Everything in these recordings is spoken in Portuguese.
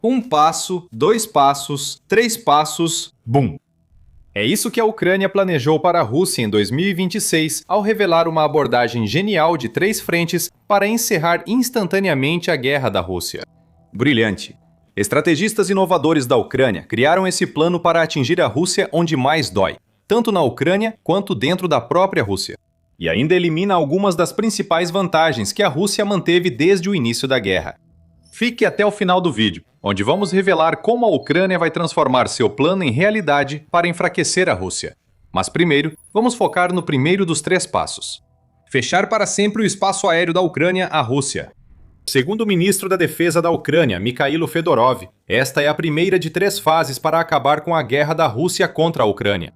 Um passo, 2 passos, 3 passos, bum! É isso que a Ucrânia planejou para a Rússia em 2026, ao revelar uma abordagem genial de 3 frentes para encerrar instantaneamente a guerra da Rússia. Brilhante! Estrategistas inovadores da Ucrânia criaram esse plano para atingir a Rússia onde mais dói, tanto na Ucrânia quanto dentro da própria Rússia. E ainda elimina algumas das principais vantagens que a Rússia manteve desde o início da guerra. Fique até o final do vídeo, onde vamos revelar como a Ucrânia vai transformar seu plano em realidade para enfraquecer a Rússia. Mas primeiro, vamos focar no primeiro dos 3 passos. Fechar para sempre o espaço aéreo da Ucrânia à Rússia. Segundo o ministro da Defesa da Ucrânia, Mikhailo Fedorov, esta é a primeira de 3 fases para acabar com a guerra da Rússia contra a Ucrânia.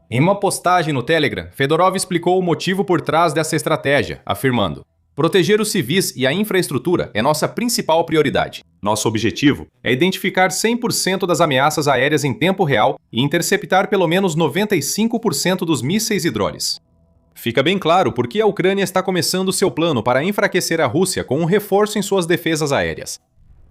Em uma postagem no Telegram, Fedorov explicou o motivo por trás dessa estratégia, afirmando: proteger os civis e a infraestrutura é nossa principal prioridade. Nosso objetivo é identificar 100% das ameaças aéreas em tempo real e interceptar pelo menos 95% dos mísseis e drones. Fica bem claro por que a Ucrânia está começando seu plano para enfraquecer a Rússia com um reforço em suas defesas aéreas.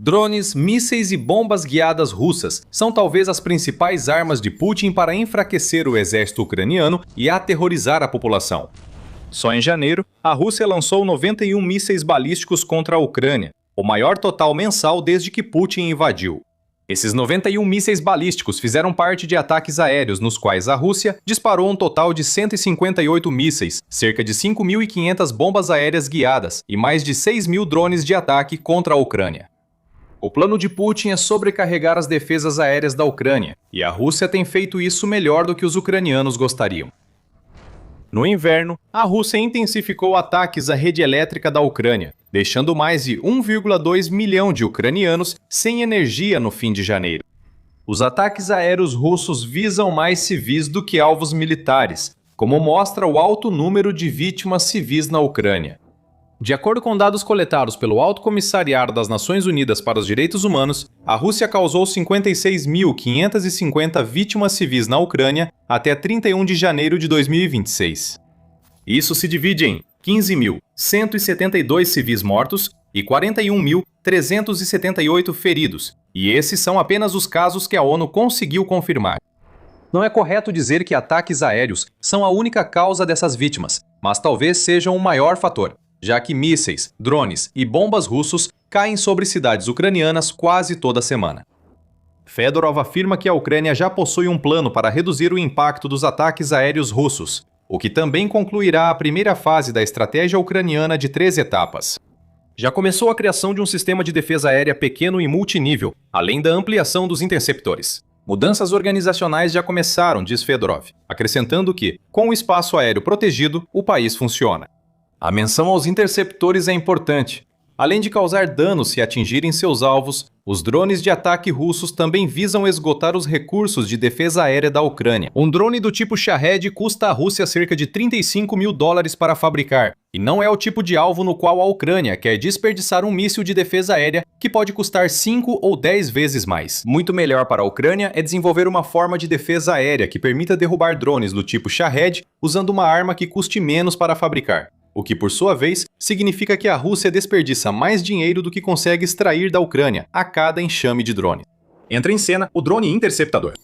Drones, mísseis e bombas guiadas russas são talvez as principais armas de Putin para enfraquecer o exército ucraniano e aterrorizar a população. Só em janeiro, a Rússia lançou 91 mísseis balísticos contra a Ucrânia, o maior total mensal desde que Putin invadiu. Esses 91 mísseis balísticos fizeram parte de ataques aéreos nos quais a Rússia disparou um total de 158 mísseis, cerca de 5.500 bombas aéreas guiadas e mais de 6.000 drones de ataque contra a Ucrânia. O plano de Putin é sobrecarregar as defesas aéreas da Ucrânia, e a Rússia tem feito isso melhor do que os ucranianos gostariam. No inverno, a Rússia intensificou ataques à rede elétrica da Ucrânia, deixando mais de 1,2 milhão de ucranianos sem energia no fim de janeiro. Os ataques aéreos russos visam mais civis do que alvos militares, como mostra o alto número de vítimas civis na Ucrânia. De acordo com dados coletados pelo Alto Comissariado das Nações Unidas para os Direitos Humanos, a Rússia causou 56.550 vítimas civis na Ucrânia até 31 de janeiro de 2026. Isso se divide em 15.172 civis mortos e 41.378 feridos, e esses são apenas os casos que a ONU conseguiu confirmar. Não é correto dizer que ataques aéreos são a única causa dessas vítimas, mas talvez sejam o maior fator, já que mísseis, drones e bombas russos caem sobre cidades ucranianas quase toda semana. Fedorov afirma que a Ucrânia já possui um plano para reduzir o impacto dos ataques aéreos russos, o que também concluirá a primeira fase da estratégia ucraniana de 3 etapas. Já começou a criação de um sistema de defesa aérea pequeno e multinível, além da ampliação dos interceptores. Mudanças organizacionais já começaram, diz Fedorov, acrescentando que, com o espaço aéreo protegido, o país funciona. A menção aos interceptores é importante. Além de causar danos se atingirem seus alvos, os drones de ataque russos também visam esgotar os recursos de defesa aérea da Ucrânia. Um drone do tipo Shahed custa à Rússia cerca de $35 mil para fabricar, e não é o tipo de alvo no qual a Ucrânia quer desperdiçar um míssil de defesa aérea que pode custar 5 ou 10 vezes mais. Muito melhor para a Ucrânia é desenvolver uma forma de defesa aérea que permita derrubar drones do tipo Shahed usando uma arma que custe menos para fabricar. O que, por sua vez, significa que a Rússia desperdiça mais dinheiro do que consegue extrair da Ucrânia a cada enxame de drone. Entra em cena o drone interceptador.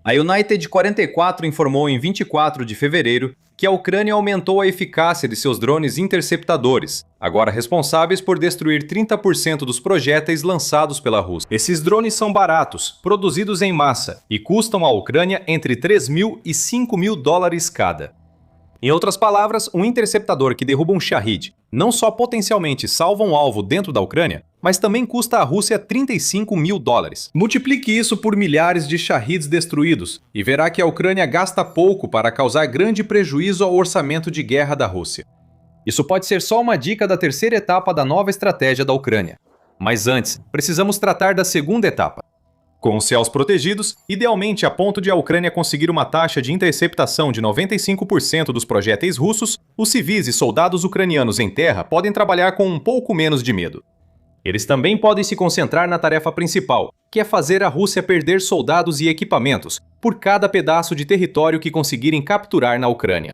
A United 44 informou em 24 de fevereiro que a Ucrânia aumentou a eficácia de seus drones interceptadores, agora responsáveis por destruir 30% dos projéteis lançados pela Rússia. Esses drones são baratos, produzidos em massa, e custam à Ucrânia entre $3 mil e $5 mil cada. Em outras palavras, um interceptador que derruba um Shahed não só potencialmente salva um alvo dentro da Ucrânia, mas também custa à Rússia $35 mil. Multiplique isso por milhares de Shaheds destruídos e verá que a Ucrânia gasta pouco para causar grande prejuízo ao orçamento de guerra da Rússia. Isso pode ser só uma dica da terceira etapa da nova estratégia da Ucrânia. Mas antes, precisamos tratar da segunda etapa. Com os céus protegidos, idealmente a ponto de a Ucrânia conseguir uma taxa de interceptação de 95% dos projéteis russos, os civis e soldados ucranianos em terra podem trabalhar com um pouco menos de medo. Eles também podem se concentrar na tarefa principal, que é fazer a Rússia perder soldados e equipamentos por cada pedaço de território que conseguirem capturar na Ucrânia.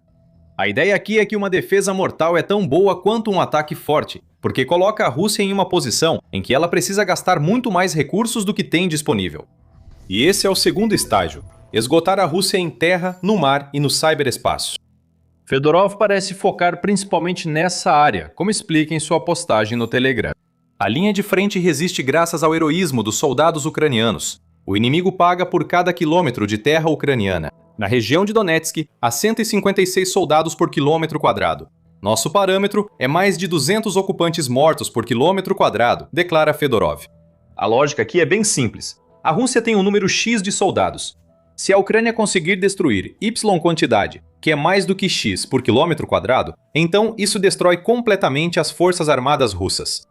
A ideia aqui é que uma defesa mortal é tão boa quanto um ataque forte, porque coloca a Rússia em uma posição em que ela precisa gastar muito mais recursos do que tem disponível. E esse é o segundo estágio: esgotar a Rússia em terra, no mar e no ciberespaço. Fedorov parece focar principalmente nessa área, como explica em sua postagem no Telegram. A linha de frente resiste graças ao heroísmo dos soldados ucranianos. O inimigo paga por cada quilômetro de terra ucraniana. Na região de Donetsk, há 156 soldados por quilômetro quadrado. Nosso parâmetro é mais de 200 ocupantes mortos por quilômetro quadrado, declara Fedorov. A lógica aqui é bem simples. A Rússia tem um número X de soldados. Se a Ucrânia conseguir destruir Y quantidade, que é mais do que X por quilômetro quadrado, então isso destrói completamente as forças armadas russas.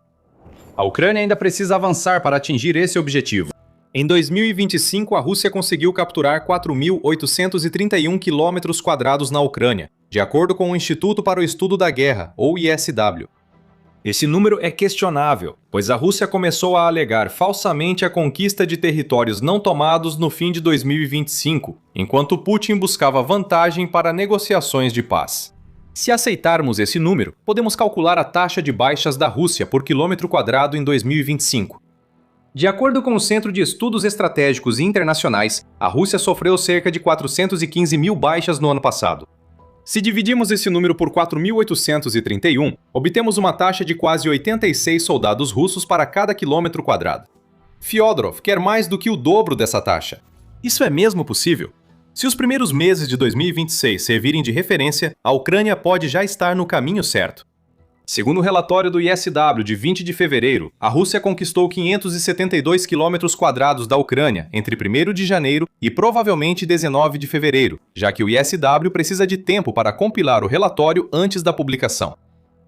A Ucrânia ainda precisa avançar para atingir esse objetivo. Em 2025, a Rússia conseguiu capturar 4.831 quilômetros quadrados na Ucrânia, de acordo com o Instituto para o Estudo da Guerra, ou ISW. Esse número é questionável, pois a Rússia começou a alegar falsamente a conquista de territórios não tomados no fim de 2025, enquanto Putin buscava vantagem para negociações de paz. Se aceitarmos esse número, podemos calcular a taxa de baixas da Rússia por quilômetro quadrado em 2025. De acordo com o Centro de Estudos Estratégicos Internacionais, a Rússia sofreu cerca de 415 mil baixas no ano passado. Se dividimos esse número por 4.831, obtemos uma taxa de quase 86 soldados russos para cada quilômetro quadrado. Fyodorov quer mais do que o dobro dessa taxa. Isso é mesmo possível? Se os primeiros meses de 2026 servirem de referência, a Ucrânia pode já estar no caminho certo. Segundo o relatório do ISW de 20 de fevereiro, a Rússia conquistou 572 quilômetros quadrados da Ucrânia entre 1º de janeiro e provavelmente 19 de fevereiro, já que o ISW precisa de tempo para compilar o relatório antes da publicação.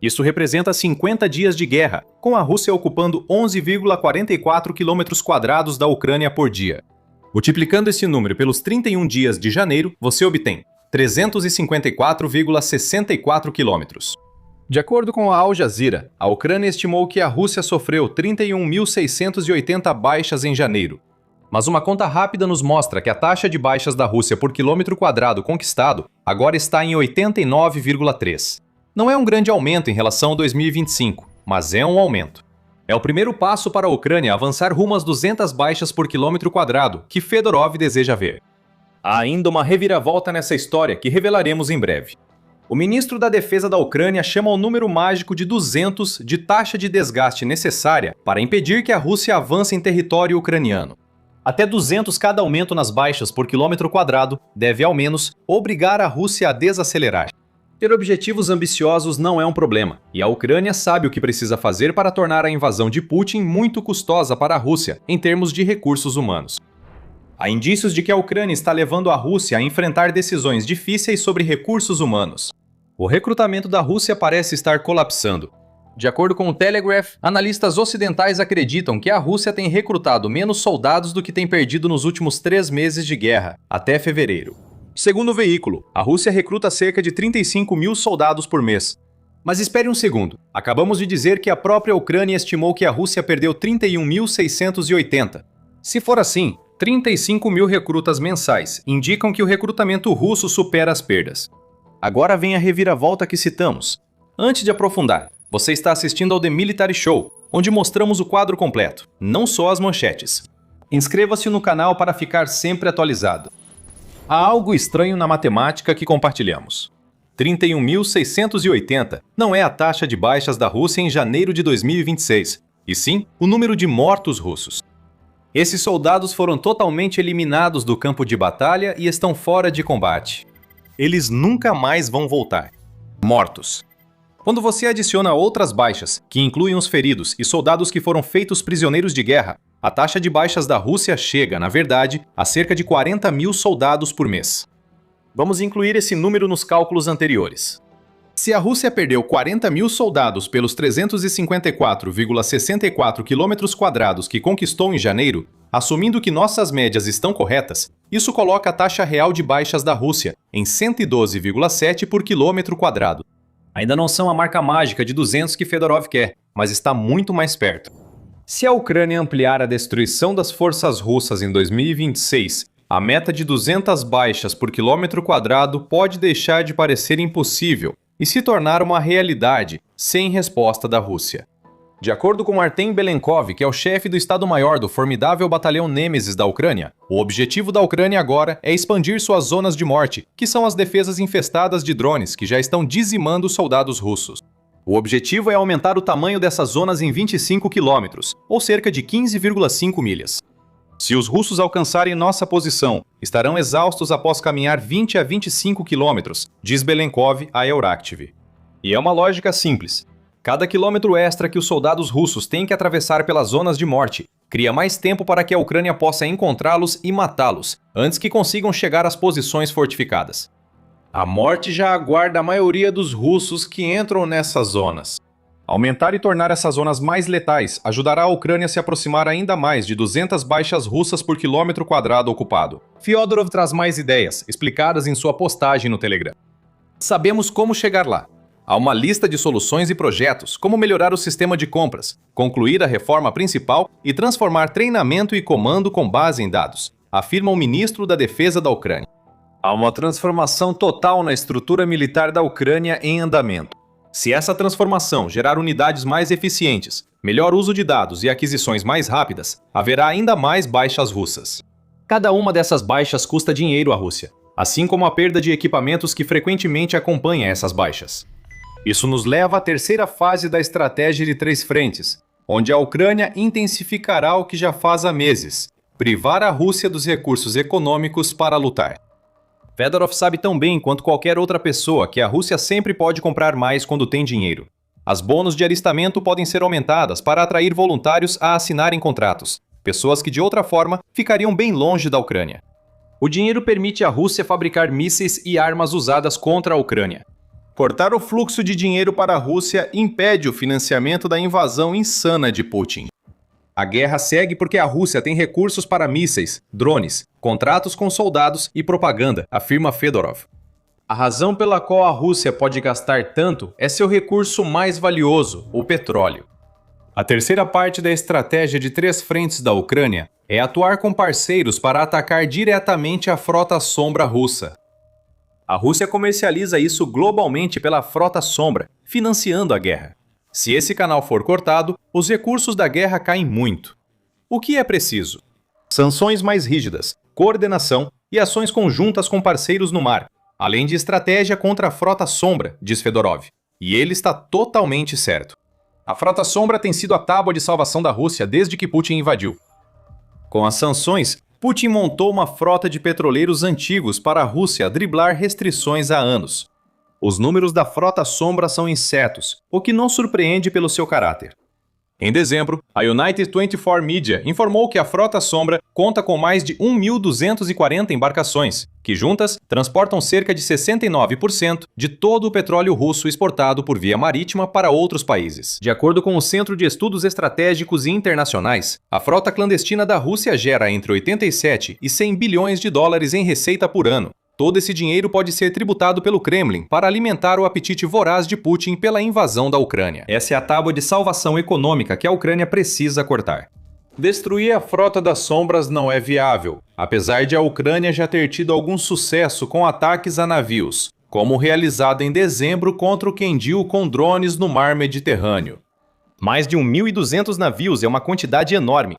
Isso representa 50 dias de guerra, com a Rússia ocupando 11,44 quilômetros quadrados da Ucrânia por dia. Multiplicando esse número pelos 31 dias de janeiro, você obtém 354,64 quilômetros. De acordo com a Al Jazeera, a Ucrânia estimou que a Rússia sofreu 31.680 baixas em janeiro. Mas uma conta rápida nos mostra que a taxa de baixas da Rússia por quilômetro quadrado conquistado agora está em 89,3. Não é um grande aumento em relação a 2025, mas é um aumento. É o primeiro passo para a Ucrânia avançar rumo às 200 baixas por quilômetro quadrado que Fedorov deseja ver. Há ainda uma reviravolta nessa história que revelaremos em breve. O ministro da Defesa da Ucrânia chama o número mágico de 200 de taxa de desgaste necessária para impedir que a Rússia avance em território ucraniano. Até 200 cada aumento nas baixas por quilômetro quadrado deve, ao menos, obrigar a Rússia a desacelerar. Ter objetivos ambiciosos não é um problema, e a Ucrânia sabe o que precisa fazer para tornar a invasão de Putin muito custosa para a Rússia, em termos de recursos humanos. Há indícios de que a Ucrânia está levando a Rússia a enfrentar decisões difíceis sobre recursos humanos. O recrutamento da Rússia parece estar colapsando. De acordo com o Telegraph, analistas ocidentais acreditam que a Rússia tem recrutado menos soldados do que tem perdido nos últimos 3 meses de guerra, até fevereiro. Segundo o veículo, a Rússia recruta cerca de 35 mil soldados por mês. Mas espere um segundo. Acabamos de dizer que a própria Ucrânia estimou que a Rússia perdeu 31.680. Se for assim, 35 mil recrutas mensais indicam que o recrutamento russo supera as perdas. Agora vem a reviravolta que citamos. Antes de aprofundar, você está assistindo ao The Military Show, onde mostramos o quadro completo, não só as manchetes. Inscreva-se no canal para ficar sempre atualizado. Há algo estranho na matemática que compartilhamos. 31.680 não é a taxa de baixas da Rússia em janeiro de 2026, e sim o número de mortos russos. Esses soldados foram totalmente eliminados do campo de batalha e estão fora de combate. Eles nunca mais vão voltar. Mortos. Quando você adiciona outras baixas, que incluem os feridos e soldados que foram feitos prisioneiros de guerra, a taxa de baixas da Rússia chega, na verdade, a cerca de 40 mil soldados por mês. Vamos incluir esse número nos cálculos anteriores. Se a Rússia perdeu 40 mil soldados pelos 354,64 quilômetros quadrados que conquistou em janeiro, assumindo que nossas médias estão corretas, isso coloca a taxa real de baixas da Rússia em 112,7 por quilômetro quadrado. Ainda não são a marca mágica de 200 que Fedorov quer, mas está muito mais perto. Se a Ucrânia ampliar a destruição das forças russas em 2026 A meta de 200 baixas por quilômetro quadrado pode deixar de parecer impossível e se tornar uma realidade sem resposta da Rússia. De acordo com Artem Belenkov, que é o chefe do Estado-Maior do formidável batalhão Nêmesis da Ucrânia, o objetivo da Ucrânia agora é expandir suas zonas de morte, que são as defesas infestadas de drones que já estão dizimando os soldados russos. O objetivo é aumentar o tamanho dessas zonas em 25 quilômetros, ou cerca de 15,5 milhas. Se os russos alcançarem nossa posição, estarão exaustos após caminhar 20 a 25 quilômetros, diz Belenkov à Euractiv. E é uma lógica simples. Cada quilômetro extra que os soldados russos têm que atravessar pelas zonas de morte cria mais tempo para que a Ucrânia possa encontrá-los e matá-los, antes que consigam chegar às posições fortificadas. A morte já aguarda a maioria dos russos que entram nessas zonas. Aumentar e tornar essas zonas mais letais ajudará a Ucrânia a se aproximar ainda mais de 200 baixas russas por quilômetro quadrado ocupado. Fyodorov traz mais ideias, explicadas em sua postagem no Telegram. Sabemos como chegar lá. Há uma lista de soluções e projetos, como melhorar o sistema de compras, concluir a reforma principal e transformar treinamento e comando com base em dados, afirma o ministro da Defesa da Ucrânia. Há uma transformação total na estrutura militar da Ucrânia em andamento. Se essa transformação gerar unidades mais eficientes, melhor uso de dados e aquisições mais rápidas, haverá ainda mais baixas russas. Cada uma dessas baixas custa dinheiro à Rússia, assim como a perda de equipamentos que frequentemente acompanha essas baixas. Isso nos leva à terceira fase da estratégia de 3 frentes, onde a Ucrânia intensificará o que já faz há meses, privar a Rússia dos recursos econômicos para lutar. Fedorov sabe tão bem quanto qualquer outra pessoa que a Rússia sempre pode comprar mais quando tem dinheiro. As bônus de alistamento podem ser aumentadas para atrair voluntários a assinarem contratos, pessoas que de outra forma ficariam bem longe da Ucrânia. O dinheiro permite à Rússia fabricar mísseis e armas usadas contra a Ucrânia. Cortar o fluxo de dinheiro para a Rússia impede o financiamento da invasão insana de Putin. A guerra segue porque a Rússia tem recursos para mísseis, drones, contratos com soldados e propaganda, afirma Fedorov. A razão pela qual a Rússia pode gastar tanto é seu recurso mais valioso, o petróleo. A terceira parte da estratégia de 3 frentes da Ucrânia é atuar com parceiros para atacar diretamente a frota sombra russa. A Rússia comercializa isso globalmente pela frota sombra, financiando a guerra. Se esse canal for cortado, os recursos da guerra caem muito. O que é preciso? Sanções mais rígidas, coordenação e ações conjuntas com parceiros no mar, além de estratégia contra a frota sombra, diz Fedorov. E ele está totalmente certo. A frota sombra tem sido a tábua de salvação da Rússia desde que Putin invadiu. Com as sanções, Putin montou uma frota de petroleiros antigos para a Rússia driblar restrições há anos. Os números da frota sombra são incertos, o que não surpreende pelo seu caráter. Em dezembro, a United 24 Media informou que a frota sombra conta com mais de 1.240 embarcações, que juntas transportam cerca de 69% de todo o petróleo russo exportado por via marítima para outros países. De acordo com o Centro de Estudos Estratégicos e Internacionais, a frota clandestina da Rússia gera entre 87 e 100 bilhões de dólares em receita por ano. Todo esse dinheiro pode ser tributado pelo Kremlin para alimentar o apetite voraz de Putin pela invasão da Ucrânia. Essa é a tábua de salvação econômica que a Ucrânia precisa cortar. Destruir a frota das sombras não é viável, apesar de a Ucrânia já ter tido algum sucesso com ataques a navios, como o realizado em dezembro contra o Kendil com drones no mar Mediterrâneo. Mais de 1.200 navios é uma quantidade enorme.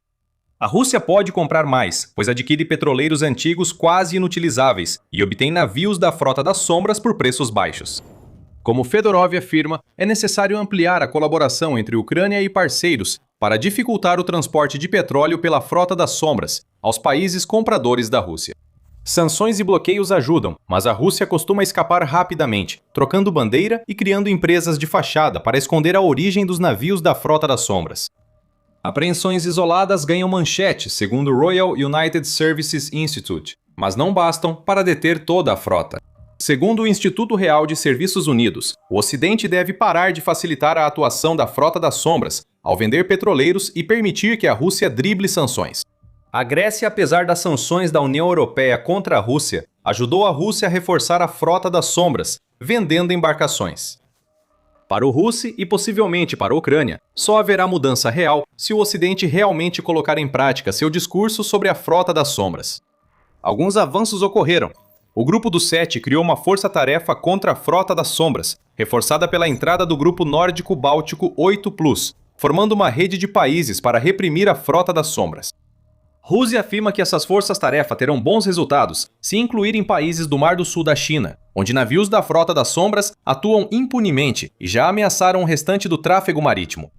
A Rússia pode comprar mais, pois adquire petroleiros antigos quase inutilizáveis e obtém navios da frota das sombras por preços baixos. Como Fedorov afirma, é necessário ampliar a colaboração entre Ucrânia e parceiros para dificultar o transporte de petróleo pela frota das sombras aos países compradores da Rússia. Sanções e bloqueios ajudam, mas a Rússia costuma escapar rapidamente, trocando bandeira e criando empresas de fachada para esconder a origem dos navios da frota das sombras. Apreensões isoladas ganham manchete, segundo o Royal United Services Institute, mas não bastam para deter toda a frota. Segundo o Instituto Real de Serviços Unidos, o Ocidente deve parar de facilitar a atuação da frota das sombras ao vender petroleiros e permitir que a Rússia drible sanções. A Grécia, apesar das sanções da União Europeia contra a Rússia, ajudou a Rússia a reforçar a frota das sombras, vendendo embarcações. Para o Rússia e possivelmente para a Ucrânia, só haverá mudança real se o Ocidente realmente colocar em prática seu discurso sobre a frota das sombras. Alguns avanços ocorreram. O Grupo do Sete criou uma força-tarefa contra a Frota das Sombras, reforçada pela entrada do Grupo Nórdico-Báltico 8+, formando uma rede de países para reprimir a Frota das Sombras. Rússia afirma que essas forças-tarefa terão bons resultados se incluírem países do Mar do Sul da China, onde navios da Frota das Sombras atuam impunemente e já ameaçaram o restante do tráfego marítimo.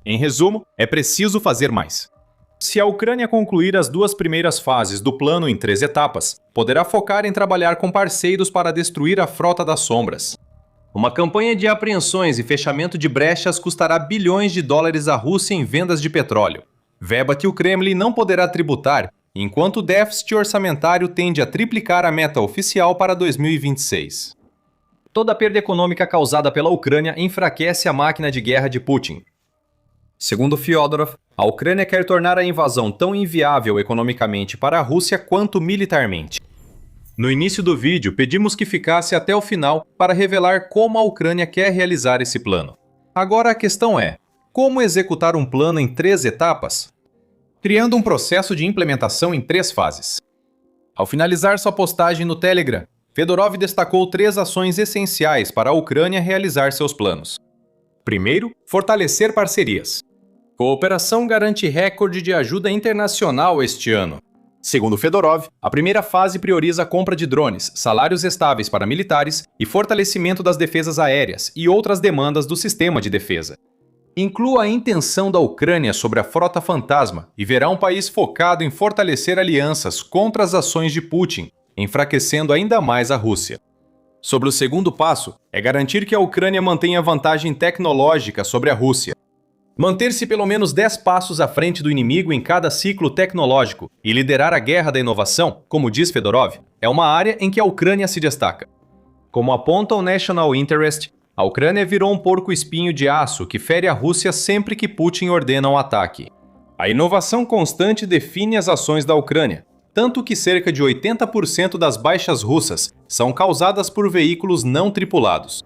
Em resumo, é preciso fazer mais. Se a Ucrânia concluir as 2 primeiras fases do plano em 3 etapas, poderá focar em trabalhar com parceiros para destruir a Frota das Sombras. Uma campanha de apreensões e fechamento de brechas custará bilhões de dólares à Rússia em vendas de petróleo. Verba que o Kremlin não poderá tributar, enquanto o déficit orçamentário tende a triplicar a meta oficial para 2026. Toda a perda econômica causada pela Ucrânia enfraquece a máquina de guerra de Putin. Segundo Fyodorov, a Ucrânia quer tornar a invasão tão inviável economicamente para a Rússia quanto militarmente. No início do vídeo, pedimos que ficasse até o final para revelar como a Ucrânia quer realizar esse plano. Agora a questão é, como executar um plano em 3 etapas? Criando um processo de implementação em 3 fases. Ao finalizar sua postagem no Telegram, Fedorov destacou 3 ações essenciais para a Ucrânia realizar seus planos. Primeiro, fortalecer parcerias. Cooperação garante recorde de ajuda internacional este ano. Segundo Fedorov, a primeira fase prioriza a compra de drones, salários estáveis para militares e fortalecimento das defesas aéreas e outras demandas do sistema de defesa. Inclua a intenção da Ucrânia sobre a Frota Fantasma e verá um país focado em fortalecer alianças contra as ações de Putin, enfraquecendo ainda mais a Rússia. Sobre o segundo passo, é garantir que a Ucrânia mantenha vantagem tecnológica sobre a Rússia. Manter-se pelo menos 10 passos à frente do inimigo em cada ciclo tecnológico e liderar a guerra da inovação, como diz Fedorov, é uma área em que a Ucrânia se destaca. Como aponta o National Interest, a Ucrânia virou um porco-espinho de aço que fere a Rússia sempre que Putin ordena um ataque. A inovação constante define as ações da Ucrânia, tanto que cerca de 80% das baixas russas são causadas por veículos não tripulados.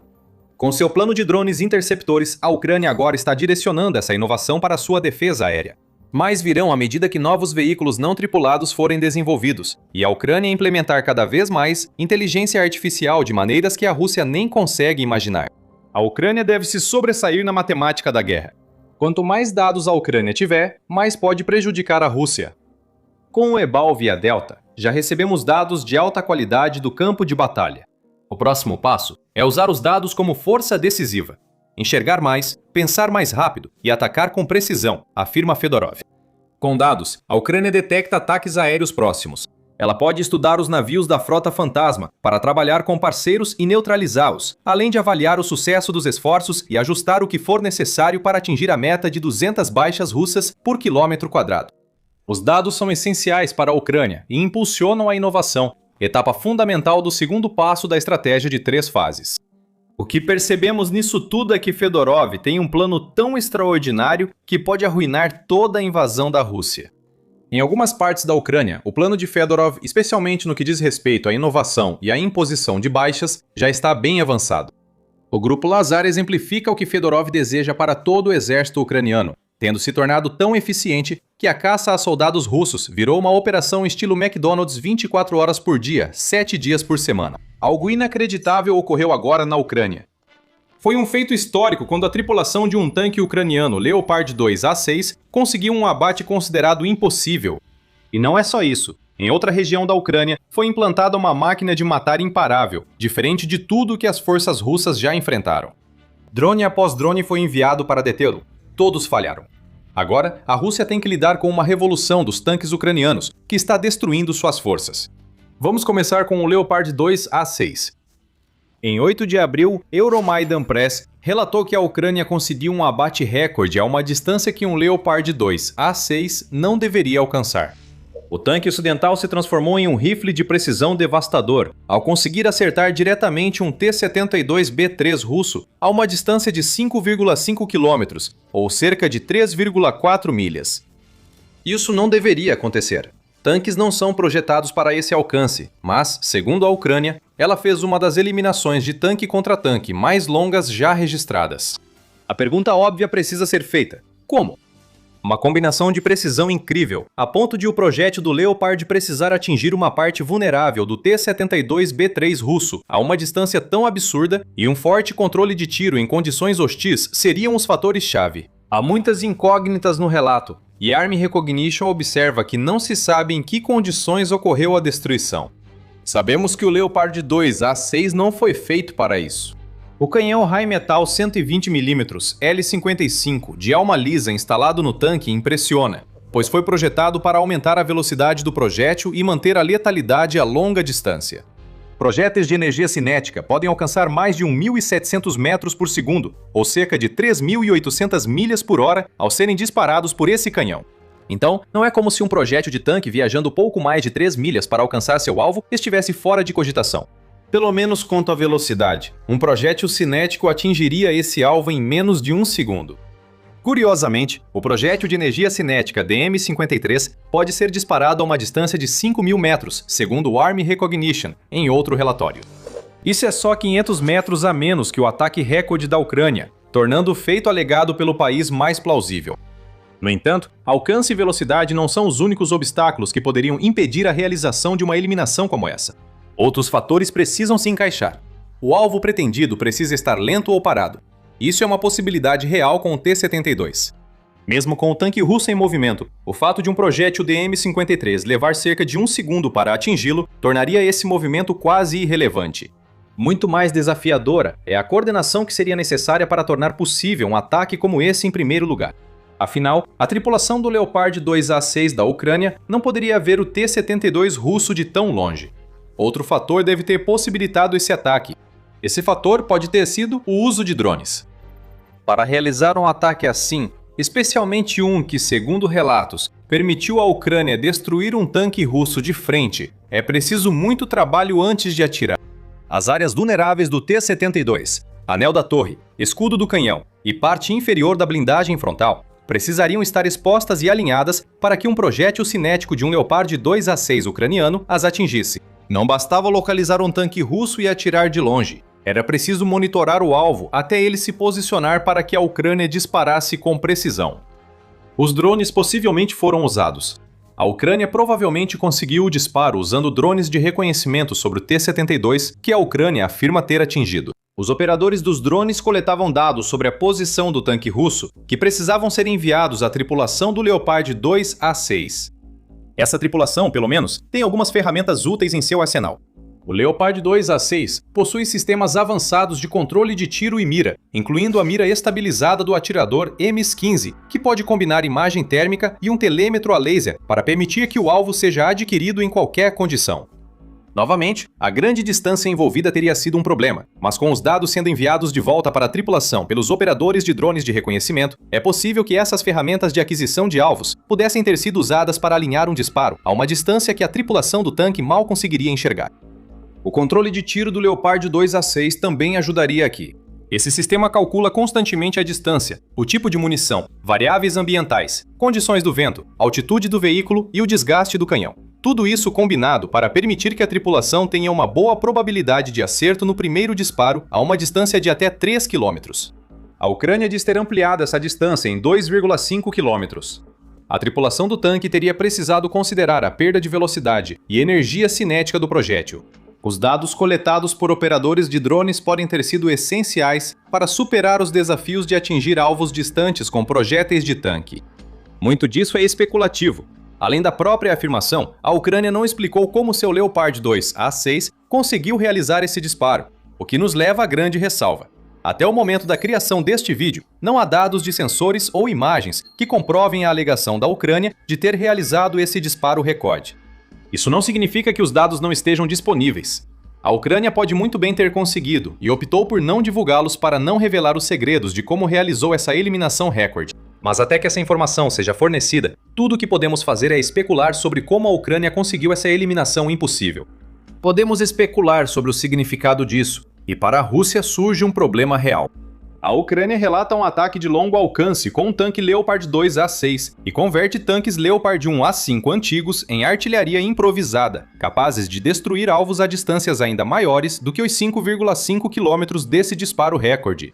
Com seu plano de drones interceptores, a Ucrânia agora está direcionando essa inovação para sua defesa aérea. Mais virão à medida que novos veículos não tripulados forem desenvolvidos, e a Ucrânia implementar cada vez mais inteligência artificial de maneiras que a Rússia nem consegue imaginar. A Ucrânia deve se sobressair na matemática da guerra. Quanto mais dados a Ucrânia tiver, mais pode prejudicar a Rússia. Com o EBAL via Delta, já recebemos dados de alta qualidade do campo de batalha. O próximo passo é usar os dados como força decisiva. Enxergar mais, pensar mais rápido e atacar com precisão, afirma Fedorov. Com dados, a Ucrânia detecta ataques aéreos próximos. Ela pode estudar os navios da Frota Fantasma para trabalhar com parceiros e neutralizá-los, além de avaliar o sucesso dos esforços e ajustar o que for necessário para atingir a meta de 200 baixas russas por quilômetro quadrado. Os dados são essenciais para a Ucrânia e impulsionam a inovação, etapa fundamental do segundo passo da estratégia de 3 fases. O que percebemos nisso tudo é que Fedorov tem um plano tão extraordinário que pode arruinar toda a invasão da Rússia. Em algumas partes da Ucrânia, o plano de Fedorov, especialmente no que diz respeito à inovação e à imposição de baixas, já está bem avançado. O Grupo Lazar exemplifica o que Fedorov deseja para todo o exército ucraniano, tendo se tornado tão eficiente que a caça a soldados russos virou uma operação estilo McDonald's 24 horas por dia, 7 dias por semana. Algo inacreditável ocorreu agora na Ucrânia. Foi um feito histórico quando a tripulação de um tanque ucraniano Leopard 2 A6 conseguiu um abate considerado impossível. E não é só isso. Em outra região da Ucrânia, foi implantada uma máquina de matar imparável, diferente de tudo que as forças russas já enfrentaram. Drone após drone foi enviado para detê-lo. Todos falharam. Agora, a Rússia tem que lidar com uma revolução dos tanques ucranianos, que está destruindo suas forças. Vamos começar com o Leopard 2 A6. Em 8 de abril, Euromaidan Press relatou que a Ucrânia conseguiu um abate recorde a uma distância que um Leopard 2 A6 não deveria alcançar. O tanque ocidental se transformou em um rifle de precisão devastador, ao conseguir acertar diretamente um T-72B3 russo a uma distância de 5,5 km, ou cerca de 3,4 milhas. Isso não deveria acontecer. Tanques não são projetados para esse alcance, mas, segundo a Ucrânia, ela fez uma das eliminações de tanque contra tanque mais longas já registradas. A pergunta óbvia precisa ser feita: como? Uma combinação de precisão incrível, a ponto de o projétil do Leopard precisar atingir uma parte vulnerável do T-72B3 russo a uma distância tão absurda, e um forte controle de tiro em condições hostis seriam os fatores-chave. Há muitas incógnitas no relato, e Army Recognition observa que não se sabe em que condições ocorreu a destruição. Sabemos que o Leopard 2A6 não foi feito para isso. O canhão Rheinmetall 120mm L55 de alma lisa instalado no tanque impressiona, pois foi projetado para aumentar a velocidade do projétil e manter a letalidade a longa distância. Projéteis de energia cinética podem alcançar mais de 1.700 metros por segundo, ou cerca de 3.800 milhas por hora, ao serem disparados por esse canhão. Então, não é como se um projétil de tanque viajando pouco mais de 3 milhas para alcançar seu alvo estivesse fora de cogitação. Pelo menos quanto à velocidade, um projétil cinético atingiria esse alvo em menos de 1 segundo. Curiosamente, o projétil de energia cinética DM-53 pode ser disparado a uma distância de 5.000 metros, segundo o Army Recognition, em outro relatório. Isso é só 500 metros a menos que o ataque recorde da Ucrânia, tornando o feito alegado pelo país mais plausível. No entanto, alcance e velocidade não são os únicos obstáculos que poderiam impedir a realização de uma eliminação como essa. Outros fatores precisam se encaixar. O alvo pretendido precisa estar lento ou parado. Isso é uma possibilidade real com o T-72. Mesmo com o tanque russo em movimento, o fato de um projétil DM-53 levar cerca de 1 segundo para atingi-lo tornaria esse movimento quase irrelevante. Muito mais desafiadora é a coordenação que seria necessária para tornar possível um ataque como esse em primeiro lugar. Afinal, a tripulação do Leopard 2A6 da Ucrânia não poderia ver o T-72 russo de tão longe. Outro fator deve ter possibilitado esse ataque. Esse fator pode ter sido o uso de drones. Para realizar um ataque assim, especialmente um que, segundo relatos, permitiu à Ucrânia destruir um tanque russo de frente, é preciso muito trabalho antes de atirar. As áreas vulneráveis do T-72, anel da torre, escudo do canhão e parte inferior da blindagem frontal precisariam estar expostas e alinhadas para que um projétil cinético de um Leopard 2A6 ucraniano as atingisse. Não bastava localizar um tanque russo e atirar de longe. Era preciso monitorar o alvo até ele se posicionar para que a Ucrânia disparasse com precisão. Os drones possivelmente foram usados. A Ucrânia provavelmente conseguiu o disparo usando drones de reconhecimento sobre o T-72 que a Ucrânia afirma ter atingido. Os operadores dos drones coletavam dados sobre a posição do tanque russo que precisavam ser enviados à tripulação do Leopard 2A6. Essa tripulação, pelo menos, tem algumas ferramentas úteis em seu arsenal. O Leopard 2A6 possui sistemas avançados de controle de tiro e mira, incluindo a mira estabilizada do atirador EMIS-15, que pode combinar imagem térmica e um telêmetro a laser para permitir que o alvo seja adquirido em qualquer condição. Novamente, a grande distância envolvida teria sido um problema, mas com os dados sendo enviados de volta para a tripulação pelos operadores de drones de reconhecimento, é possível que essas ferramentas de aquisição de alvos pudessem ter sido usadas para alinhar um disparo a uma distância que a tripulação do tanque mal conseguiria enxergar. O controle de tiro do Leopard 2A6 também ajudaria aqui. Esse sistema calcula constantemente a distância, o tipo de munição, variáveis ambientais, condições do vento, altitude do veículo e o desgaste do canhão. Tudo isso combinado para permitir que a tripulação tenha uma boa probabilidade de acerto no primeiro disparo a uma distância de até 3 km. A Ucrânia diz ter ampliado essa distância em 2,5 km. A tripulação do tanque teria precisado considerar a perda de velocidade e energia cinética do projétil. Os dados coletados por operadores de drones podem ter sido essenciais para superar os desafios de atingir alvos distantes com projéteis de tanque. Muito disso é especulativo. Além da própria afirmação, a Ucrânia não explicou como seu Leopard 2A6 conseguiu realizar esse disparo, o que nos leva à grande ressalva. Até o momento da criação deste vídeo, não há dados de sensores ou imagens que comprovem a alegação da Ucrânia de ter realizado esse disparo recorde. Isso não significa que os dados não estejam disponíveis. A Ucrânia pode muito bem ter conseguido e optou por não divulgá-los para não revelar os segredos de como realizou essa eliminação recorde. Mas até que essa informação seja fornecida, tudo o que podemos fazer é especular sobre como a Ucrânia conseguiu essa eliminação impossível. Podemos especular sobre o significado disso, e para a Rússia surge um problema real. A Ucrânia relata um ataque de longo alcance com um tanque Leopard 2A6 e converte tanques Leopard 1A5 antigos em artilharia improvisada, capazes de destruir alvos a distâncias ainda maiores do que os 5,5 km desse disparo recorde.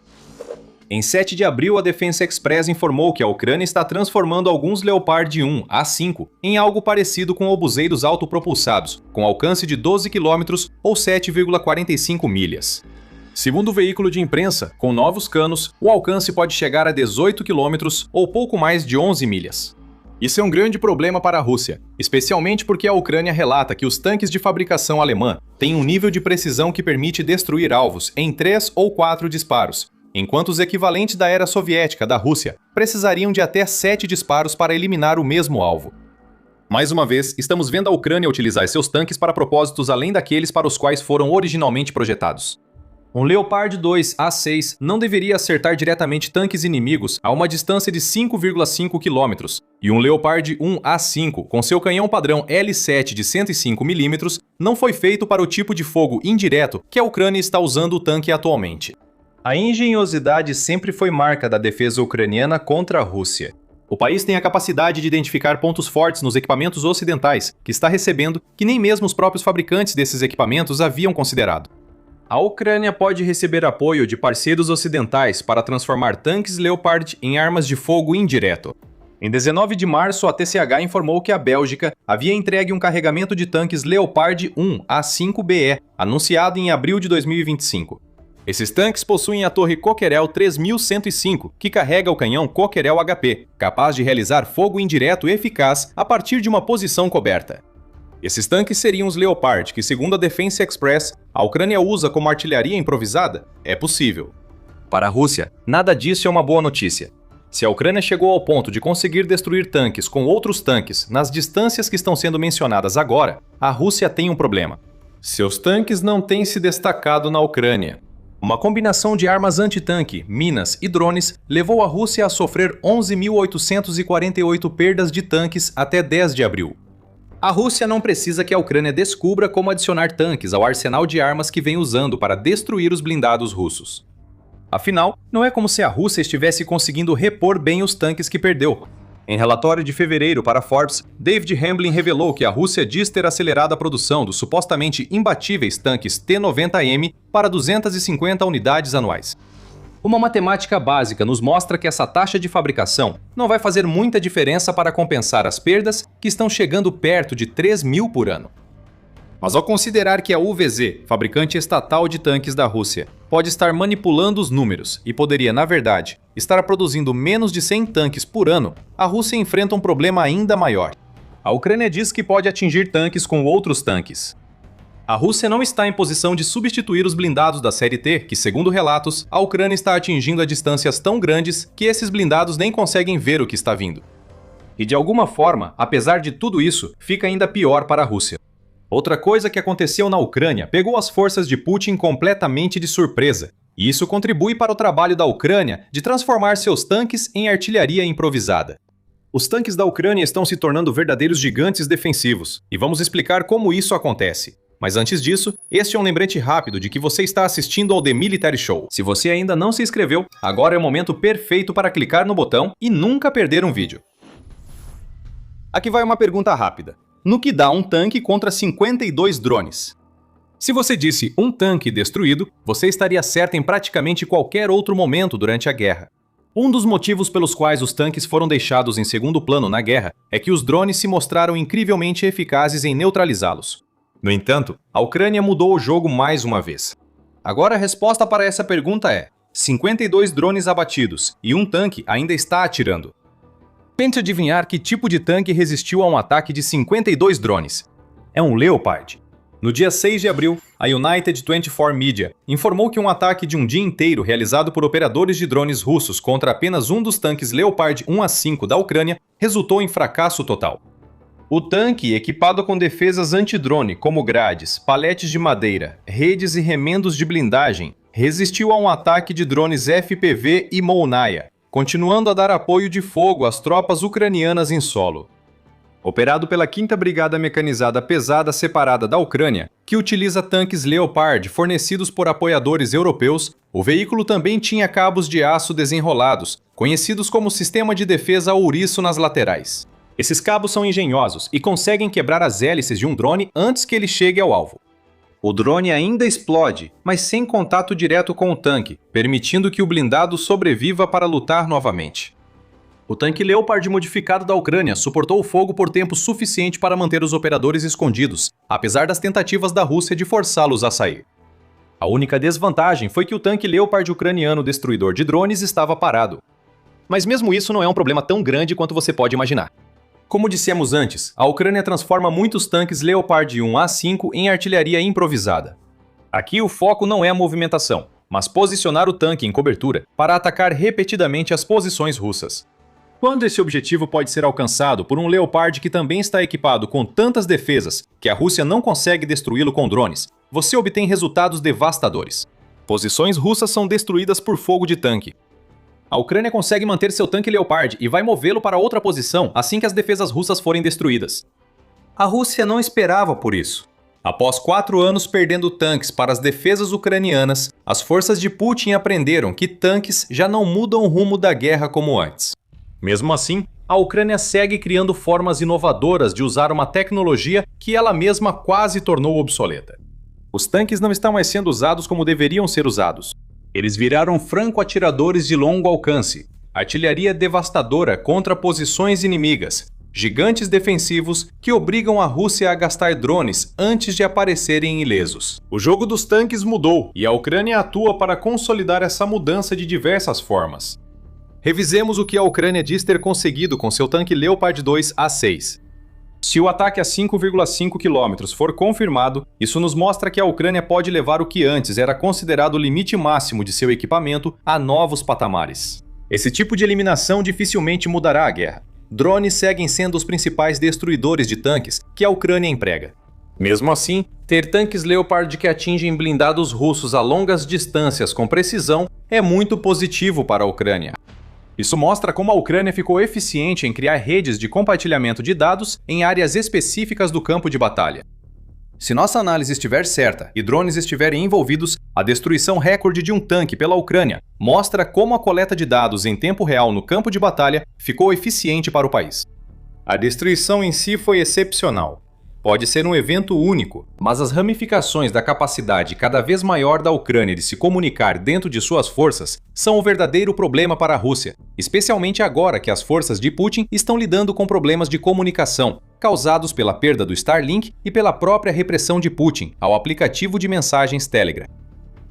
Em 7 de abril, a Defense Express informou que a Ucrânia está transformando alguns Leopard 1 A5 em algo parecido com obuseiros autopropulsados, com alcance de 12 km ou 7,45 milhas. Segundo o veículo de imprensa, com novos canos, o alcance pode chegar a 18 km ou pouco mais de 11 milhas. Isso é um grande problema para a Rússia, especialmente porque a Ucrânia relata que os tanques de fabricação alemã têm um nível de precisão que permite destruir alvos em 3 ou 4 disparos, enquanto os equivalentes da era soviética da Rússia precisariam de até 7 disparos para eliminar o mesmo alvo. Mais uma vez, estamos vendo a Ucrânia utilizar seus tanques para propósitos além daqueles para os quais foram originalmente projetados. Um Leopard 2 A6 não deveria acertar diretamente tanques inimigos a uma distância de 5,5 km, e um Leopard 1 A5 com seu canhão padrão L7 de 105 mm não foi feito para o tipo de fogo indireto que a Ucrânia está usando o tanque atualmente. A engenhosidade sempre foi marca da defesa ucraniana contra a Rússia. O país tem a capacidade de identificar pontos fortes nos equipamentos ocidentais, que está recebendo que nem mesmo os próprios fabricantes desses equipamentos haviam considerado. A Ucrânia pode receber apoio de parceiros ocidentais para transformar tanques Leopard em armas de fogo indireto. Em 19 de março, a TCH informou que a Bélgica havia entregue um carregamento de tanques Leopard 1 A5BE, anunciado em abril de 2025. Esses tanques possuem a torre Coquerel 3105, que carrega o canhão Coquerel HP, capaz de realizar fogo indireto eficaz a partir de uma posição coberta. Esses tanques seriam os Leopard, que, segundo a Defense Express, a Ucrânia usa como artilharia improvisada? É possível. Para a Rússia, nada disso é uma boa notícia. Se a Ucrânia chegou ao ponto de conseguir destruir tanques com outros tanques nas distâncias que estão sendo mencionadas agora, a Rússia tem um problema. Seus tanques não têm se destacado na Ucrânia. Uma combinação de armas antitanque, minas e drones levou a Rússia a sofrer 11.848 perdas de tanques até 10 de abril. A Rússia não precisa que a Ucrânia descubra como adicionar tanques ao arsenal de armas que vem usando para destruir os blindados russos. Afinal, não é como se a Rússia estivesse conseguindo repor bem os tanques que perdeu. Em relatório de fevereiro para Forbes, David Hamblin revelou que a Rússia diz ter acelerado a produção dos supostamente imbatíveis tanques T-90M para 250 unidades anuais. Uma matemática básica nos mostra que essa taxa de fabricação não vai fazer muita diferença para compensar as perdas que estão chegando perto de 3.000 por ano. Mas ao considerar que a UVZ, fabricante estatal de tanques da Rússia, pode estar manipulando os números e poderia, na verdade, estar produzindo menos de 100 tanques por ano, a Rússia enfrenta um problema ainda maior. A Ucrânia diz que pode atingir tanques com outros tanques. A Rússia não está em posição de substituir os blindados da série T, que, segundo relatos, a Ucrânia está atingindo a distâncias tão grandes que esses blindados nem conseguem ver o que está vindo. E de alguma forma, apesar de tudo isso, fica ainda pior para a Rússia. Outra coisa que aconteceu na Ucrânia pegou as forças de Putin completamente de surpresa, e isso contribui para o trabalho da Ucrânia de transformar seus tanques em artilharia improvisada. Os tanques da Ucrânia estão se tornando verdadeiros gigantes defensivos, e vamos explicar como isso acontece. Mas antes disso, este é um lembrete rápido de que você está assistindo ao The Military Show. Se você ainda não se inscreveu, agora é o momento perfeito para clicar no botão e nunca perder um vídeo. Aqui vai uma pergunta rápida. No que dá um tanque contra 52 drones? Se você disse um tanque destruído, você estaria certo em praticamente qualquer outro momento durante a guerra. Um dos motivos pelos quais os tanques foram deixados em segundo plano na guerra é que os drones se mostraram incrivelmente eficazes em neutralizá-los. No entanto, a Ucrânia mudou o jogo mais uma vez. Agora a resposta para essa pergunta é: 52 drones abatidos e um tanque ainda está atirando. Tente adivinhar que tipo de tanque resistiu a um ataque de 52 drones. É um Leopard. No dia 6 de abril, a United 24 Media informou que um ataque de um dia inteiro realizado por operadores de drones russos contra apenas um dos tanques Leopard 1A5 da Ucrânia resultou em fracasso total. O tanque, equipado com defesas antidrone como grades, paletes de madeira, redes e remendos de blindagem, resistiu a um ataque de drones FPV e Molniya, continuando a dar apoio de fogo às tropas ucranianas em solo. Operado pela 5ª Brigada Mecanizada Pesada Separada da Ucrânia, que utiliza tanques Leopard fornecidos por apoiadores europeus, o veículo também tinha cabos de aço desenrolados, conhecidos como Sistema de Defesa Ouriço nas laterais. Esses cabos são engenhosos e conseguem quebrar as hélices de um drone antes que ele chegue ao alvo. O drone ainda explode, mas sem contato direto com o tanque, permitindo que o blindado sobreviva para lutar novamente. O tanque Leopard modificado da Ucrânia suportou o fogo por tempo suficiente para manter os operadores escondidos, apesar das tentativas da Rússia de forçá-los a sair. A única desvantagem foi que o tanque Leopard ucraniano destruidor de drones estava parado. Mas mesmo isso não é um problema tão grande quanto você pode imaginar. Como dissemos antes, a Ucrânia transforma muitos tanques Leopard 1A5 em artilharia improvisada. Aqui o foco não é a movimentação, mas posicionar o tanque em cobertura para atacar repetidamente as posições russas. Quando esse objetivo pode ser alcançado por um Leopard que também está equipado com tantas defesas que a Rússia não consegue destruí-lo com drones, você obtém resultados devastadores. Posições russas são destruídas por fogo de tanque. A Ucrânia consegue manter seu tanque Leopard e vai movê-lo para outra posição assim que as defesas russas forem destruídas. A Rússia não esperava por isso. Após 4 anos perdendo tanques para as defesas ucranianas, as forças de Putin aprenderam que tanques já não mudam o rumo da guerra como antes. Mesmo assim, a Ucrânia segue criando formas inovadoras de usar uma tecnologia que ela mesma quase tornou obsoleta. Os tanques não estão mais sendo usados como deveriam ser usados. Eles viraram franco-atiradores de longo alcance, artilharia devastadora contra posições inimigas, gigantes defensivos que obrigam a Rússia a gastar drones antes de aparecerem ilesos. O jogo dos tanques mudou e a Ucrânia atua para consolidar essa mudança de diversas formas. Revisemos o que a Ucrânia diz ter conseguido com seu tanque Leopard 2 A6. Se o ataque a 5,5 km for confirmado, isso nos mostra que a Ucrânia pode levar o que antes era considerado o limite máximo de seu equipamento a novos patamares. Esse tipo de eliminação dificilmente mudará a guerra. Drones seguem sendo os principais destruidores de tanques que a Ucrânia emprega. Mesmo assim, ter tanques Leopard que atingem blindados russos a longas distâncias com precisão é muito positivo para a Ucrânia. Isso mostra como a Ucrânia ficou eficiente em criar redes de compartilhamento de dados em áreas específicas do campo de batalha. Se nossa análise estiver certa e drones estiverem envolvidos, a destruição recorde de um tanque pela Ucrânia mostra como a coleta de dados em tempo real no campo de batalha ficou eficiente para o país. A destruição em si foi excepcional. Pode ser um evento único, mas as ramificações da capacidade cada vez maior da Ucrânia de se comunicar dentro de suas forças são o verdadeiro problema para a Rússia, especialmente agora que as forças de Putin estão lidando com problemas de comunicação, causados pela perda do Starlink e pela própria repressão de Putin ao aplicativo de mensagens Telegram.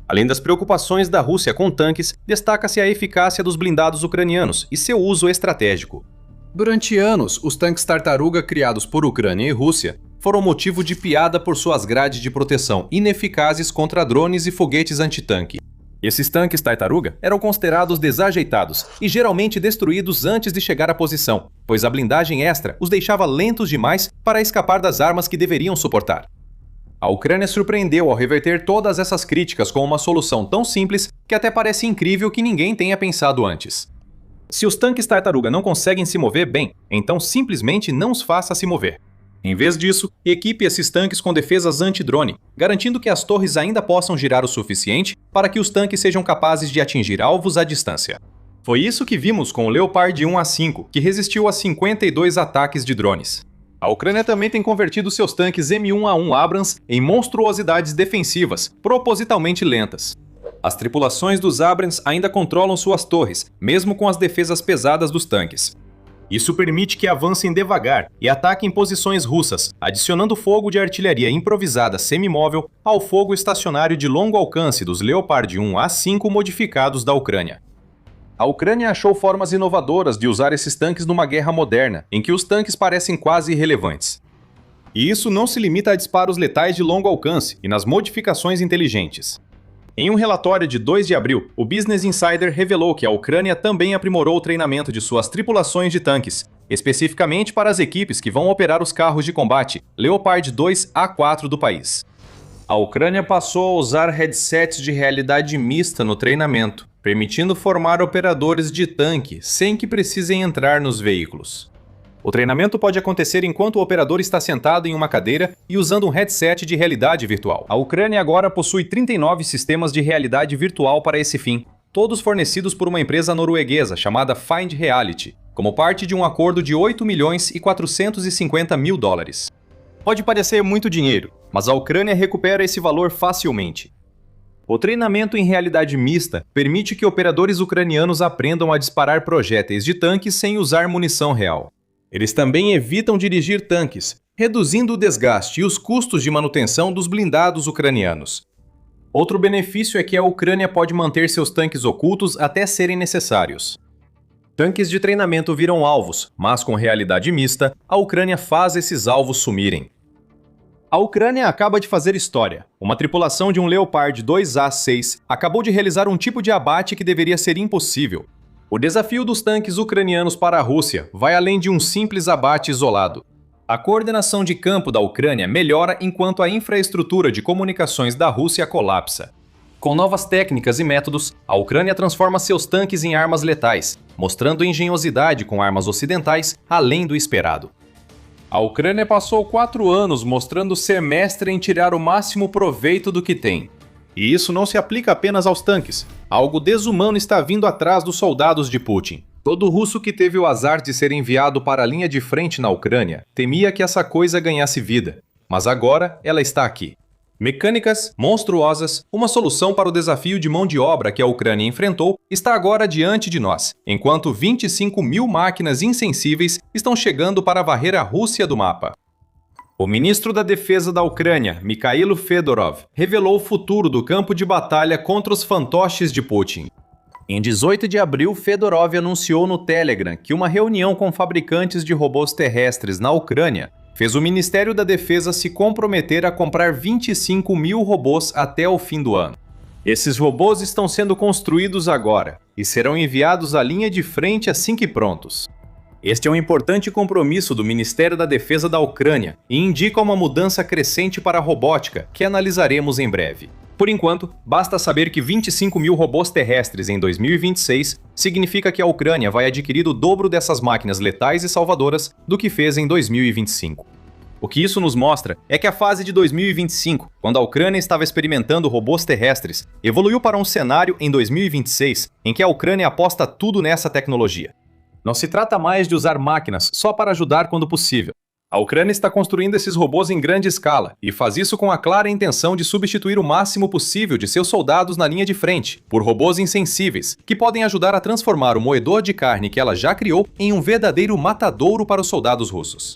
Além das preocupações da Rússia com tanques, destaca-se a eficácia dos blindados ucranianos e seu uso estratégico. Durante anos, os tanques Tartaruga criados por Ucrânia e Rússia foram motivo de piada por suas grades de proteção ineficazes contra drones e foguetes antitanque. Esses tanques Tartaruga eram considerados desajeitados e geralmente destruídos antes de chegar à posição, pois a blindagem extra os deixava lentos demais para escapar das armas que deveriam suportar. A Ucrânia surpreendeu ao reverter todas essas críticas com uma solução tão simples que até parece incrível que ninguém tenha pensado antes. Se os tanques Tartaruga não conseguem se mover bem, então simplesmente não os faça se mover. Em vez disso, equipe esses tanques com defesas anti-drone, garantindo que as torres ainda possam girar o suficiente para que os tanques sejam capazes de atingir alvos à distância. Foi isso que vimos com o Leopard 1A5, que resistiu a 52 ataques de drones. A Ucrânia também tem convertido seus tanques M1A1 Abrams em monstruosidades defensivas, propositalmente lentas. As tripulações dos Abrams ainda controlam suas torres, mesmo com as defesas pesadas dos tanques. Isso permite que avancem devagar e ataquem posições russas, adicionando fogo de artilharia improvisada semimóvel ao fogo estacionário de longo alcance dos Leopard 1A5 modificados da Ucrânia. A Ucrânia achou formas inovadoras de usar esses tanques numa guerra moderna, em que os tanques parecem quase irrelevantes. E isso não se limita a disparos letais de longo alcance e nas modificações inteligentes. Em um relatório de 2 de abril, o Business Insider revelou que a Ucrânia também aprimorou o treinamento de suas tripulações de tanques, especificamente para as equipes que vão operar os carros de combate Leopard 2 A4 do país. A Ucrânia passou a usar headsets de realidade mista no treinamento, permitindo formar operadores de tanque sem que precisem entrar nos veículos. O treinamento pode acontecer enquanto o operador está sentado em uma cadeira e usando um headset de realidade virtual. A Ucrânia agora possui 39 sistemas de realidade virtual para esse fim, todos fornecidos por uma empresa norueguesa chamada Find Reality, como parte de um acordo de 8 milhões e 450 mil dólares. Pode parecer muito dinheiro, mas a Ucrânia recupera esse valor facilmente. O treinamento em realidade mista permite que operadores ucranianos aprendam a disparar projéteis de tanques sem usar munição real. Eles também evitam dirigir tanques, reduzindo o desgaste e os custos de manutenção dos blindados ucranianos. Outro benefício é que a Ucrânia pode manter seus tanques ocultos até serem necessários. Tanques de treinamento viram alvos, mas com realidade mista, a Ucrânia faz esses alvos sumirem. A Ucrânia acaba de fazer história. Uma tripulação de um Leopard 2A6 acabou de realizar um tipo de abate que deveria ser impossível. O desafio dos tanques ucranianos para a Rússia vai além de um simples abate isolado. A coordenação de campo da Ucrânia melhora enquanto a infraestrutura de comunicações da Rússia colapsa. Com novas técnicas e métodos, a Ucrânia transforma seus tanques em armas letais, mostrando engenhosidade com armas ocidentais além do esperado. A Ucrânia passou 4 anos mostrando ser mestre em tirar o máximo proveito do que tem. E isso não se aplica apenas aos tanques. Algo desumano está vindo atrás dos soldados de Putin. Todo russo que teve o azar de ser enviado para a linha de frente na Ucrânia temia que essa coisa ganhasse vida. Mas agora ela está aqui. Mecânicas monstruosas, uma solução para o desafio de mão de obra que a Ucrânia enfrentou, está agora diante de nós, enquanto 25.000 máquinas insensíveis estão chegando para varrer a Rússia do mapa. O ministro da Defesa da Ucrânia, Mikhailo Fedorov, revelou o futuro do campo de batalha contra os fantoches de Putin. Em 18 de abril, Fedorov anunciou no Telegram que uma reunião com fabricantes de robôs terrestres na Ucrânia fez o Ministério da Defesa se comprometer a comprar 25.000 robôs até o fim do ano. Esses robôs estão sendo construídos agora e serão enviados à linha de frente assim que prontos. Este é um importante compromisso do Ministério da Defesa da Ucrânia e indica uma mudança crescente para a robótica, que analisaremos em breve. Por enquanto, basta saber que 25.000 robôs terrestres em 2026 significa que a Ucrânia vai adquirir o dobro dessas máquinas letais e salvadoras do que fez em 2025. O que isso nos mostra é que a fase de 2025, quando a Ucrânia estava experimentando robôs terrestres, evoluiu para um cenário em 2026 em que a Ucrânia aposta tudo nessa tecnologia. Não se trata mais de usar máquinas só para ajudar quando possível. A Ucrânia está construindo esses robôs em grande escala e faz isso com a clara intenção de substituir o máximo possível de seus soldados na linha de frente por robôs insensíveis, que podem ajudar a transformar o moedor de carne que ela já criou em um verdadeiro matadouro para os soldados russos.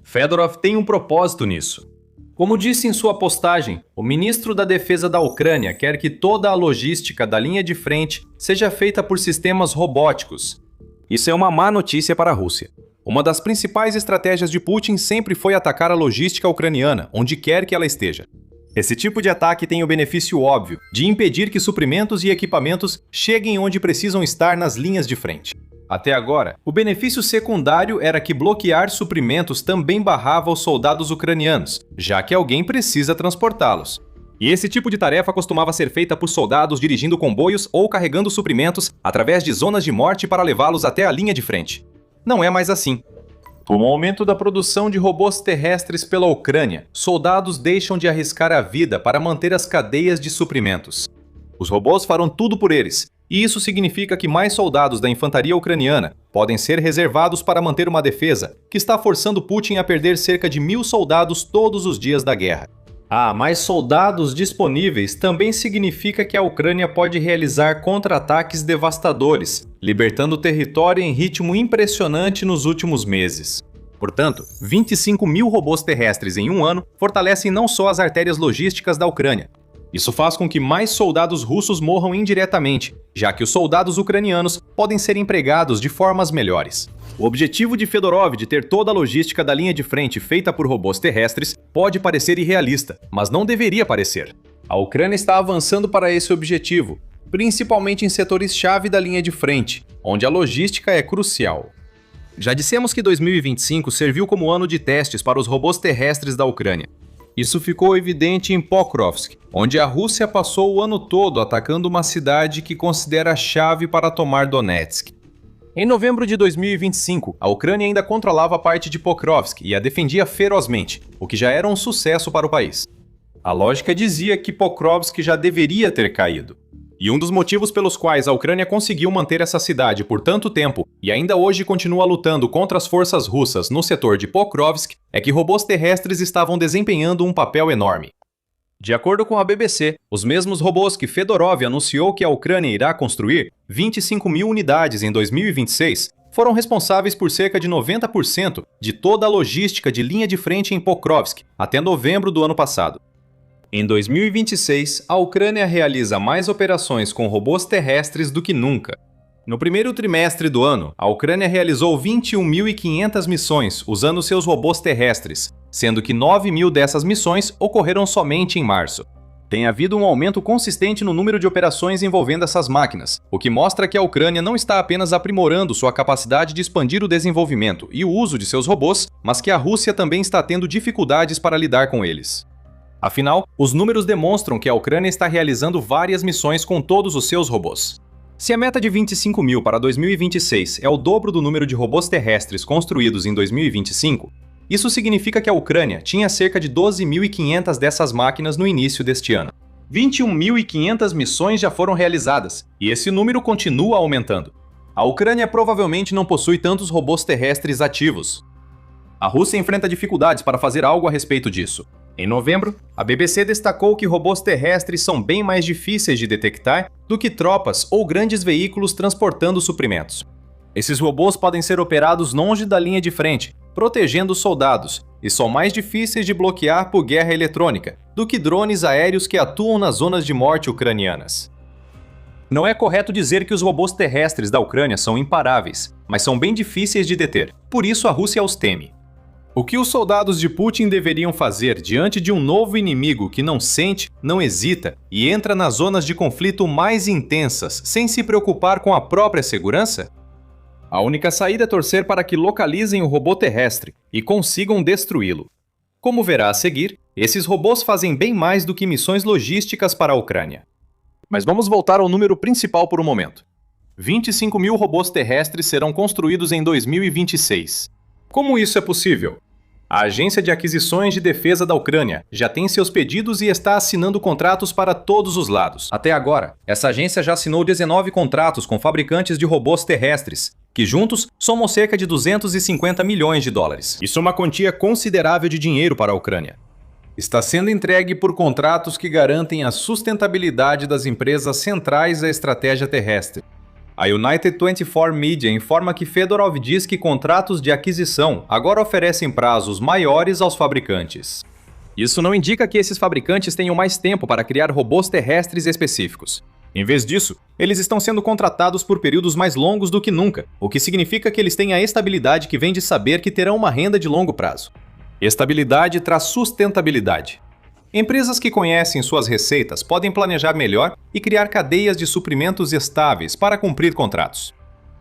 Fedorov tem um propósito nisso. Como disse em sua postagem, o ministro da Defesa da Ucrânia quer que toda a logística da linha de frente seja feita por sistemas robóticos. Isso é uma má notícia para a Rússia. Uma das principais estratégias de Putin sempre foi atacar a logística ucraniana, onde quer que ela esteja. Esse tipo de ataque tem o benefício óbvio de impedir que suprimentos e equipamentos cheguem onde precisam estar nas linhas de frente. Até agora, o benefício secundário era que bloquear suprimentos também barrava os soldados ucranianos, já que alguém precisa transportá-los. E esse tipo de tarefa costumava ser feita por soldados dirigindo comboios ou carregando suprimentos através de zonas de morte para levá-los até a linha de frente. Não é mais assim. Com o aumento da produção de robôs terrestres pela Ucrânia, soldados deixam de arriscar a vida para manter as cadeias de suprimentos. Os robôs farão tudo por eles, e isso significa que mais soldados da infantaria ucraniana podem ser reservados para manter uma defesa que está forçando Putin a perder cerca de 1.000 soldados todos os dias da guerra. Mais soldados disponíveis também significa que a Ucrânia pode realizar contra-ataques devastadores, libertando território em ritmo impressionante nos últimos meses. Portanto, 25.000 robôs terrestres em um ano fortalecem não só as artérias logísticas da Ucrânia. Isso faz com que mais soldados russos morram indiretamente, já que os soldados ucranianos podem ser empregados de formas melhores. O objetivo de Fedorov de ter toda a logística da linha de frente feita por robôs terrestres pode parecer irrealista, mas não deveria parecer. A Ucrânia está avançando para esse objetivo, principalmente em setores-chave da linha de frente, onde a logística é crucial. Já dissemos que 2025 serviu como ano de testes para os robôs terrestres da Ucrânia. Isso ficou evidente em Pokrovsk, onde a Rússia passou o ano todo atacando uma cidade que considera chave para tomar Donetsk. Em novembro de 2025, a Ucrânia ainda controlava parte de Pokrovsk e a defendia ferozmente, o que já era um sucesso para o país. A lógica dizia que Pokrovsk já deveria ter caído. E um dos motivos pelos quais a Ucrânia conseguiu manter essa cidade por tanto tempo e ainda hoje continua lutando contra as forças russas no setor de Pokrovsk é que robôs terrestres estavam desempenhando um papel enorme. De acordo com a BBC, os mesmos robôs que Fedorov anunciou que a Ucrânia irá construir, 25 mil unidades em 2026, foram responsáveis por cerca de 90% de toda a logística de linha de frente em Pokrovsk até novembro do ano passado. Em 2026, a Ucrânia realiza mais operações com robôs terrestres do que nunca. No primeiro trimestre do ano, a Ucrânia realizou 21.500 missões usando seus robôs terrestres, sendo que 9.000 dessas missões ocorreram somente em março. Tem havido um aumento consistente no número de operações envolvendo essas máquinas, o que mostra que a Ucrânia não está apenas aprimorando sua capacidade de expandir o desenvolvimento e o uso de seus robôs, mas que a Rússia também está tendo dificuldades para lidar com eles. Afinal, os números demonstram que a Ucrânia está realizando várias missões com todos os seus robôs. Se a meta de 25 mil para 2026 é o dobro do número de robôs terrestres construídos em 2025, isso significa que a Ucrânia tinha cerca de 12.500 dessas máquinas no início deste ano. 21.500 missões já foram realizadas, e esse número continua aumentando. A Ucrânia provavelmente não possui tantos robôs terrestres ativos. A Rússia enfrenta dificuldades para fazer algo a respeito disso. Em novembro, a BBC destacou que robôs terrestres são bem mais difíceis de detectar do que tropas ou grandes veículos transportando suprimentos. Esses robôs podem ser operados longe da linha de frente, protegendo os soldados, e são mais difíceis de bloquear por guerra eletrônica do que drones aéreos que atuam nas zonas de morte ucranianas. Não é correto dizer que os robôs terrestres da Ucrânia são imparáveis, mas são bem difíceis de deter, por isso a Rússia os teme. O que os soldados de Putin deveriam fazer diante de um novo inimigo que não sente, não hesita e entra nas zonas de conflito mais intensas sem se preocupar com a própria segurança? A única saída é torcer para que localizem o robô terrestre e consigam destruí-lo. Como verá a seguir, esses robôs fazem bem mais do que missões logísticas para a Ucrânia. Mas vamos voltar ao número principal por um momento. 25 mil robôs terrestres serão construídos em 2026. Como isso é possível? A Agência de Aquisições de Defesa da Ucrânia já tem seus pedidos e está assinando contratos para todos os lados. Até agora, essa agência já assinou 19 contratos com fabricantes de robôs terrestres, que juntos somam cerca de 250 milhões de dólares. Isso é uma quantia considerável de dinheiro para a Ucrânia. Está sendo entregue por contratos que garantem a sustentabilidade das empresas centrais à estratégia terrestre. A United 24 Media informa que Fedorov diz que contratos de aquisição agora oferecem prazos maiores aos fabricantes. Isso não indica que esses fabricantes tenham mais tempo para criar robôs terrestres específicos. Em vez disso, eles estão sendo contratados por períodos mais longos do que nunca, o que significa que eles têm a estabilidade que vem de saber que terão uma renda de longo prazo. Estabilidade traz sustentabilidade. Empresas que conhecem suas receitas podem planejar melhor e criar cadeias de suprimentos estáveis para cumprir contratos.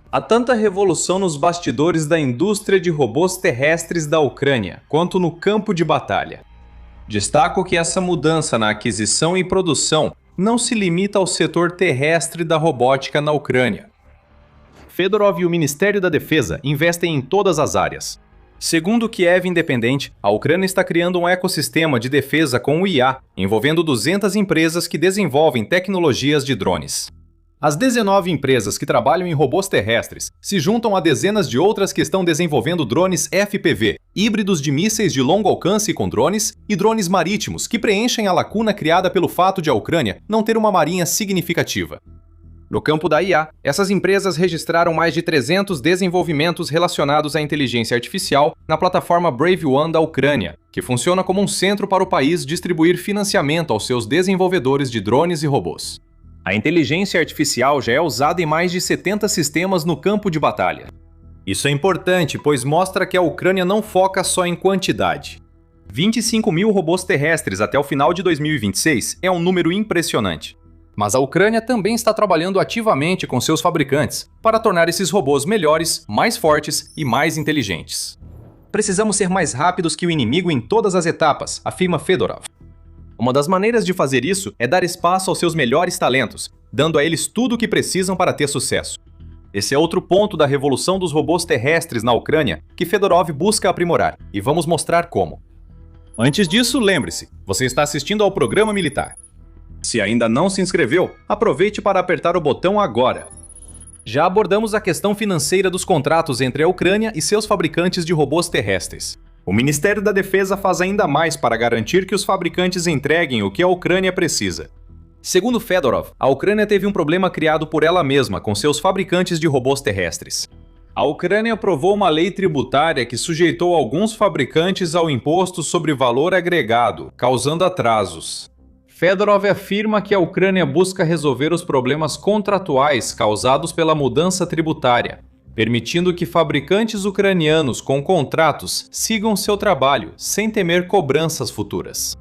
Há tanta revolução nos bastidores da indústria de robôs terrestres da Ucrânia, quanto no campo de batalha. Destaco que essa mudança na aquisição e produção não se limita ao setor terrestre da robótica na Ucrânia. Fedorov e o Ministério da Defesa investem em todas as áreas. Segundo o Kiev Independente, a Ucrânia está criando um ecossistema de defesa com o IA, envolvendo 200 empresas que desenvolvem tecnologias de drones. As 19 empresas que trabalham em robôs terrestres se juntam a dezenas de outras que estão desenvolvendo drones FPV, híbridos de mísseis de longo alcance com drones, e drones marítimos que preenchem a lacuna criada pelo fato de a Ucrânia não ter uma marinha significativa. No campo da IA, essas empresas registraram mais de 300 desenvolvimentos relacionados à inteligência artificial na plataforma Brave One da Ucrânia, que funciona como um centro para o país distribuir financiamento aos seus desenvolvedores de drones e robôs. A inteligência artificial já é usada em mais de 70 sistemas no campo de batalha. Isso é importante, pois mostra que a Ucrânia não foca só em quantidade. 25 mil robôs terrestres até o final de 2026 é um número impressionante. Mas a Ucrânia também está trabalhando ativamente com seus fabricantes para tornar esses robôs melhores, mais fortes e mais inteligentes. Precisamos ser mais rápidos que o inimigo em todas as etapas, afirma Fedorov. Uma das maneiras de fazer isso é dar espaço aos seus melhores talentos, dando a eles tudo o que precisam para ter sucesso. Esse é outro ponto da revolução dos robôs terrestres na Ucrânia que Fedorov busca aprimorar, e vamos mostrar como. Antes disso, lembre-se, você está assistindo ao Programa Militar. Se ainda não se inscreveu, aproveite para apertar o botão agora. Já abordamos a questão financeira dos contratos entre a Ucrânia e seus fabricantes de robôs terrestres. O Ministério da Defesa faz ainda mais para garantir que os fabricantes entreguem o que a Ucrânia precisa. Segundo Fedorov, a Ucrânia teve um problema criado por ela mesma com seus fabricantes de robôs terrestres. A Ucrânia aprovou uma lei tributária que sujeitou alguns fabricantes ao imposto sobre valor agregado, causando atrasos. Fedorov afirma que a Ucrânia busca resolver os problemas contratuais causados pela mudança tributária, permitindo que fabricantes ucranianos com contratos sigam seu trabalho sem temer cobranças futuras.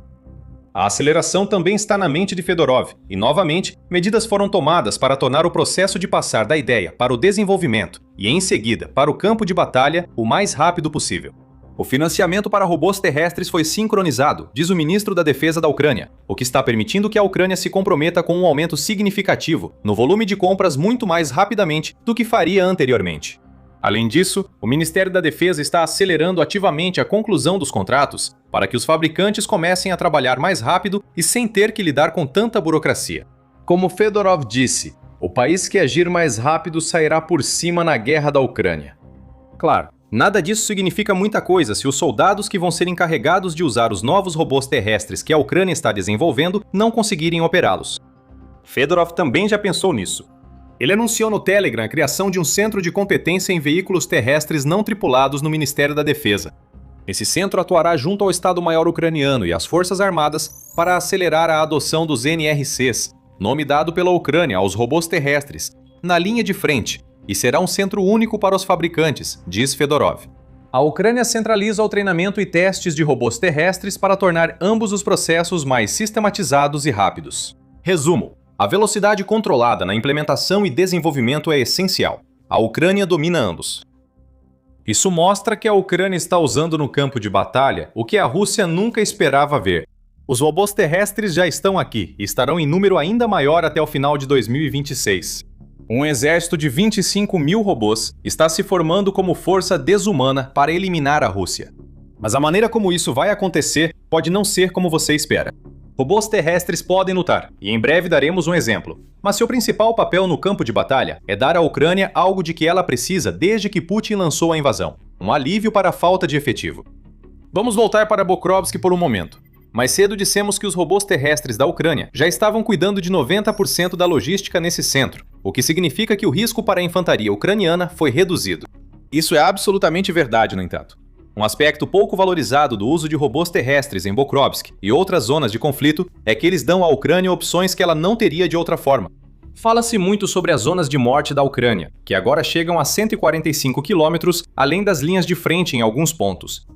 A aceleração também está na mente de Fedorov, e novamente, medidas foram tomadas para tornar o processo de passar da ideia para o desenvolvimento e, em seguida, para o campo de batalha o mais rápido possível. O financiamento para robôs terrestres foi sincronizado, diz o ministro da Defesa da Ucrânia, o que está permitindo que a Ucrânia se comprometa com um aumento significativo no volume de compras muito mais rapidamente do que faria anteriormente. Além disso, o Ministério da Defesa está acelerando ativamente a conclusão dos contratos para que os fabricantes comecem a trabalhar mais rápido e sem ter que lidar com tanta burocracia. Como Fedorov disse, o país que agir mais rápido sairá por cima na guerra da Ucrânia. Claro, nada disso significa muita coisa se os soldados que vão ser encarregados de usar os novos robôs terrestres que a Ucrânia está desenvolvendo não conseguirem operá-los. Fedorov também já pensou nisso. Ele anunciou no Telegram a criação de um centro de competência em veículos terrestres não tripulados no Ministério da Defesa. Esse centro atuará junto ao Estado-Maior ucraniano e às Forças Armadas para acelerar a adoção dos NRCs, nome dado pela Ucrânia aos robôs terrestres, na linha de frente, e será um centro único para os fabricantes, diz Fedorov. A Ucrânia centraliza o treinamento e testes de robôs terrestres para tornar ambos os processos mais sistematizados e rápidos. Resumo: a velocidade controlada na implementação e desenvolvimento é essencial. A Ucrânia domina ambos. Isso mostra que a Ucrânia está usando no campo de batalha o que a Rússia nunca esperava ver. Os robôs terrestres já estão aqui e estarão em número ainda maior até o final de 2026. Um exército de 25 mil robôs está se formando como força desumana para eliminar a Rússia. Mas a maneira como isso vai acontecer pode não ser como você espera. Robôs terrestres podem lutar, e em breve daremos um exemplo. Mas seu principal papel no campo de batalha é dar à Ucrânia algo de que ela precisa desde que Putin lançou a invasão: um alívio para a falta de efetivo. Vamos voltar para Pokrovsk por um momento. Mais cedo dissemos que os robôs terrestres da Ucrânia já estavam cuidando de 90% da logística nesse centro, o que significa que o risco para a infantaria ucraniana foi reduzido. Isso é absolutamente verdade, no entanto. Um aspecto pouco valorizado do uso de robôs terrestres em Pokrovsk e outras zonas de conflito é que eles dão à Ucrânia opções que ela não teria de outra forma. Fala-se muito sobre as zonas de morte da Ucrânia, que agora chegam a 145 quilômetros além das linhas de frente em alguns pontos.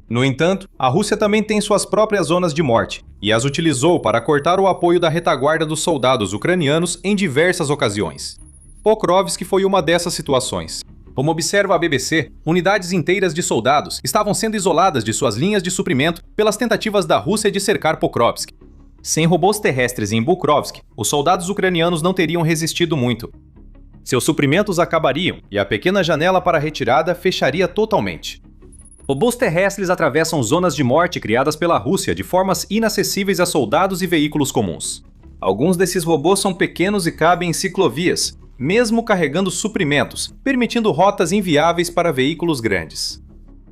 No entanto, a Rússia também tem suas próprias zonas de morte, e as utilizou para cortar o apoio da retaguarda dos soldados ucranianos em diversas ocasiões. Pokrovsk foi uma dessas situações. Como observa a BBC, unidades inteiras de soldados estavam sendo isoladas de suas linhas de suprimento pelas tentativas da Rússia de cercar Pokrovsk. Sem robôs terrestres em Pokrovsk, os soldados ucranianos não teriam resistido muito. Seus suprimentos acabariam e a pequena janela para a retirada fecharia totalmente. Robôs terrestres atravessam zonas de morte criadas pela Rússia de formas inacessíveis a soldados e veículos comuns. Alguns desses robôs são pequenos e cabem em ciclovias, mesmo carregando suprimentos, permitindo rotas inviáveis para veículos grandes.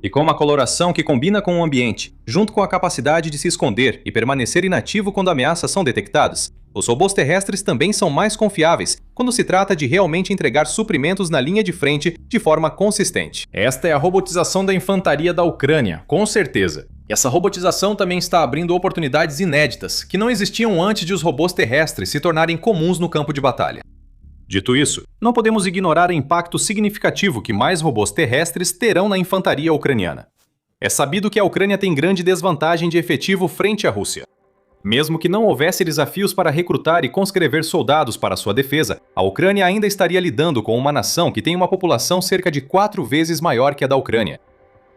E com uma coloração que combina com o ambiente, junto com a capacidade de se esconder e permanecer inativo quando ameaças são detectadas, os robôs terrestres também são mais confiáveis quando se trata de realmente entregar suprimentos na linha de frente de forma consistente. Esta é a robotização da infantaria da Ucrânia, com certeza. E essa robotização também está abrindo oportunidades inéditas, que não existiam antes de os robôs terrestres se tornarem comuns no campo de batalha. Dito isso, não podemos ignorar o impacto significativo que mais robôs terrestres terão na infantaria ucraniana. É sabido que a Ucrânia tem grande desvantagem de efetivo frente à Rússia. Mesmo que não houvesse desafios para recrutar e conscrever soldados para sua defesa, a Ucrânia ainda estaria lidando com uma nação que tem uma população cerca de 4 vezes maior que a da Ucrânia.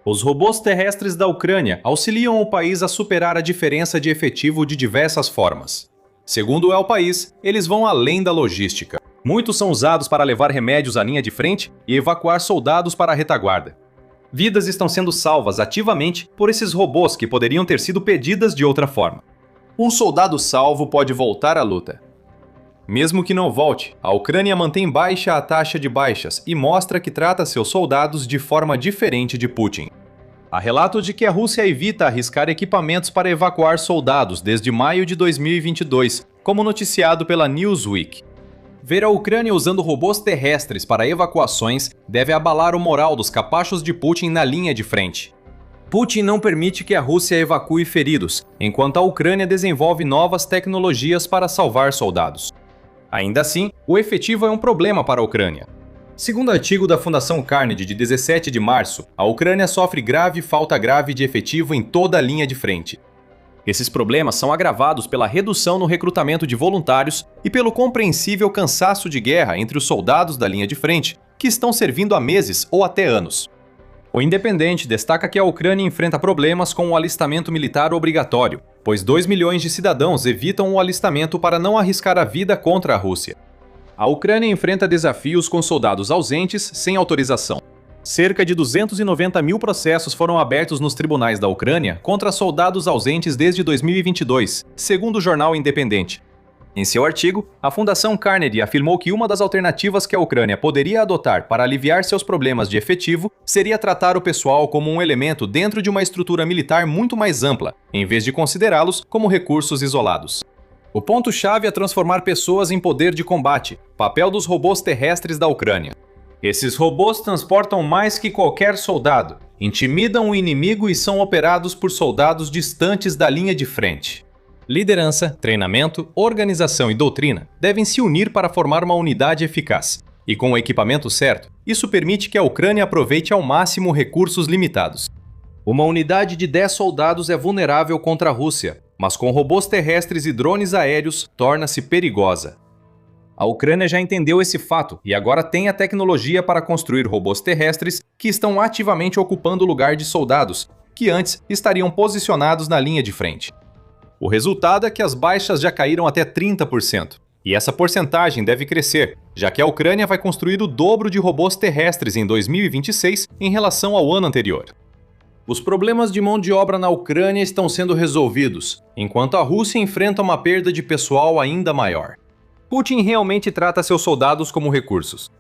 Os robôs terrestres da Ucrânia auxiliam o país a superar a diferença de efetivo de diversas formas. Segundo o El País, eles vão além da logística. Muitos são usados para levar remédios à linha de frente e evacuar soldados para a retaguarda. Vidas estão sendo salvas ativamente por esses robôs que poderiam ter sido pedidas de outra forma. Um soldado salvo pode voltar à luta. Mesmo que não volte, a Ucrânia mantém baixa a taxa de baixas e mostra que trata seus soldados de forma diferente de Putin. Há relatos de que a Rússia evita arriscar equipamentos para evacuar soldados desde maio de 2022, como noticiado pela Newsweek. Ver a Ucrânia usando robôs terrestres para evacuações deve abalar o moral dos capachos de Putin na linha de frente. Putin não permite que a Rússia evacue feridos, enquanto a Ucrânia desenvolve novas tecnologias para salvar soldados. Ainda assim, o efetivo é um problema para a Ucrânia. Segundo o artigo da Fundação Carnegie de 17 de março, a Ucrânia sofre falta grave de efetivo em toda a linha de frente. Esses problemas são agravados pela redução no recrutamento de voluntários e pelo compreensível cansaço de guerra entre os soldados da linha de frente, que estão servindo há meses ou até anos. O Independente destaca que a Ucrânia enfrenta problemas com o alistamento militar obrigatório, pois 2 milhões de cidadãos evitam o alistamento para não arriscar a vida contra a Rússia. A Ucrânia enfrenta desafios com soldados ausentes sem autorização. Cerca de 290 mil processos foram abertos nos tribunais da Ucrânia contra soldados ausentes desde 2022, segundo o jornal Independente. Em seu artigo, a Fundação Carnegie afirmou que uma das alternativas que a Ucrânia poderia adotar para aliviar seus problemas de efetivo seria tratar o pessoal como um elemento dentro de uma estrutura militar muito mais ampla, em vez de considerá-los como recursos isolados. O ponto-chave é transformar pessoas em poder de combate, papel dos robôs terrestres da Ucrânia. Esses robôs transportam mais que qualquer soldado, intimidam o inimigo e são operados por soldados distantes da linha de frente. Liderança, treinamento, organização e doutrina devem se unir para formar uma unidade eficaz. E com o equipamento certo, isso permite que a Ucrânia aproveite ao máximo recursos limitados. Uma unidade de 10 soldados é vulnerável contra a Rússia, mas com robôs terrestres e drones aéreos, torna-se perigosa. A Ucrânia já entendeu esse fato e agora tem a tecnologia para construir robôs terrestres que estão ativamente ocupando o lugar de soldados, que antes estariam posicionados na linha de frente. O resultado é que as baixas já caíram até 30%. E essa porcentagem deve crescer, já que a Ucrânia vai construir o dobro de robôs terrestres em 2026 em relação ao ano anterior. Os problemas de mão de obra na Ucrânia estão sendo resolvidos, enquanto a Rússia enfrenta uma perda de pessoal ainda maior. Putin realmente trata seus soldados como recursos.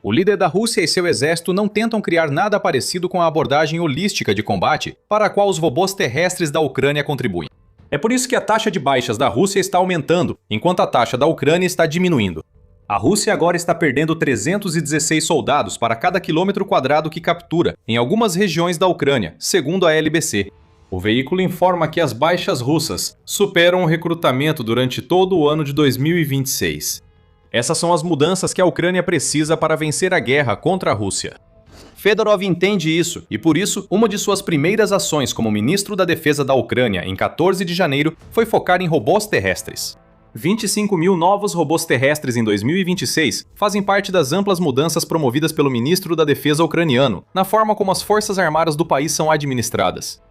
O líder da Rússia e seu exército não tentam criar nada parecido com a abordagem holística de combate para a qual os robôs terrestres da Ucrânia contribuem. É por isso que a taxa de baixas da Rússia está aumentando, enquanto a taxa da Ucrânia está diminuindo. A Rússia agora está perdendo 316 soldados para cada quilômetro quadrado que captura, em algumas regiões da Ucrânia, segundo a LBC. O veículo informa que as baixas russas superam o recrutamento durante todo o ano de 2026. Essas são as mudanças que a Ucrânia precisa para vencer a guerra contra a Rússia. Fedorov entende isso e, por isso, uma de suas primeiras ações como ministro da Defesa da Ucrânia em 14 de janeiro foi focar em robôs terrestres. 25 mil novos robôs terrestres em 2026 fazem parte das amplas mudanças promovidas pelo ministro da Defesa ucraniano na forma como as forças armadas do país são administradas.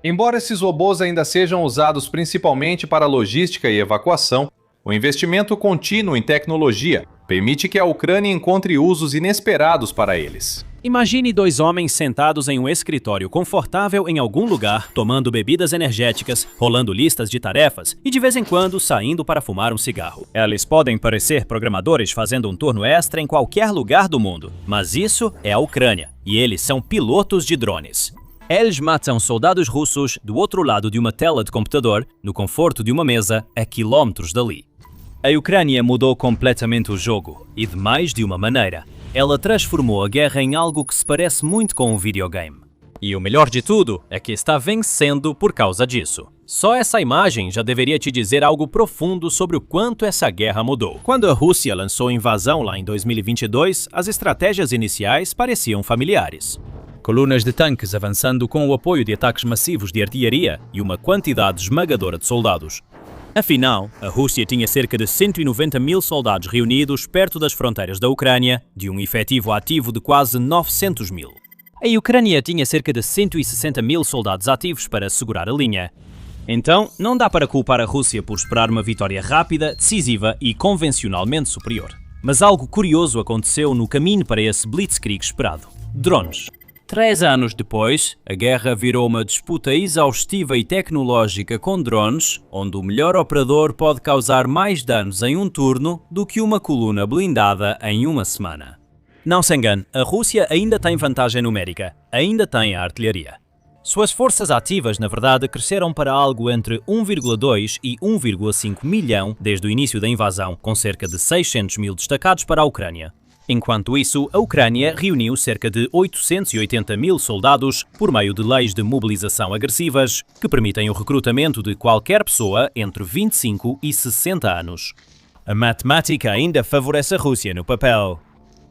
Embora esses robôs ainda sejam usados principalmente para logística e evacuação, o investimento contínuo em tecnologia permite que a Ucrânia encontre usos inesperados para eles. Imagine 2 homens sentados em um escritório confortável em algum lugar, tomando bebidas energéticas, rolando listas de tarefas e de vez em quando saindo para fumar um cigarro. Eles podem parecer programadores fazendo um turno extra em qualquer lugar do mundo, mas isso é a Ucrânia, e eles são pilotos de drones. Eles matam soldados russos do outro lado de uma tela de computador, no conforto de uma mesa, a quilómetros dali. A Ucrânia mudou completamente o jogo, e de mais de uma maneira. Ela transformou a guerra em algo que se parece muito com um videogame. E o melhor de tudo é que está vencendo por causa disso. Só essa imagem já deveria te dizer algo profundo sobre o quanto essa guerra mudou. Quando a Rússia lançou a invasão lá em 2022, as estratégias iniciais pareciam familiares. Colunas de tanques avançando com o apoio de ataques massivos de artilharia e uma quantidade esmagadora de soldados. Afinal, a Rússia tinha cerca de 190 mil soldados reunidos perto das fronteiras da Ucrânia, de um efetivo ativo de quase 900 mil. A Ucrânia tinha cerca de 160 mil soldados ativos para segurar a linha. Então, não dá para culpar a Rússia por esperar uma vitória rápida, decisiva e convencionalmente superior. Mas algo curioso aconteceu no caminho para esse blitzkrieg esperado. Drones. 3 anos depois, a guerra virou uma disputa exaustiva e tecnológica com drones, onde o melhor operador pode causar mais danos em um turno do que uma coluna blindada em uma semana. Não se engane, a Rússia ainda tem vantagem numérica, ainda tem a artilharia. Suas forças ativas, na verdade, cresceram para algo entre 1,2 e 1,5 milhão desde o início da invasão, com cerca de 600 mil destacados para a Ucrânia. Enquanto isso, a Ucrânia reuniu cerca de 880 mil soldados por meio de leis de mobilização agressivas que permitem o recrutamento de qualquer pessoa entre 25 e 60 anos. A matemática ainda favorece a Rússia no papel.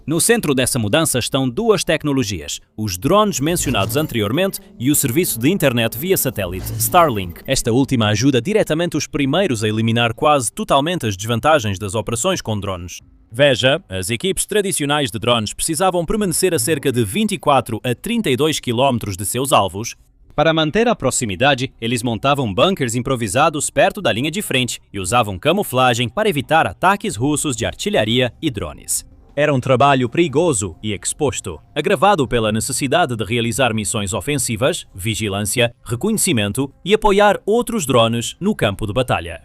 No centro dessa mudança estão duas tecnologias, os drones mencionados anteriormente e o serviço de internet via satélite Starlink. Esta última ajuda diretamente os primeiros a eliminar quase totalmente as desvantagens das operações com drones. Veja, as equipes tradicionais de drones precisavam permanecer a cerca de 24 a 32 km de seus alvos. Para manter a proximidade, eles montavam bunkers improvisados perto da linha de frente e usavam camuflagem para evitar ataques russos de artilharia e drones. Era um trabalho perigoso e exposto, agravado pela necessidade de realizar missões ofensivas, vigilância, reconhecimento e apoiar outros drones no campo de batalha.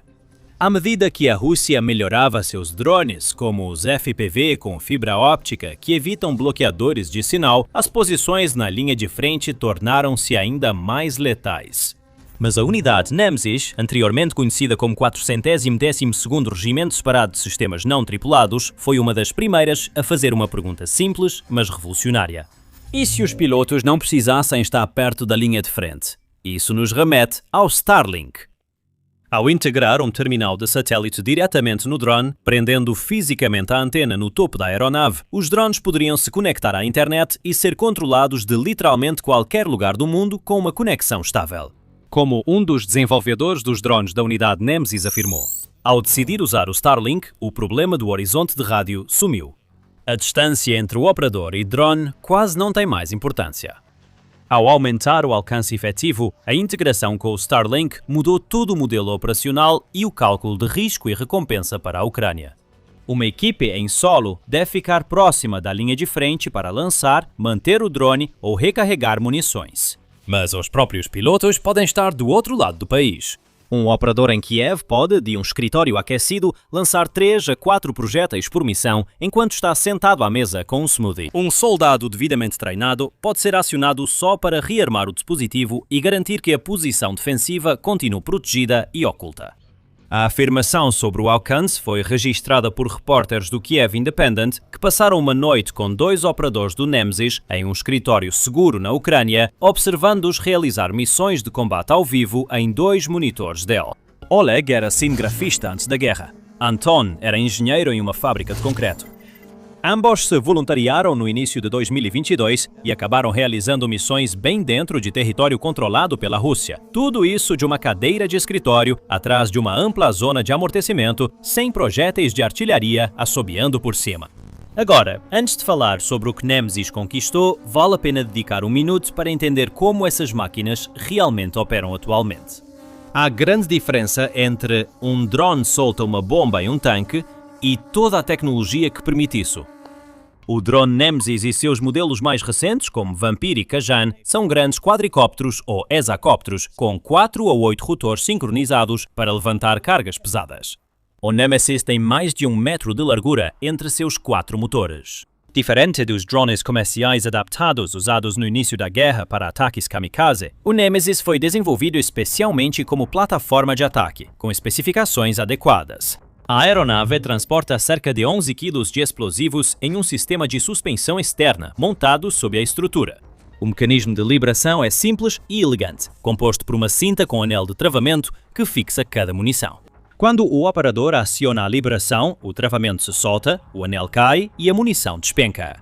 À medida que a Rússia melhorava seus drones, como os FPV com fibra óptica que evitam bloqueadores de sinal, as posições na linha de frente tornaram-se ainda mais letais. Mas a unidade Nemesis, anteriormente conhecida como 412º Regimento Separado de Sistemas Não Tripulados, foi uma das primeiras a fazer uma pergunta simples, mas revolucionária. E se os pilotos não precisassem estar perto da linha de frente? Isso nos remete ao Starlink. Ao integrar um terminal de satélite diretamente no drone, prendendo fisicamente a antena no topo da aeronave, os drones poderiam se conectar à internet e ser controlados de literalmente qualquer lugar do mundo com uma conexão estável. Como um dos desenvolvedores dos drones da unidade Nemesis afirmou, ao decidir usar o Starlink, o problema do horizonte de rádio sumiu. A distância entre o operador e drone quase não tem mais importância. Ao aumentar o alcance efetivo, a integração com o Starlink mudou todo o modelo operacional e o cálculo de risco e recompensa para a Ucrânia. Uma equipe em solo deve ficar próxima da linha de frente para lançar, manter o drone ou recarregar munições. Mas os próprios pilotos podem estar do outro lado do país. Um operador em Kiev pode, de um escritório aquecido, lançar 3 a 4 projéteis por missão enquanto está sentado à mesa com um smoothie. Um soldado devidamente treinado pode ser acionado só para rearmar o dispositivo e garantir que a posição defensiva continue protegida e oculta. A afirmação sobre o alcance foi registrada por repórteres do Kiev Independent que passaram uma noite com 2 operadores do Nemesis em um escritório seguro na Ucrânia, observando-os realizar missões de combate ao vivo em 2 monitores Dell. Oleg era cinegrafista antes da guerra. Anton era engenheiro em uma fábrica de concreto. Ambos se voluntariaram no início de 2022 e acabaram realizando missões bem dentro de território controlado pela Rússia. Tudo isso de uma cadeira de escritório, atrás de uma ampla zona de amortecimento, sem projéteis de artilharia assobiando por cima. Agora, antes de falar sobre o que Nemesis conquistou, vale a pena dedicar um minuto para entender como essas máquinas realmente operam atualmente. Há grande diferença entre um drone solta uma bomba em um tanque e toda a tecnologia que permite isso. O drone Nemesis e seus modelos mais recentes, como Vampir e Kajan, são grandes quadricópteros ou hexacópteros com 4 ou 8 rotores sincronizados para levantar cargas pesadas. O Nemesis tem mais de 1 metro de largura entre seus 4 motores. Diferente dos drones comerciais adaptados usados no início da guerra para ataques kamikaze, o Nemesis foi desenvolvido especialmente como plataforma de ataque, com especificações adequadas. A aeronave transporta cerca de 11 kg de explosivos em um sistema de suspensão externa montado sob a estrutura. O mecanismo de liberação é simples e elegante, composto por uma cinta com anel de travamento que fixa cada munição. Quando o operador aciona a liberação, o travamento se solta, o anel cai e a munição despenca.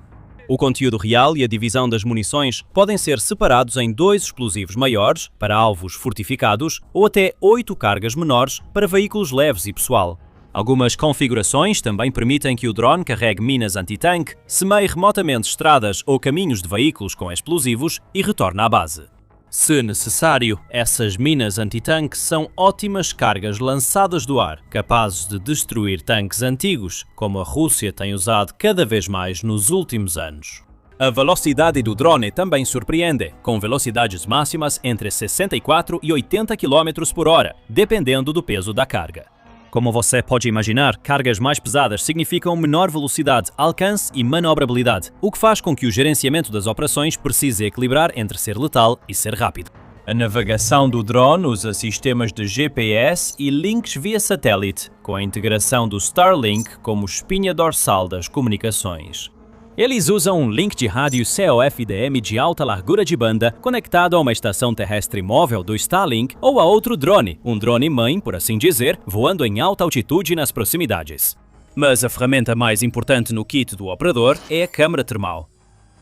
O conteúdo real e a divisão das munições podem ser separados em 2 explosivos maiores para alvos fortificados ou até 8 cargas menores para veículos leves e pessoal. Algumas configurações também permitem que o drone carregue minas anti-tanque, semeie remotamente estradas ou caminhos de veículos com explosivos e retorne à base. Se necessário, essas minas anti-tanque são ótimas cargas lançadas do ar, capazes de destruir tanques antigos, como a Rússia tem usado cada vez mais nos últimos anos. A velocidade do drone também surpreende, com velocidades máximas entre 64 e 80 km por hora, dependendo do peso da carga. Como você pode imaginar, cargas mais pesadas significam menor velocidade, alcance e manobrabilidade, o que faz com que o gerenciamento das operações precise equilibrar entre ser letal e ser rápido. A navegação do drone usa sistemas de GPS e links via satélite, com a integração do Starlink como espinha dorsal das comunicações. Eles usam um link de rádio COFDM de alta largura de banda conectado a uma estação terrestre móvel do Starlink ou a outro drone, um drone-mãe, por assim dizer, voando em alta altitude nas proximidades. Mas a ferramenta mais importante no kit do operador é a câmara termal.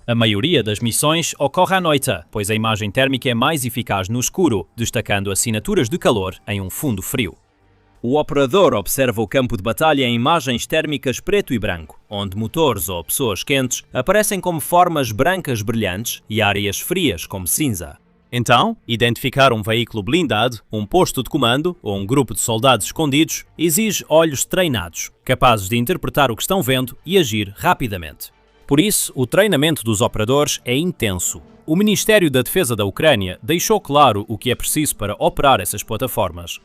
A maioria das missões ocorre à noite, pois a imagem térmica é mais eficaz no escuro, destacando assinaturas de calor em um fundo frio. O operador observa o campo de batalha em imagens térmicas preto e branco, onde motores ou pessoas quentes aparecem como formas brancas brilhantes e áreas frias como cinza. Então, identificar um veículo blindado, um posto de comando ou um grupo de soldados escondidos exige olhos treinados, capazes de interpretar o que estão vendo e agir rapidamente. Por isso, o treinamento dos operadores é intenso. O Ministério da Defesa da Ucrânia deixou claro o que é preciso para operar essas plataformas.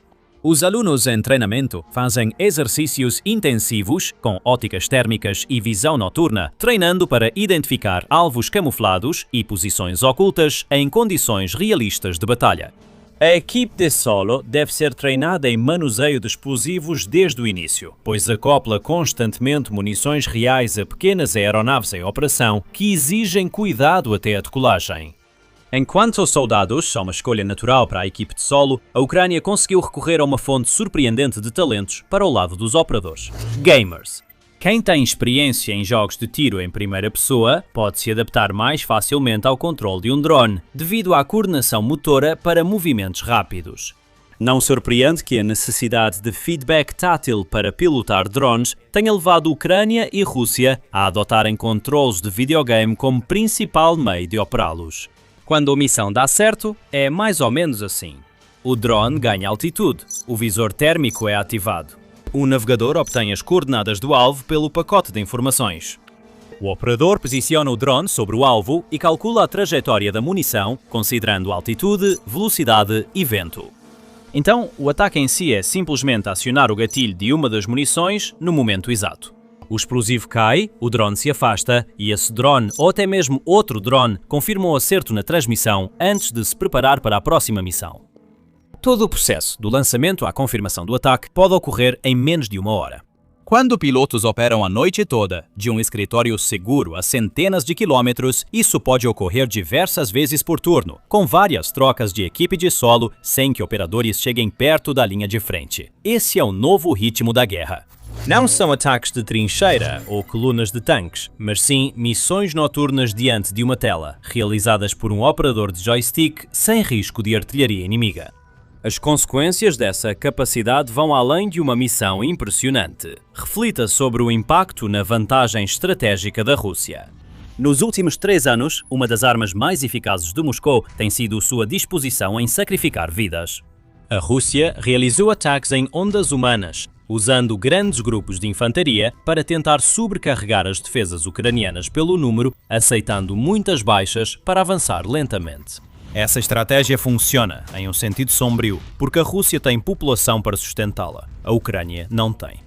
Os alunos em treinamento fazem exercícios intensivos com óticas térmicas e visão noturna, treinando para identificar alvos camuflados e posições ocultas em condições realistas de batalha. A equipe de solo deve ser treinada em manuseio de explosivos desde o início, pois acopla constantemente munições reais a pequenas aeronaves em operação que exigem cuidado até a decolagem. Enquanto os soldados são uma escolha natural para a equipe de solo, a Ucrânia conseguiu recorrer a uma fonte surpreendente de talentos para o lado dos operadores: gamers. Quem tem experiência em jogos de tiro em primeira pessoa pode se adaptar mais facilmente ao controle de um drone, devido à coordenação motora para movimentos rápidos. Não surpreende que a necessidade de feedback tátil para pilotar drones tenha levado a Ucrânia e Rússia a adotarem controles de videogame como principal meio de operá-los. Quando a missão dá certo, é mais ou menos assim. O drone ganha altitude, o visor térmico é ativado. O navegador obtém as coordenadas do alvo pelo pacote de informações. O operador posiciona o drone sobre o alvo e calcula a trajetória da munição, considerando altitude, velocidade e vento. Então, o ataque em si é simplesmente acionar o gatilho de uma das munições no momento exato. O explosivo cai, o drone se afasta e esse drone, ou até mesmo outro drone, confirma o acerto na transmissão antes de se preparar para a próxima missão. Todo o processo, do lançamento à confirmação do ataque, pode ocorrer em menos de uma hora. Quando pilotos operam a noite toda, de um escritório seguro a centenas de quilômetros, isso pode ocorrer diversas vezes por turno, com várias trocas de equipe de solo sem que operadores cheguem perto da linha de frente. Esse é o novo ritmo da guerra. Não são ataques de trincheira ou colunas de tanques, mas sim missões noturnas diante de uma tela, realizadas por um operador de joystick sem risco de artilharia inimiga. As consequências dessa capacidade vão além de uma missão impressionante. Reflita sobre o impacto na vantagem estratégica da Rússia. Nos últimos 3 anos, uma das armas mais eficazes de Moscou tem sido sua disposição em sacrificar vidas. A Rússia realizou ataques em ondas humanas, usando grandes grupos de infantaria para tentar sobrecarregar as defesas ucranianas pelo número, aceitando muitas baixas para avançar lentamente. Essa estratégia funciona, em um sentido sombrio, porque a Rússia tem população para sustentá-la. A Ucrânia não tem.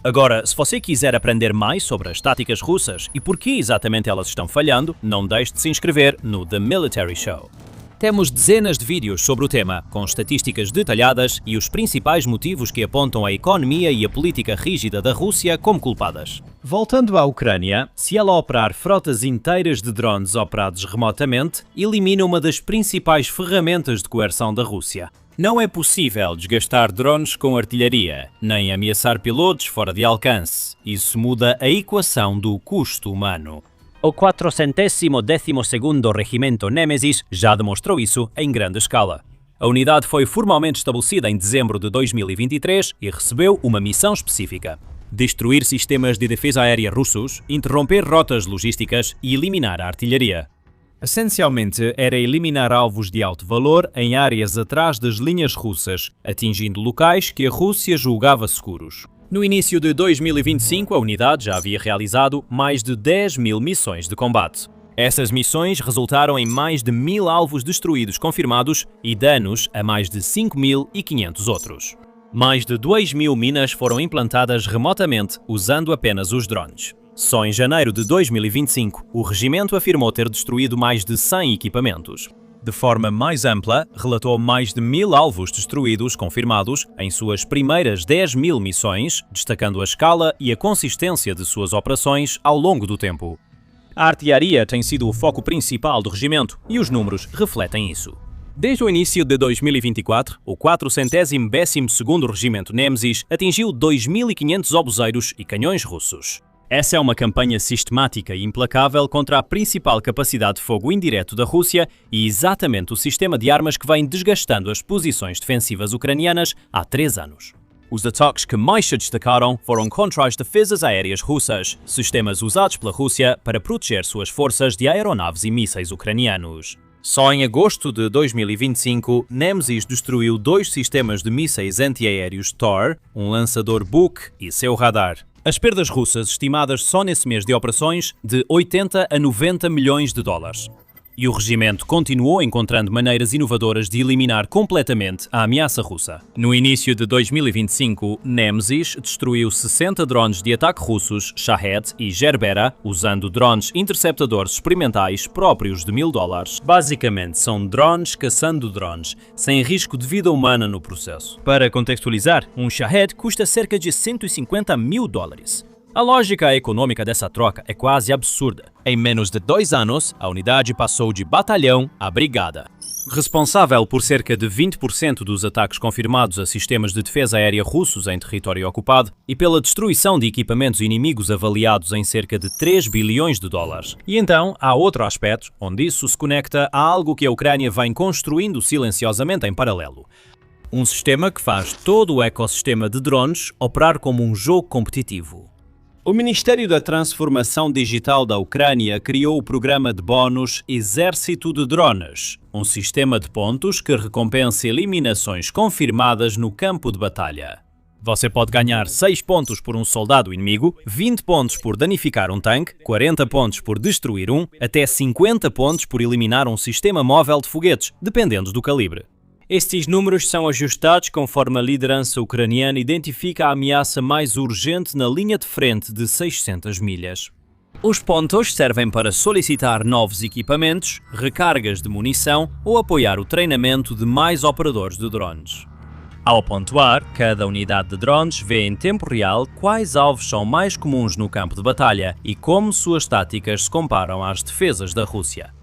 Agora, se você quiser aprender mais sobre as táticas russas e por que exatamente elas estão falhando, não deixe de se inscrever no The Military Show. Temos dezenas de vídeos sobre o tema, com estatísticas detalhadas e os principais motivos que apontam a economia e a política rígida da Rússia como culpadas. Voltando à Ucrânia, se ela operar frotas inteiras de drones operados remotamente, elimina uma das principais ferramentas de coerção da Rússia. Não é possível desgastar drones com artilharia, nem ameaçar pilotos fora de alcance. Isso muda a equação do custo humano. O 412º Regimento Nemesis já demonstrou isso em grande escala. A unidade foi formalmente estabelecida em dezembro de 2023 e recebeu uma missão específica: destruir sistemas de defesa aérea russos, interromper rotas logísticas e eliminar a artilharia. Essencialmente, era eliminar alvos de alto valor em áreas atrás das linhas russas, atingindo locais que a Rússia julgava seguros. No início de 2025, a unidade já havia realizado mais de 10.000 missões de combate. Essas missões resultaram em mais de 1.000 alvos destruídos confirmados e danos a mais de 5.500 outros. Mais de 2.000 minas foram implantadas remotamente usando apenas os drones. Só em janeiro de 2025, o regimento afirmou ter destruído mais de 100 equipamentos. De forma mais ampla, relatou mais de 1.000 alvos destruídos confirmados em suas primeiras 10.000 missões, destacando a escala e a consistência de suas operações ao longo do tempo. A artilharia tem sido o foco principal do regimento e os números refletem isso. Desde o início de 2024, o 412º Regimento Nemesis atingiu 2.500 obuseiros e canhões russos. Essa é uma campanha sistemática e implacável contra a principal capacidade de fogo indireto da Rússia e exatamente o sistema de armas que vem desgastando as posições defensivas ucranianas há 3 anos. Os ataques que mais se destacaram foram contra as defesas aéreas russas, sistemas usados pela Rússia para proteger suas forças de aeronaves e mísseis ucranianos. Só em agosto de 2025, Nemesis destruiu 2 sistemas de mísseis antiaéreos Tor, um lançador Buk e seu radar. As perdas russas estimadas só nesse mês de operações de 80 a 90 milhões de dólares. E o regimento continuou encontrando maneiras inovadoras de eliminar completamente a ameaça russa. No início de 2025, Nemesis destruiu 60 drones de ataque russos Shahed e Gerbera, usando drones interceptadores experimentais próprios de $1.000. Basicamente, são drones caçando drones, sem risco de vida humana no processo. Para contextualizar, um Shahed custa cerca de $150 mil. A lógica econômica dessa troca é quase absurda. Em menos de 2 anos, a unidade passou de batalhão a brigada. Responsável por cerca de 20% dos ataques confirmados a sistemas de defesa aérea russos em território ocupado e pela destruição de equipamentos inimigos avaliados em cerca de $3 bilhões. E então, há outro aspecto, onde isso se conecta a algo que a Ucrânia vem construindo silenciosamente em paralelo. Um sistema que faz todo o ecossistema de drones operar como um jogo competitivo. O Ministério da Transformação Digital da Ucrânia criou o programa de bónus Exército de Drones, um sistema de pontos que recompensa eliminações confirmadas no campo de batalha. Você pode ganhar 6 pontos por um soldado inimigo, 20 pontos por danificar um tanque, 40 pontos por destruir um, até 50 pontos por eliminar um sistema móvel de foguetes, dependendo do calibre. Estes números são ajustados conforme a liderança ucraniana identifica a ameaça mais urgente na linha de frente de 600 milhas. Os pontos servem para solicitar novos equipamentos, recargas de munição ou apoiar o treinamento de mais operadores de drones. Ao pontuar, cada unidade de drones vê em tempo real quais alvos são mais comuns no campo de batalha e como suas táticas se comparam às defesas da Rússia.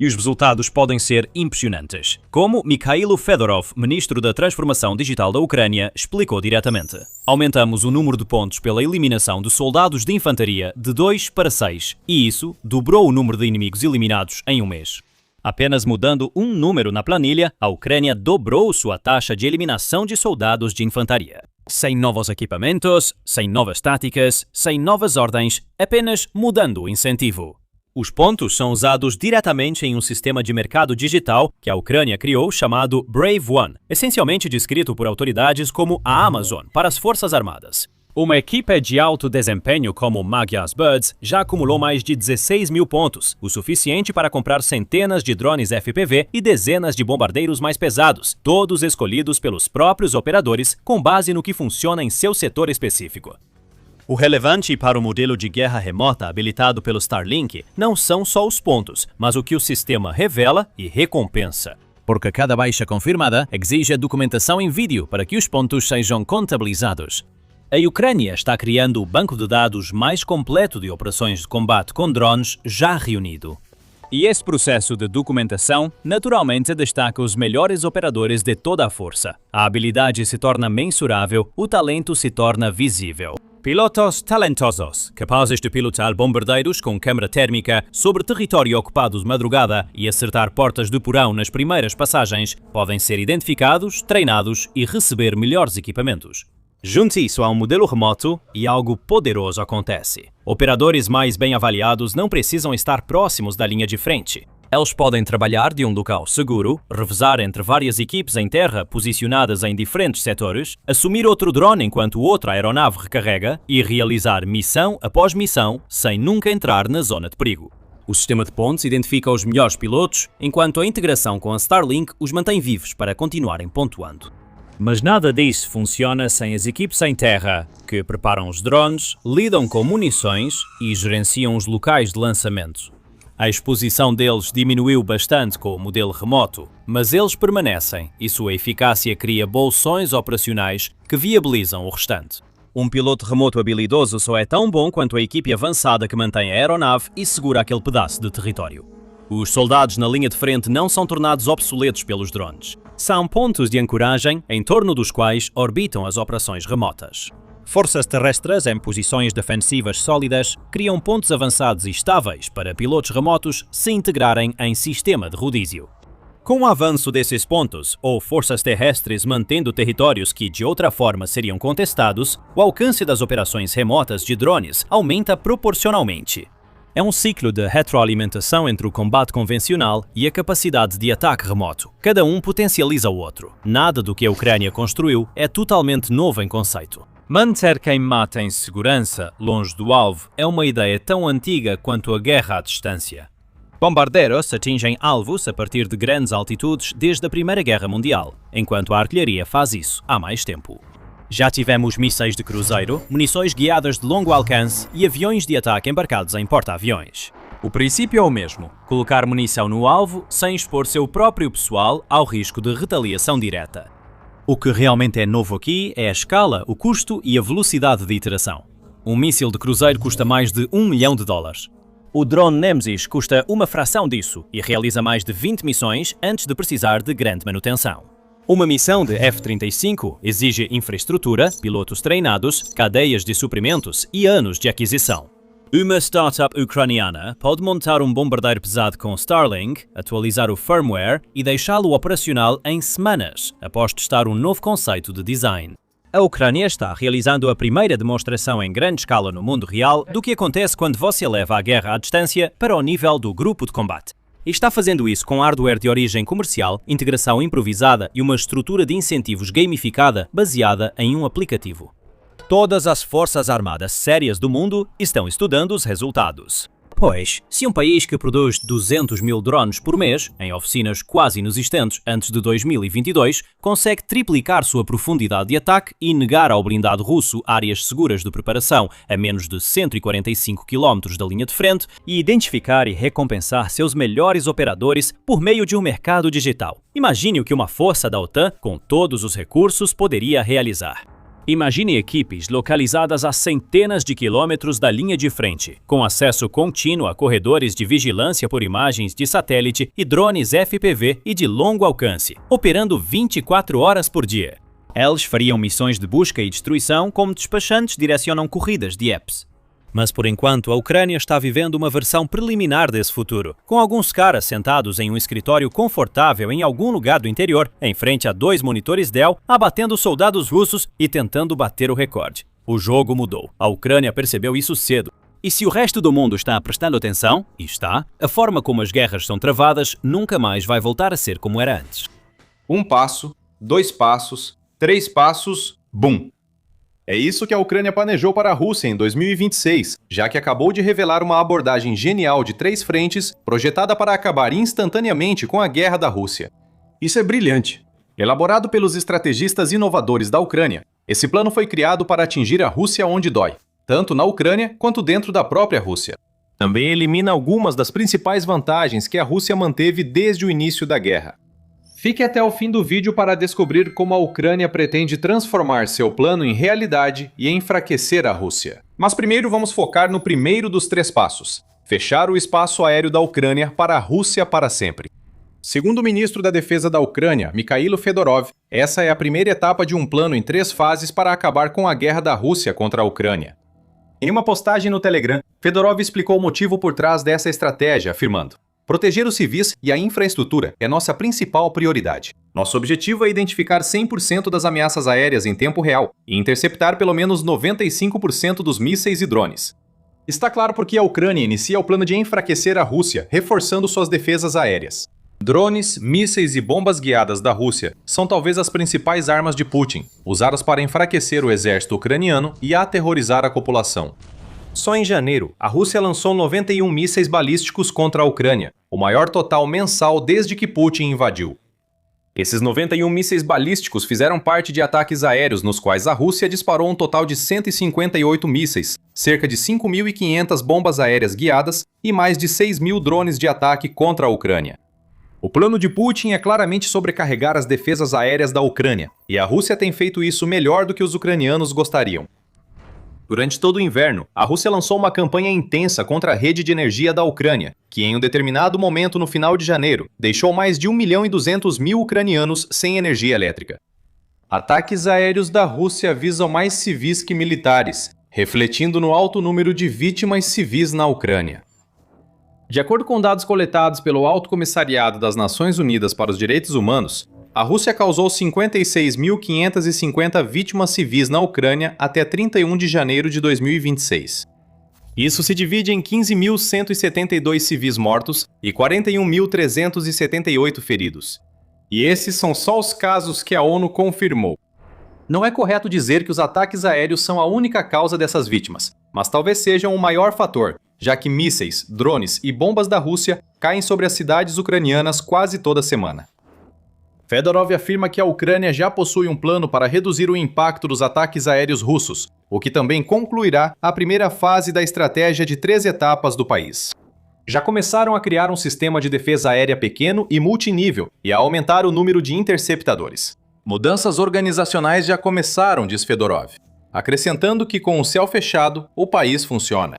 E os resultados podem ser impressionantes, como Mikhailo Fedorov, ministro da Transformação Digital da Ucrânia, explicou diretamente. Aumentamos o número de pontos pela eliminação de soldados de infantaria de 2 para 6, e isso dobrou o número de inimigos eliminados em um mês. Apenas mudando um número na planilha, a Ucrânia dobrou sua taxa de eliminação de soldados de infantaria. Sem novos equipamentos, sem novas táticas, sem novas ordens, apenas mudando o incentivo. Os pontos são usados diretamente em um sistema de mercado digital que a Ucrânia criou chamado Brave One, essencialmente descrito por autoridades como a Amazon para as Forças Armadas. Uma equipe de alto desempenho como Magyars Birds já acumulou mais de 16 mil pontos, o suficiente para comprar centenas de drones FPV e dezenas de bombardeiros mais pesados, todos escolhidos pelos próprios operadores com base no que funciona em seu setor específico. O relevante para o modelo de guerra remota habilitado pelo Starlink não são só os pontos, mas o que o sistema revela e recompensa. Porque cada baixa confirmada exige a documentação em vídeo para que os pontos sejam contabilizados. A Ucrânia está criando o banco de dados mais completo de operações de combate com drones já reunido. E esse processo de documentação naturalmente destaca os melhores operadores de toda a força. A habilidade se torna mensurável, o talento se torna visível. Pilotos talentosos, capazes de pilotar bombardeiros com câmara térmica sobre território ocupado de madrugada e acertar portas de porão nas primeiras passagens, podem ser identificados, treinados e receber melhores equipamentos. Junte isso a um modelo remoto e algo poderoso acontece. Operadores mais bem avaliados não precisam estar próximos da linha de frente. Eles podem trabalhar de um local seguro, revezar entre várias equipes em terra posicionadas em diferentes setores, assumir outro drone enquanto outra aeronave recarrega e realizar missão após missão sem nunca entrar na zona de perigo. O sistema de pontes identifica os melhores pilotos, enquanto a integração com a Starlink os mantém vivos para continuarem pontuando. Mas nada disso funciona sem as equipes em terra, que preparam os drones, lidam com munições e gerenciam os locais de lançamento. A exposição deles diminuiu bastante com o modelo remoto, mas eles permanecem e sua eficácia cria bolsões operacionais que viabilizam o restante. Um piloto remoto habilidoso só é tão bom quanto a equipe avançada que mantém a aeronave e segura aquele pedaço de território. Os soldados na linha de frente não são tornados obsoletos pelos drones. São pontos de ancoragem em torno dos quais orbitam as operações remotas. Forças terrestres em posições defensivas sólidas criam pontos avançados e estáveis para pilotos remotos se integrarem em sistema de rodízio. Com o avanço desses pontos, ou forças terrestres mantendo territórios que de outra forma seriam contestados, o alcance das operações remotas de drones aumenta proporcionalmente. É um ciclo de retroalimentação entre o combate convencional e a capacidade de ataque remoto. Cada um potencializa o outro. Nada do que a Ucrânia construiu é totalmente novo em conceito. Manter quem mata em segurança, longe do alvo, é uma ideia tão antiga quanto a guerra à distância. Bombardeiros atingem alvos a partir de grandes altitudes desde a Primeira Guerra Mundial, enquanto a artilharia faz isso há mais tempo. Já tivemos mísseis de cruzeiro, munições guiadas de longo alcance e aviões de ataque embarcados em porta-aviões. O princípio é o mesmo: colocar munição no alvo sem expor seu próprio pessoal ao risco de retaliação direta. O que realmente é novo aqui é a escala, o custo e a velocidade de iteração. Um míssil de cruzeiro custa mais de $1 milhão. O drone Nemesis custa uma fração disso e realiza mais de 20 missões antes de precisar de grande manutenção. Uma missão de F-35 exige infraestrutura, pilotos treinados, cadeias de suprimentos e anos de aquisição. Uma startup ucraniana pode montar um bombardeiro pesado com Starlink, atualizar o firmware e deixá-lo operacional em semanas, após testar um novo conceito de design. A Ucrânia está realizando a primeira demonstração em grande escala no mundo real do que acontece quando você leva a guerra à distância para o nível do grupo de combate. E está fazendo isso com hardware de origem comercial, integração improvisada e uma estrutura de incentivos gamificada baseada em um aplicativo. Todas as forças armadas sérias do mundo estão estudando os resultados. Pois, se um país que produz 200 mil drones por mês, em oficinas quase inexistentes antes de 2022, consegue triplicar sua profundidade de ataque e negar ao blindado russo áreas seguras de preparação a menos de 145 km da linha de frente e identificar e recompensar seus melhores operadores por meio de um mercado digital. Imagine o que uma força da OTAN, com todos os recursos, poderia realizar. Imagine equipes localizadas a centenas de quilômetros da linha de frente, com acesso contínuo a corredores de vigilância por imagens de satélite e drones FPV e de longo alcance, operando 24 horas por dia. Eles fariam missões de busca e destruição como despachantes direcionam corridas de apps. Mas por enquanto a Ucrânia está vivendo uma versão preliminar desse futuro, com alguns caras sentados em um escritório confortável em algum lugar do interior, em frente a 2 monitores Dell, abatendo soldados russos e tentando bater o recorde. O jogo mudou. A Ucrânia percebeu isso cedo. E se o resto do mundo está prestando atenção, e está, a forma como as guerras são travadas nunca mais vai voltar a ser como era antes. 1 passo, 2 passos, 3 passos, BUM! É isso que a Ucrânia planejou para a Rússia em 2026, já que acabou de revelar uma abordagem genial de 3 frentes, projetada para acabar instantaneamente com a guerra da Rússia. Isso é brilhante. Elaborado pelos estrategistas inovadores da Ucrânia, esse plano foi criado para atingir a Rússia onde dói, tanto na Ucrânia quanto dentro da própria Rússia. Também elimina algumas das principais vantagens que a Rússia manteve desde o início da guerra. Fique até o fim do vídeo para descobrir como a Ucrânia pretende transformar seu plano em realidade e enfraquecer a Rússia. Mas primeiro vamos focar no primeiro dos 3 passos: fechar o espaço aéreo da Ucrânia para a Rússia para sempre. Segundo o ministro da Defesa da Ucrânia, Mikhailo Fedorov, essa é a primeira etapa de um plano em 3 fases para acabar com a guerra da Rússia contra a Ucrânia. Em uma postagem no Telegram, Fedorov explicou o motivo por trás dessa estratégia, afirmando: proteger os civis e a infraestrutura é nossa principal prioridade. Nosso objetivo é identificar 100% das ameaças aéreas em tempo real e interceptar pelo menos 95% dos mísseis e drones. Está claro porque a Ucrânia inicia o plano de enfraquecer a Rússia, reforçando suas defesas aéreas. Drones, mísseis e bombas guiadas da Rússia são talvez as principais armas de Putin, usadas para enfraquecer o exército ucraniano e aterrorizar a população. Só em janeiro, a Rússia lançou 91 mísseis balísticos contra a Ucrânia, o maior total mensal desde que Putin invadiu. Esses 91 mísseis balísticos fizeram parte de ataques aéreos nos quais a Rússia disparou um total de 158 mísseis, cerca de 5.500 bombas aéreas guiadas e mais de 6.000 drones de ataque contra a Ucrânia. O plano de Putin é claramente sobrecarregar as defesas aéreas da Ucrânia, e a Rússia tem feito isso melhor do que os ucranianos gostariam. Durante todo o inverno, a Rússia lançou uma campanha intensa contra a rede de energia da Ucrânia, que em um determinado momento no final de janeiro, deixou mais de 1.200.000 ucranianos sem energia elétrica. Ataques aéreos da Rússia visam mais civis que militares, refletindo no alto número de vítimas civis na Ucrânia. De acordo com dados coletados pelo Alto Comissariado das Nações Unidas para os Direitos Humanos, a Rússia causou 56.550 vítimas civis na Ucrânia até 31 de janeiro de 2026. Isso se divide em 15.172 civis mortos e 41.378 feridos. E esses são só os casos que a ONU confirmou. Não é correto dizer que os ataques aéreos são a única causa dessas vítimas, mas talvez sejam o maior fator, já que mísseis, drones e bombas da Rússia caem sobre as cidades ucranianas quase toda semana. Fedorov afirma que a Ucrânia já possui um plano para reduzir o impacto dos ataques aéreos russos, o que também concluirá a primeira fase da estratégia de 3 etapas do país. Já começaram a criar um sistema de defesa aérea pequeno e multinível e a aumentar o número de interceptadores. Mudanças organizacionais já começaram, diz Fedorov, acrescentando que com o céu fechado, o país funciona.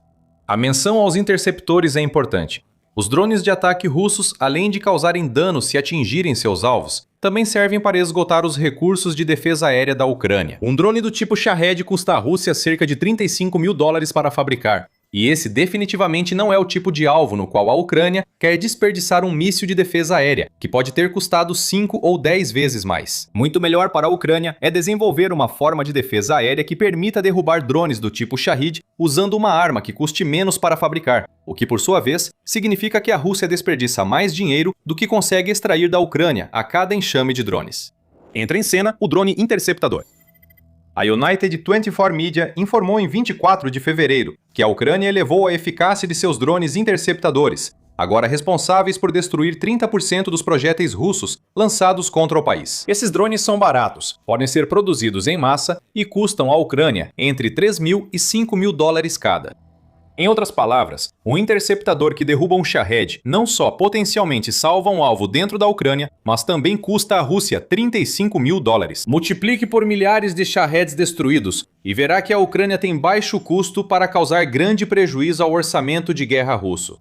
A menção aos interceptores é importante. Os drones de ataque russos, além de causarem danos se atingirem seus alvos, também servem para esgotar os recursos de defesa aérea da Ucrânia. Um drone do tipo Shahed custa à Rússia cerca de $35.000 para fabricar. E esse definitivamente não é o tipo de alvo no qual a Ucrânia quer desperdiçar um míssil de defesa aérea, que pode ter custado 5 ou 10 vezes mais. Muito melhor para a Ucrânia é desenvolver uma forma de defesa aérea que permita derrubar drones do tipo Shahed usando uma arma que custe menos para fabricar, o que por sua vez significa que a Rússia desperdiça mais dinheiro do que consegue extrair da Ucrânia a cada enxame de drones. Entra em cena o drone interceptador. A United 24 Media informou em 24 de fevereiro que a Ucrânia elevou a eficácia de seus drones interceptadores, agora responsáveis por destruir 30% dos projéteis russos lançados contra o país. Esses drones são baratos, podem ser produzidos em massa e custam à Ucrânia entre $3.000 e $5.000 cada. Em outras palavras, um interceptador que derruba um Shahed não só potencialmente salva um alvo dentro da Ucrânia, mas também custa à Rússia $35.000. Multiplique por milhares de Shaheds destruídos e verá que a Ucrânia tem baixo custo para causar grande prejuízo ao orçamento de guerra russo.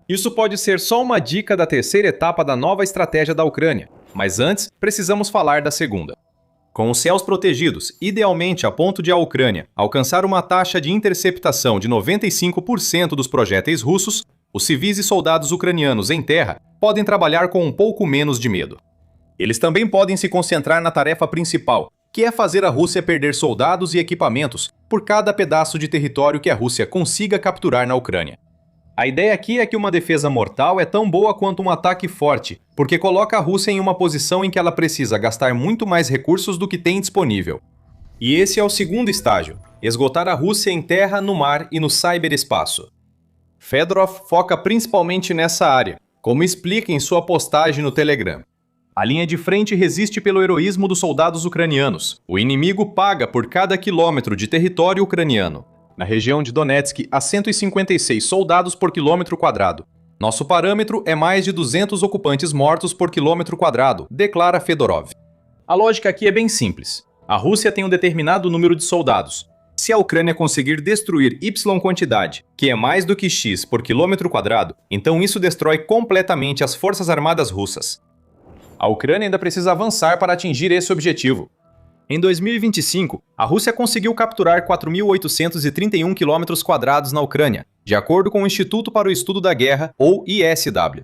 Isso pode ser só uma dica da terceira etapa da nova estratégia da Ucrânia, mas antes precisamos falar da segunda. Com os céus protegidos, idealmente a ponto de a Ucrânia alcançar uma taxa de interceptação de 95% dos projéteis russos, os civis e soldados ucranianos em terra podem trabalhar com um pouco menos de medo. Eles também podem se concentrar na tarefa principal, que é fazer a Rússia perder soldados e equipamentos por cada pedaço de território que a Rússia consiga capturar na Ucrânia. A ideia aqui é que uma defesa mortal é tão boa quanto um ataque forte, porque coloca a Rússia em uma posição em que ela precisa gastar muito mais recursos do que tem disponível. E esse é o segundo estágio, esgotar a Rússia em terra, no mar e no ciberespaço. Fedorov foca principalmente nessa área, como explica em sua postagem no Telegram. A linha de frente resiste pelo heroísmo dos soldados ucranianos. O inimigo paga por cada quilômetro de território ucraniano. Na região de Donetsk, há 156 soldados por quilômetro quadrado. Nosso parâmetro é mais de 200 ocupantes mortos por quilômetro quadrado, declara Fedorov. A lógica aqui é bem simples. A Rússia tem um determinado número de soldados. Se a Ucrânia conseguir destruir Y quantidade, que é mais do que X por quilômetro quadrado, então isso destrói completamente as forças armadas russas. A Ucrânia ainda precisa avançar para atingir esse objetivo. Em 2025, a Rússia conseguiu capturar 4.831 km² na Ucrânia, de acordo com o Instituto para o Estudo da Guerra, ou ISW.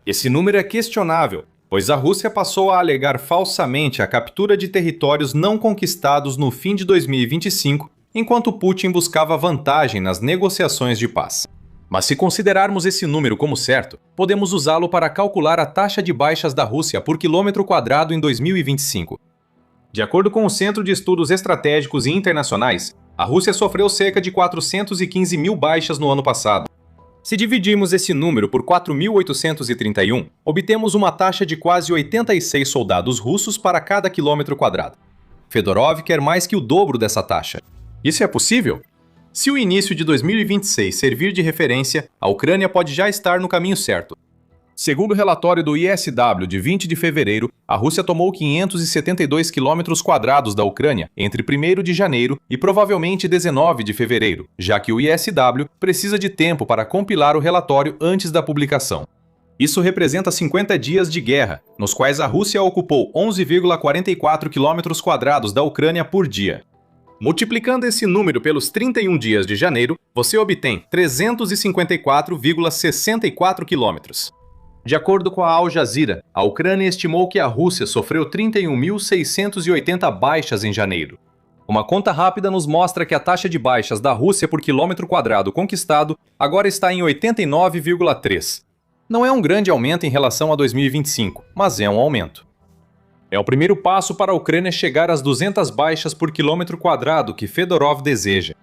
Esse número é questionável, pois a Rússia passou a alegar falsamente a captura de territórios não conquistados no fim de 2025, enquanto Putin buscava vantagem nas negociações de paz. Mas se considerarmos esse número como certo, podemos usá-lo para calcular a taxa de baixas da Rússia por quilômetro quadrado em 2025. De acordo com o Centro de Estudos Estratégicos e Internacionais, A Rússia sofreu cerca de 415 mil baixas no ano passado. Se dividirmos esse número por 4.831, obtemos uma taxa de quase 86 soldados russos para cada quilômetro quadrado. Fedorov quer mais que o dobro dessa taxa. Isso é possível? Se o início de 2026 servir de referência, a Ucrânia pode já estar no caminho certo. Segundo o relatório do ISW de 20 de fevereiro, a Rússia tomou 572 quilômetros quadrados da Ucrânia entre 1º de janeiro e provavelmente 19 de fevereiro, já que o ISW precisa de tempo para compilar o relatório antes da publicação. Isso representa 50 dias de guerra, nos quais a Rússia ocupou 11,44 quilômetros quadrados da Ucrânia por dia. Multiplicando esse número pelos 31 dias de janeiro, você obtém 354,64 quilômetros. De acordo com a Al Jazeera, a Ucrânia estimou que a Rússia sofreu 31.680 baixas em janeiro. Uma conta rápida nos mostra que a taxa de baixas da Rússia por quilômetro quadrado conquistado agora está em 89,3. Não é um grande aumento em relação a 2025, mas é um aumento. É o primeiro passo para a Ucrânia chegar às 200 baixas por quilômetro quadrado que Fedorov deseja.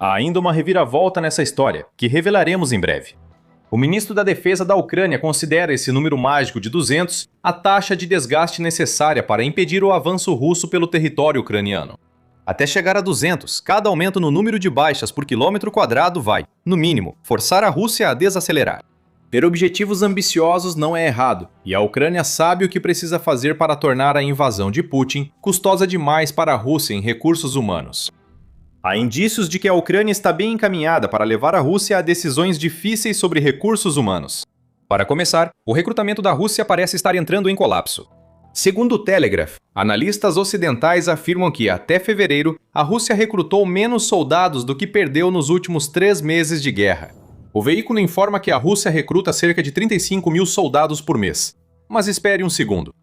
Há ainda uma reviravolta nessa história, que revelaremos em breve. O ministro da Defesa da Ucrânia considera esse número mágico de 200 a taxa de desgaste necessária para impedir o avanço russo pelo território ucraniano. Até chegar a 200, cada aumento no número de baixas por quilômetro quadrado vai, no mínimo, forçar a Rússia a desacelerar. Ter objetivos ambiciosos não é errado, e a Ucrânia sabe o que precisa fazer para tornar a invasão de Putin custosa demais para a Rússia em recursos humanos. Há indícios de que a Ucrânia está bem encaminhada para levar a Rússia a decisões difíceis sobre recursos humanos. Para começar, o recrutamento da Rússia parece estar entrando em colapso. Segundo o Telegraph, analistas ocidentais afirmam que, até fevereiro, a Rússia recrutou menos soldados do que perdeu nos últimos 3 meses de guerra. O veículo informa que a Rússia recruta cerca de 35 mil soldados por mês. Mas espere um segundo.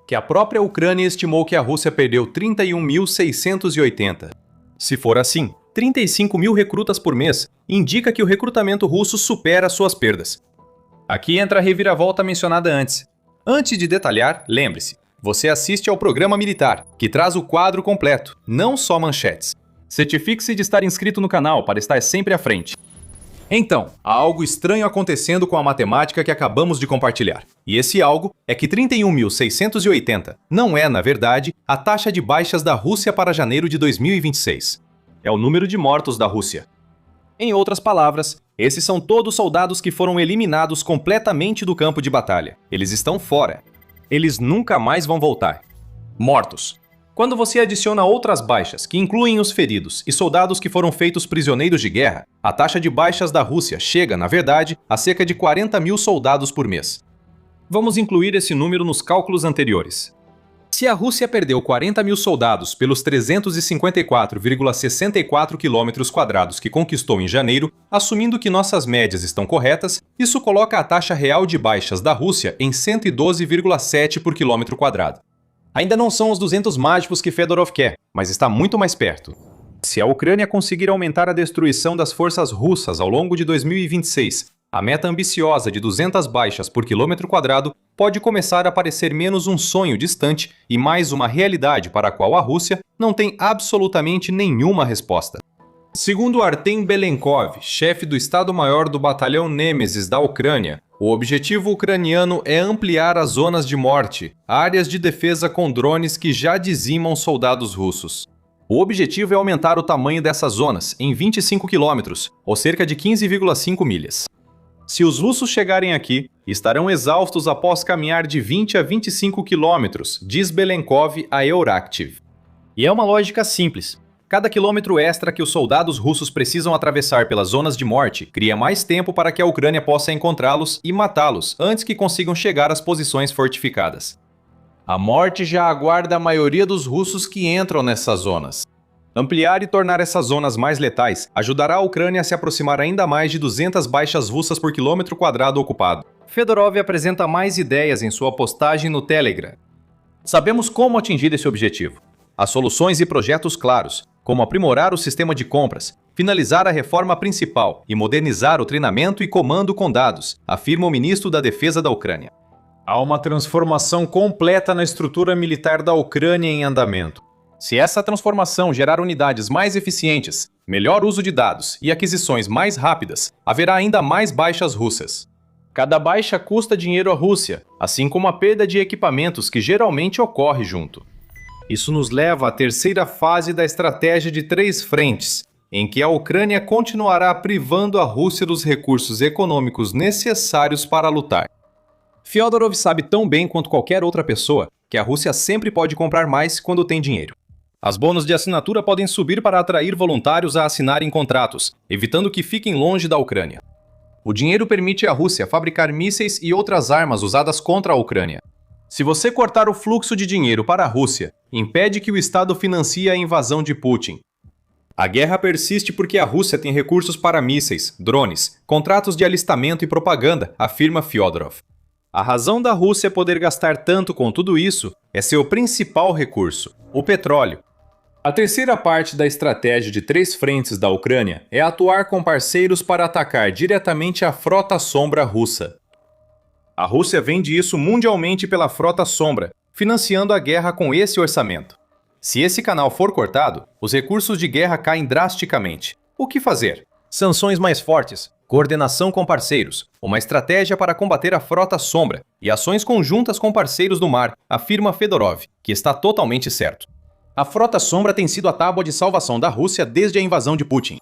Que a própria Ucrânia estimou que a Rússia perdeu 31.680. Se for assim, 35 mil recrutas por mês indica que o recrutamento russo supera suas perdas. Aqui entra a reviravolta mencionada antes. Antes de detalhar, lembre-se, você assiste ao programa militar, que traz o quadro completo, não só manchetes. Certifique-se de estar inscrito no canal para estar sempre à frente. Então, há algo estranho acontecendo com a matemática que acabamos de compartilhar. E esse algo é que 31.680 não é, na verdade, a taxa de baixas da Rússia para janeiro de 2026. É o número de mortos da Rússia. Em outras palavras, esses são todos soldados que foram eliminados completamente do campo de batalha. Eles estão fora. Eles nunca mais vão voltar. Mortos. Quando você adiciona outras baixas, que incluem os feridos e soldados que foram feitos prisioneiros de guerra, a taxa de baixas da Rússia chega, na verdade, a cerca de 40 mil soldados por mês. Vamos incluir esse número nos cálculos anteriores. Se a Rússia perdeu 40 mil soldados pelos 354,64 quilômetros quadrados que conquistou em janeiro, assumindo que nossas médias estão corretas, isso coloca a taxa real de baixas da Rússia em 112,7 por quilômetro quadrado. Ainda não são os 200 mágicos que Fedorov quer, mas está muito mais perto. Se a Ucrânia conseguir aumentar a destruição das forças russas ao longo de 2026, a meta ambiciosa de 200 baixas por quilômetro quadrado pode começar a parecer menos um sonho distante e mais uma realidade para a qual a Rússia não tem absolutamente nenhuma resposta. Segundo Artem Belenkov, chefe do Estado-Maior do Batalhão Nêmesis da Ucrânia, o objetivo ucraniano é ampliar as zonas de morte, áreas de defesa com drones que já dizimam soldados russos. O objetivo é aumentar o tamanho dessas zonas em 25 quilômetros, ou cerca de 15,5 milhas. Se os russos chegarem aqui, estarão exaustos após caminhar de 20 a 25 quilômetros, diz Belenkov a Euractiv. E é uma lógica simples. Cada quilômetro extra que os soldados russos precisam atravessar pelas zonas de morte cria mais tempo para que a Ucrânia possa encontrá-los e matá-los antes que consigam chegar às posições fortificadas. A morte já aguarda a maioria dos russos que entram nessas zonas. Ampliar e tornar essas zonas mais letais ajudará a Ucrânia a se aproximar ainda mais de 200 baixas russas por quilômetro quadrado ocupado. Fedorov apresenta mais ideias em sua postagem no Telegram. Sabemos como atingir esse objetivo. Há soluções e projetos claros, como aprimorar o sistema de compras, finalizar a reforma principal e modernizar o treinamento e comando com dados, afirma o ministro da Defesa da Ucrânia. Há uma transformação completa na estrutura militar da Ucrânia em andamento. Se essa transformação gerar unidades mais eficientes, melhor uso de dados e aquisições mais rápidas, haverá ainda mais baixas russas. Cada baixa custa dinheiro à Rússia, assim como a perda de equipamentos que geralmente ocorre junto. Isso nos leva à terceira fase da estratégia de 3 frentes, em que a Ucrânia continuará privando a Rússia dos recursos econômicos necessários para lutar. Fyodorov sabe tão bem quanto qualquer outra pessoa que a Rússia sempre pode comprar mais quando tem dinheiro. As bônus de assinatura podem subir para atrair voluntários a assinarem contratos, evitando que fiquem longe da Ucrânia. O dinheiro permite à Rússia fabricar mísseis e outras armas usadas contra a Ucrânia. Se você cortar o fluxo de dinheiro para a Rússia, impede que o Estado financie a invasão de Putin. A guerra persiste porque a Rússia tem recursos para mísseis, drones, contratos de alistamento e propaganda, afirma Fyodorov. A razão da Rússia poder gastar tanto com tudo isso é seu principal recurso, o petróleo. A terceira parte da estratégia de 3 frentes da Ucrânia é atuar com parceiros para atacar diretamente a frota sombra russa. A Rússia vende isso mundialmente pela frota sombra, financiando a guerra com esse orçamento. Se esse canal for cortado, os recursos de guerra caem drasticamente. O que fazer? Sanções mais fortes, coordenação com parceiros, uma estratégia para combater a frota sombra e ações conjuntas com parceiros do mar, afirma Fedorov, que está totalmente certo. A frota sombra tem sido a tábua de salvação da Rússia desde a invasão de Putin.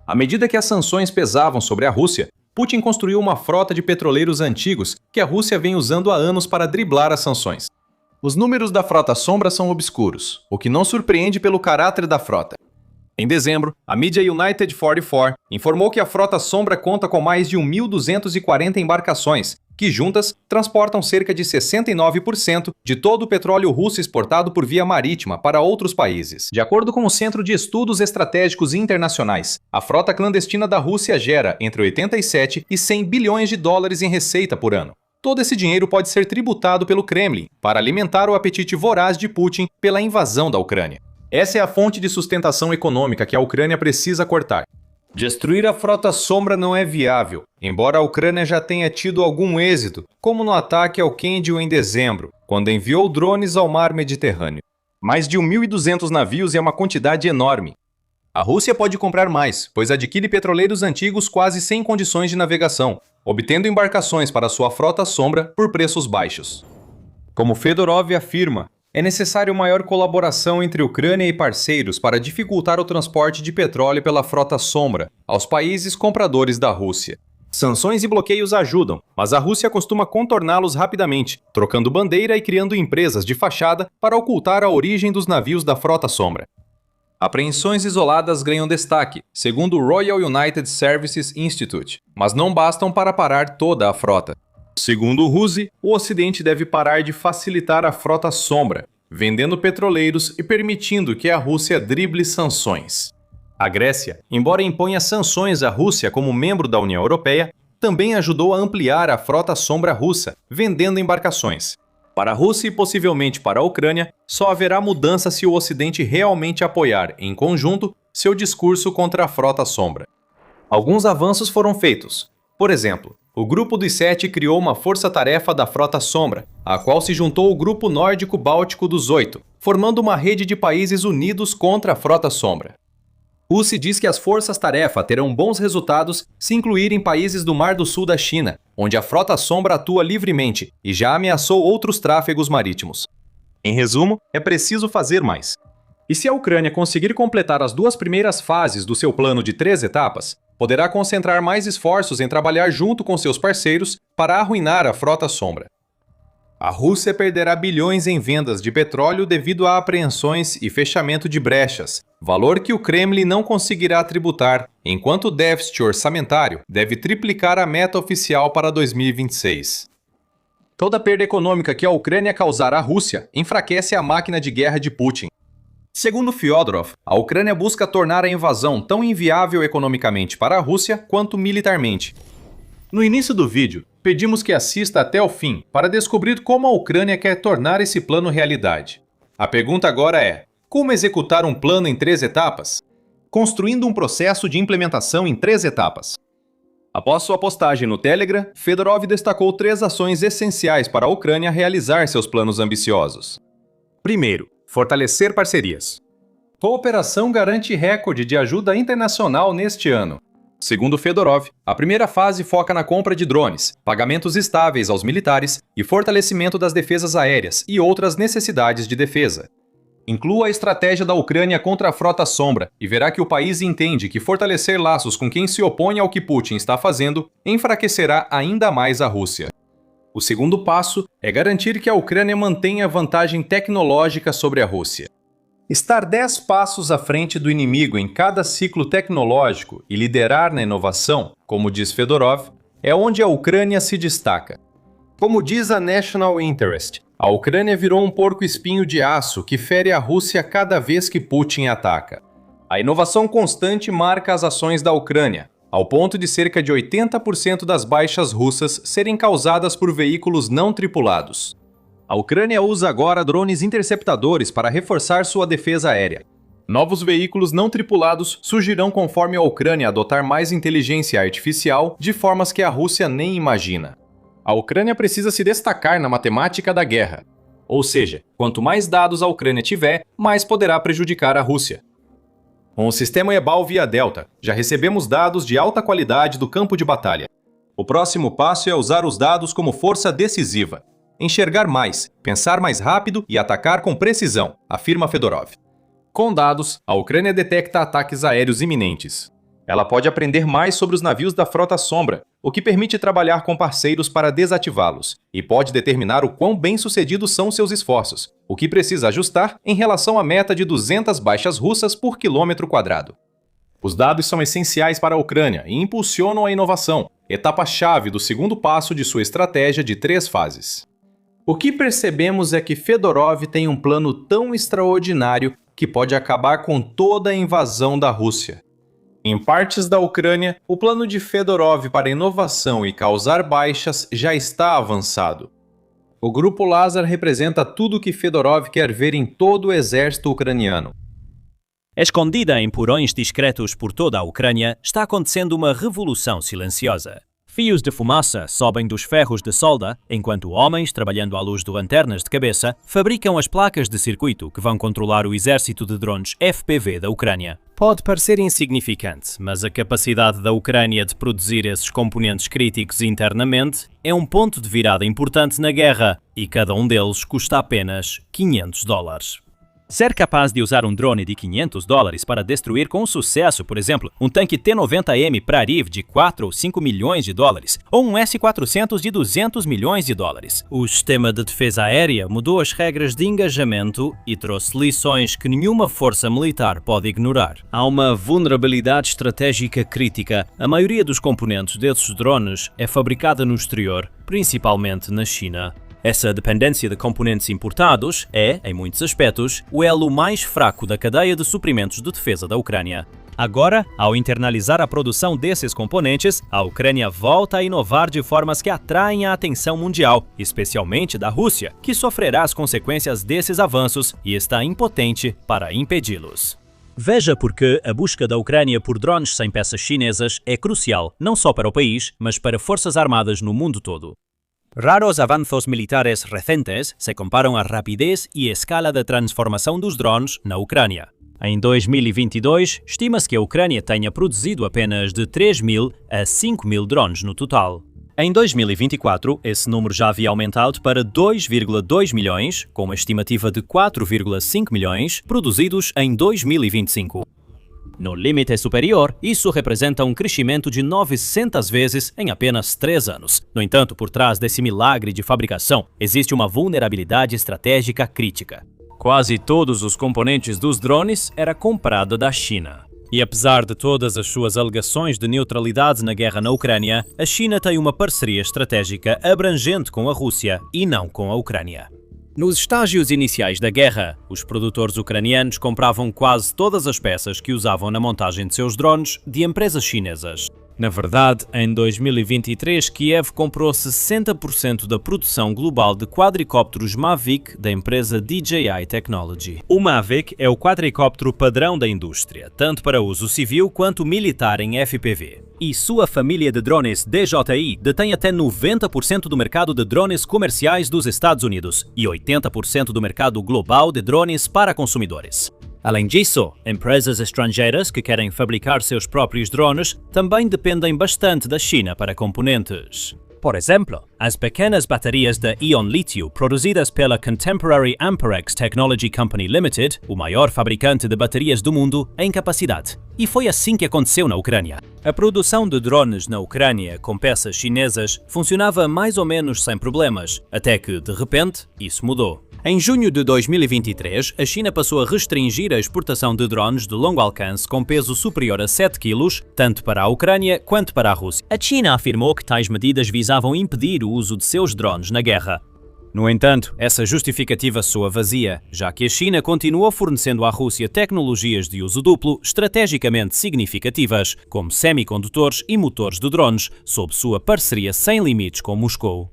À medida que as sanções pesavam sobre a Rússia, Putin construiu uma frota de petroleiros antigos que a Rússia vem usando há anos para driblar as sanções. Os números da frota sombra são obscuros, o que não surpreende pelo caráter da frota. Em dezembro, a mídia United 44 informou que a frota sombra conta com mais de 1.240 embarcações, que juntas transportam cerca de 69% de todo o petróleo russo exportado por via marítima para outros países. De acordo com o Centro de Estudos Estratégicos Internacionais, a frota clandestina da Rússia gera entre 87 e 100 bilhões de dólares em receita por ano. Todo esse dinheiro pode ser tributado pelo Kremlin para alimentar o apetite voraz de Putin pela invasão da Ucrânia. Essa é a fonte de sustentação econômica que a Ucrânia precisa cortar. Destruir a frota sombra não é viável, embora a Ucrânia já tenha tido algum êxito, como no ataque ao Khendyl em dezembro, quando enviou drones ao mar Mediterrâneo. Mais de 1.200 navios é uma quantidade enorme. A Rússia pode comprar mais, pois adquire petroleiros antigos quase sem condições de navegação, obtendo embarcações para sua frota sombra por preços baixos. Como Fedorov afirma, é necessário maior colaboração entre Ucrânia e parceiros para dificultar o transporte de petróleo pela frota sombra aos países compradores da Rússia. Sanções e bloqueios ajudam, mas a Rússia costuma contorná-los rapidamente, trocando bandeira e criando empresas de fachada para ocultar a origem dos navios da frota sombra. Apreensões isoladas ganham destaque, segundo o Royal United Services Institute, mas não bastam para parar toda a frota. Segundo o RUSI, o Ocidente deve parar de facilitar a frota sombra, vendendo petroleiros e permitindo que a Rússia drible sanções. A Grécia, embora imponha sanções à Rússia como membro da União Europeia, também ajudou a ampliar a frota sombra russa, vendendo embarcações. Para a Rússia e possivelmente para a Ucrânia, só haverá mudança se o Ocidente realmente apoiar, em conjunto, seu discurso contra a frota sombra. Alguns avanços foram feitos. Por exemplo, o Grupo dos 7 criou uma força-tarefa da Frota Sombra, a qual se juntou o Grupo Nórdico-Báltico dos 8, formando uma rede de países unidos contra a Frota Sombra. Rússia diz que as forças-tarefa terão bons resultados se incluírem países do Mar do Sul da China, onde a Frota Sombra atua livremente e já ameaçou outros tráfegos marítimos. Em resumo, é preciso fazer mais. E se a Ucrânia conseguir completar as 2 primeiras fases do seu plano de 3 etapas, poderá concentrar mais esforços em trabalhar junto com seus parceiros para arruinar a frota sombra. A Rússia perderá bilhões em vendas de petróleo devido a apreensões e fechamento de brechas, valor que o Kremlin não conseguirá tributar, enquanto o déficit orçamentário deve triplicar a meta oficial para 2026. Toda perda econômica que a Ucrânia causar à Rússia enfraquece a máquina de guerra de Putin. Segundo Fyodorov, a Ucrânia busca tornar a invasão tão inviável economicamente para a Rússia quanto militarmente. No início do vídeo, pedimos que assista até o fim para descobrir como a Ucrânia quer tornar esse plano realidade. A pergunta agora é: como executar um plano em 3 etapas? Construindo um processo de implementação em 3 etapas. Após sua postagem no Telegram, Fedorov destacou 3 ações essenciais para a Ucrânia realizar seus planos ambiciosos. Primeiro, Fortalecer parcerias. Cooperação garante recorde de ajuda internacional neste ano. Segundo Fedorov, a primeira fase foca na compra de drones, pagamentos estáveis aos militares e fortalecimento das defesas aéreas e outras necessidades de defesa. Inclua a estratégia da Ucrânia contra a frota sombra e verá que o país entende que fortalecer laços com quem se opõe ao que Putin está fazendo enfraquecerá ainda mais a Rússia. O segundo passo é garantir que a Ucrânia mantenha vantagem tecnológica sobre a Rússia. Estar 10 passos à frente do inimigo em cada ciclo tecnológico e liderar na inovação, como diz Fedorov, é onde a Ucrânia se destaca. Como diz a National Interest, a Ucrânia virou um porco-espinho de aço que fere a Rússia cada vez que Putin ataca. A inovação constante marca as ações da Ucrânia, ao ponto de cerca de 80% das baixas russas serem causadas por veículos não tripulados. A Ucrânia usa agora drones interceptadores para reforçar sua defesa aérea. Novos veículos não tripulados surgirão conforme a Ucrânia adotar mais inteligência artificial de formas que a Rússia nem imagina. A Ucrânia precisa se destacar na matemática da guerra. Ou seja, quanto mais dados a Ucrânia tiver, mais poderá prejudicar a Rússia. Com o sistema EBAL via Delta, já recebemos dados de alta qualidade do campo de batalha. O próximo passo é usar os dados como força decisiva. Enxergar mais, pensar mais rápido e atacar com precisão, afirma Fedorov. Com dados, a Ucrânia detecta ataques aéreos iminentes. Ela pode aprender mais sobre os navios da frota sombra, o que permite trabalhar com parceiros para desativá-los, e pode determinar o quão bem-sucedidos são seus esforços, o que precisa ajustar em relação à meta de 200 baixas russas por quilômetro quadrado. Os dados são essenciais para a Ucrânia e impulsionam a inovação, etapa-chave do segundo passo de sua estratégia de 3 fases. O que percebemos é que Fedorov tem um plano tão extraordinário que pode acabar com toda a invasão da Rússia. Em partes da Ucrânia, o plano de Fedorov para inovação e causar baixas já está avançado. O Grupo Lazar representa tudo o que Fedorov quer ver em todo o exército ucraniano. Escondida em porões discretos por toda a Ucrânia, está acontecendo uma revolução silenciosa. Fios de fumaça sobem dos ferros de solda, enquanto homens, trabalhando à luz de lanternas de cabeça, fabricam as placas de circuito que vão controlar o exército de drones FPV da Ucrânia. Pode parecer insignificante, mas a capacidade da Ucrânia de produzir esses componentes críticos internamente é um ponto de virada importante na guerra, e cada um deles custa apenas $500. Ser capaz de usar um drone de $500 para destruir com sucesso, por exemplo, um tanque T-90M Prariv de 4 ou 5 milhões de dólares, ou um S-400 de 200 milhões de dólares. O sistema de defesa aérea mudou as regras de engajamento e trouxe lições que nenhuma força militar pode ignorar. Há uma vulnerabilidade estratégica crítica. A maioria dos componentes desses drones é fabricada no exterior, principalmente na China. Essa dependência de componentes importados é, em muitos aspectos, o elo mais fraco da cadeia de suprimentos de defesa da Ucrânia. Agora, ao internalizar a produção desses componentes, a Ucrânia volta a inovar de formas que atraem a atenção mundial, especialmente da Rússia, que sofrerá as consequências desses avanços e está impotente para impedi-los. Veja porque a busca da Ucrânia por drones sem peças chinesas é crucial, não só para o país, mas para forças armadas no mundo todo. Raros avanços militares recentes se comparam à rapidez e escala de transformação dos drones na Ucrânia. Em 2022, estima-se que a Ucrânia tenha produzido apenas de 3.000 a 5.000 drones no total. Em 2024, esse número já havia aumentado para 2,2 milhões, com uma estimativa de 4,5 milhões produzidos em 2025. No limite superior, isso representa um crescimento de 900 vezes em apenas 3 anos. No entanto, por trás desse milagre de fabricação, existe uma vulnerabilidade estratégica crítica. Quase todos os componentes dos drones era comprado da China. E apesar de todas as suas alegações de neutralidade na guerra na Ucrânia, a China tem uma parceria estratégica abrangente com a Rússia e não com a Ucrânia. Nos estágios iniciais da guerra, os produtores ucranianos compravam quase todas as peças que usavam na montagem de seus drones de empresas chinesas. Na verdade, em 2023, Kiev comprou 60% da produção global de quadricópteros Mavic da empresa DJI Technology. O Mavic é o quadricóptero padrão da indústria, tanto para uso civil quanto militar em FPV. E sua família de drones DJI detém até 90% do mercado de drones comerciais dos Estados Unidos e 80% do mercado global de drones para consumidores. Além disso, empresas estrangeiras que querem fabricar seus próprios drones também dependem bastante da China para componentes. Por exemplo, as pequenas baterias da Ion Lithium produzidas pela Contemporary Amperex Technology Company Limited, o maior fabricante de baterias do mundo, em capacidade. E foi assim que aconteceu na Ucrânia. A produção de drones na Ucrânia com peças chinesas funcionava mais ou menos sem problemas, até que, de repente, isso mudou. Em junho de 2023, a China passou a restringir a exportação de drones de longo alcance com peso superior a 7 kg, tanto para a Ucrânia quanto para a Rússia. A China afirmou que tais medidas visavam impedir o uso de seus drones na guerra. No entanto, essa justificativa soa vazia, já que a China continuou fornecendo à Rússia tecnologias de uso duplo estrategicamente significativas, como semicondutores e motores de drones, sob sua parceria sem limites com Moscou.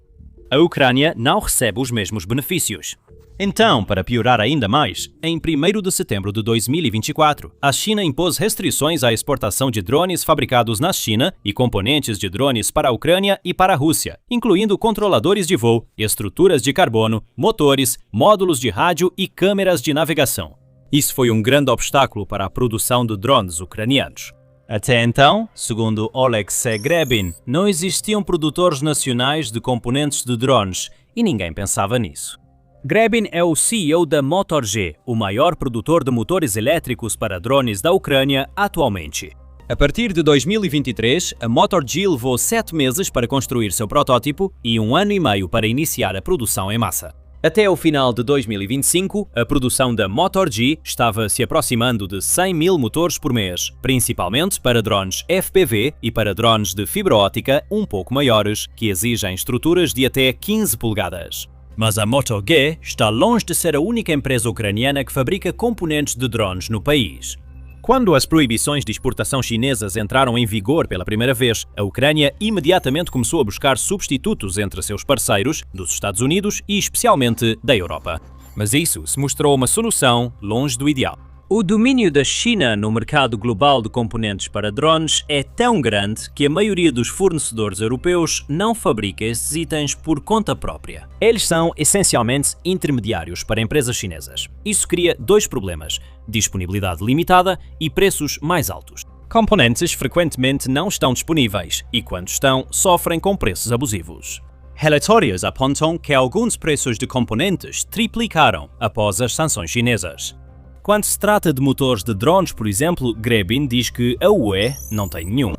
A Ucrânia não recebe os mesmos benefícios. Então, para piorar ainda mais, em 1º de setembro de 2024, a China impôs restrições à exportação de drones fabricados na China e componentes de drones para a Ucrânia e para a Rússia, incluindo controladores de voo, estruturas de carbono, motores, módulos de rádio e câmeras de navegação. Isso foi um grande obstáculo para a produção de drones ucranianos. Até então, segundo Oleksiy Grebin, não existiam produtores nacionais de componentes de drones e ninguém pensava nisso. Grebin é o CEO da Motor-G, o maior produtor de motores elétricos para drones da Ucrânia atualmente. A partir de 2023, a Motor-G levou 7 meses para construir seu protótipo e 1 ano e meio para iniciar a produção em massa. Até o final de 2025, a produção da Motor-G estava se aproximando de 100 mil motores por mês, principalmente para drones FPV e para drones de fibra óptica um pouco maiores, que exigem estruturas de até 15 polegadas. Mas a Motor-G está longe de ser a única empresa ucraniana que fabrica componentes de drones no país. Quando as proibições de exportação chinesas entraram em vigor pela primeira vez, a Ucrânia imediatamente começou a buscar substitutos entre seus parceiros, dos Estados Unidos e especialmente da Europa. Mas isso se mostrou uma solução longe do ideal. O domínio da China no mercado global de componentes para drones é tão grande que a maioria dos fornecedores europeus não fabrica esses itens por conta própria. Eles são essencialmente intermediários para empresas chinesas. Isso cria dois problemas: disponibilidade limitada e preços mais altos. Componentes frequentemente não estão disponíveis e, quando estão, sofrem com preços abusivos. Relatórios apontam que alguns preços de componentes triplicaram após as sanções chinesas. Quando se trata de motores de drones, por exemplo, Grebin diz que a UE não tem nenhum.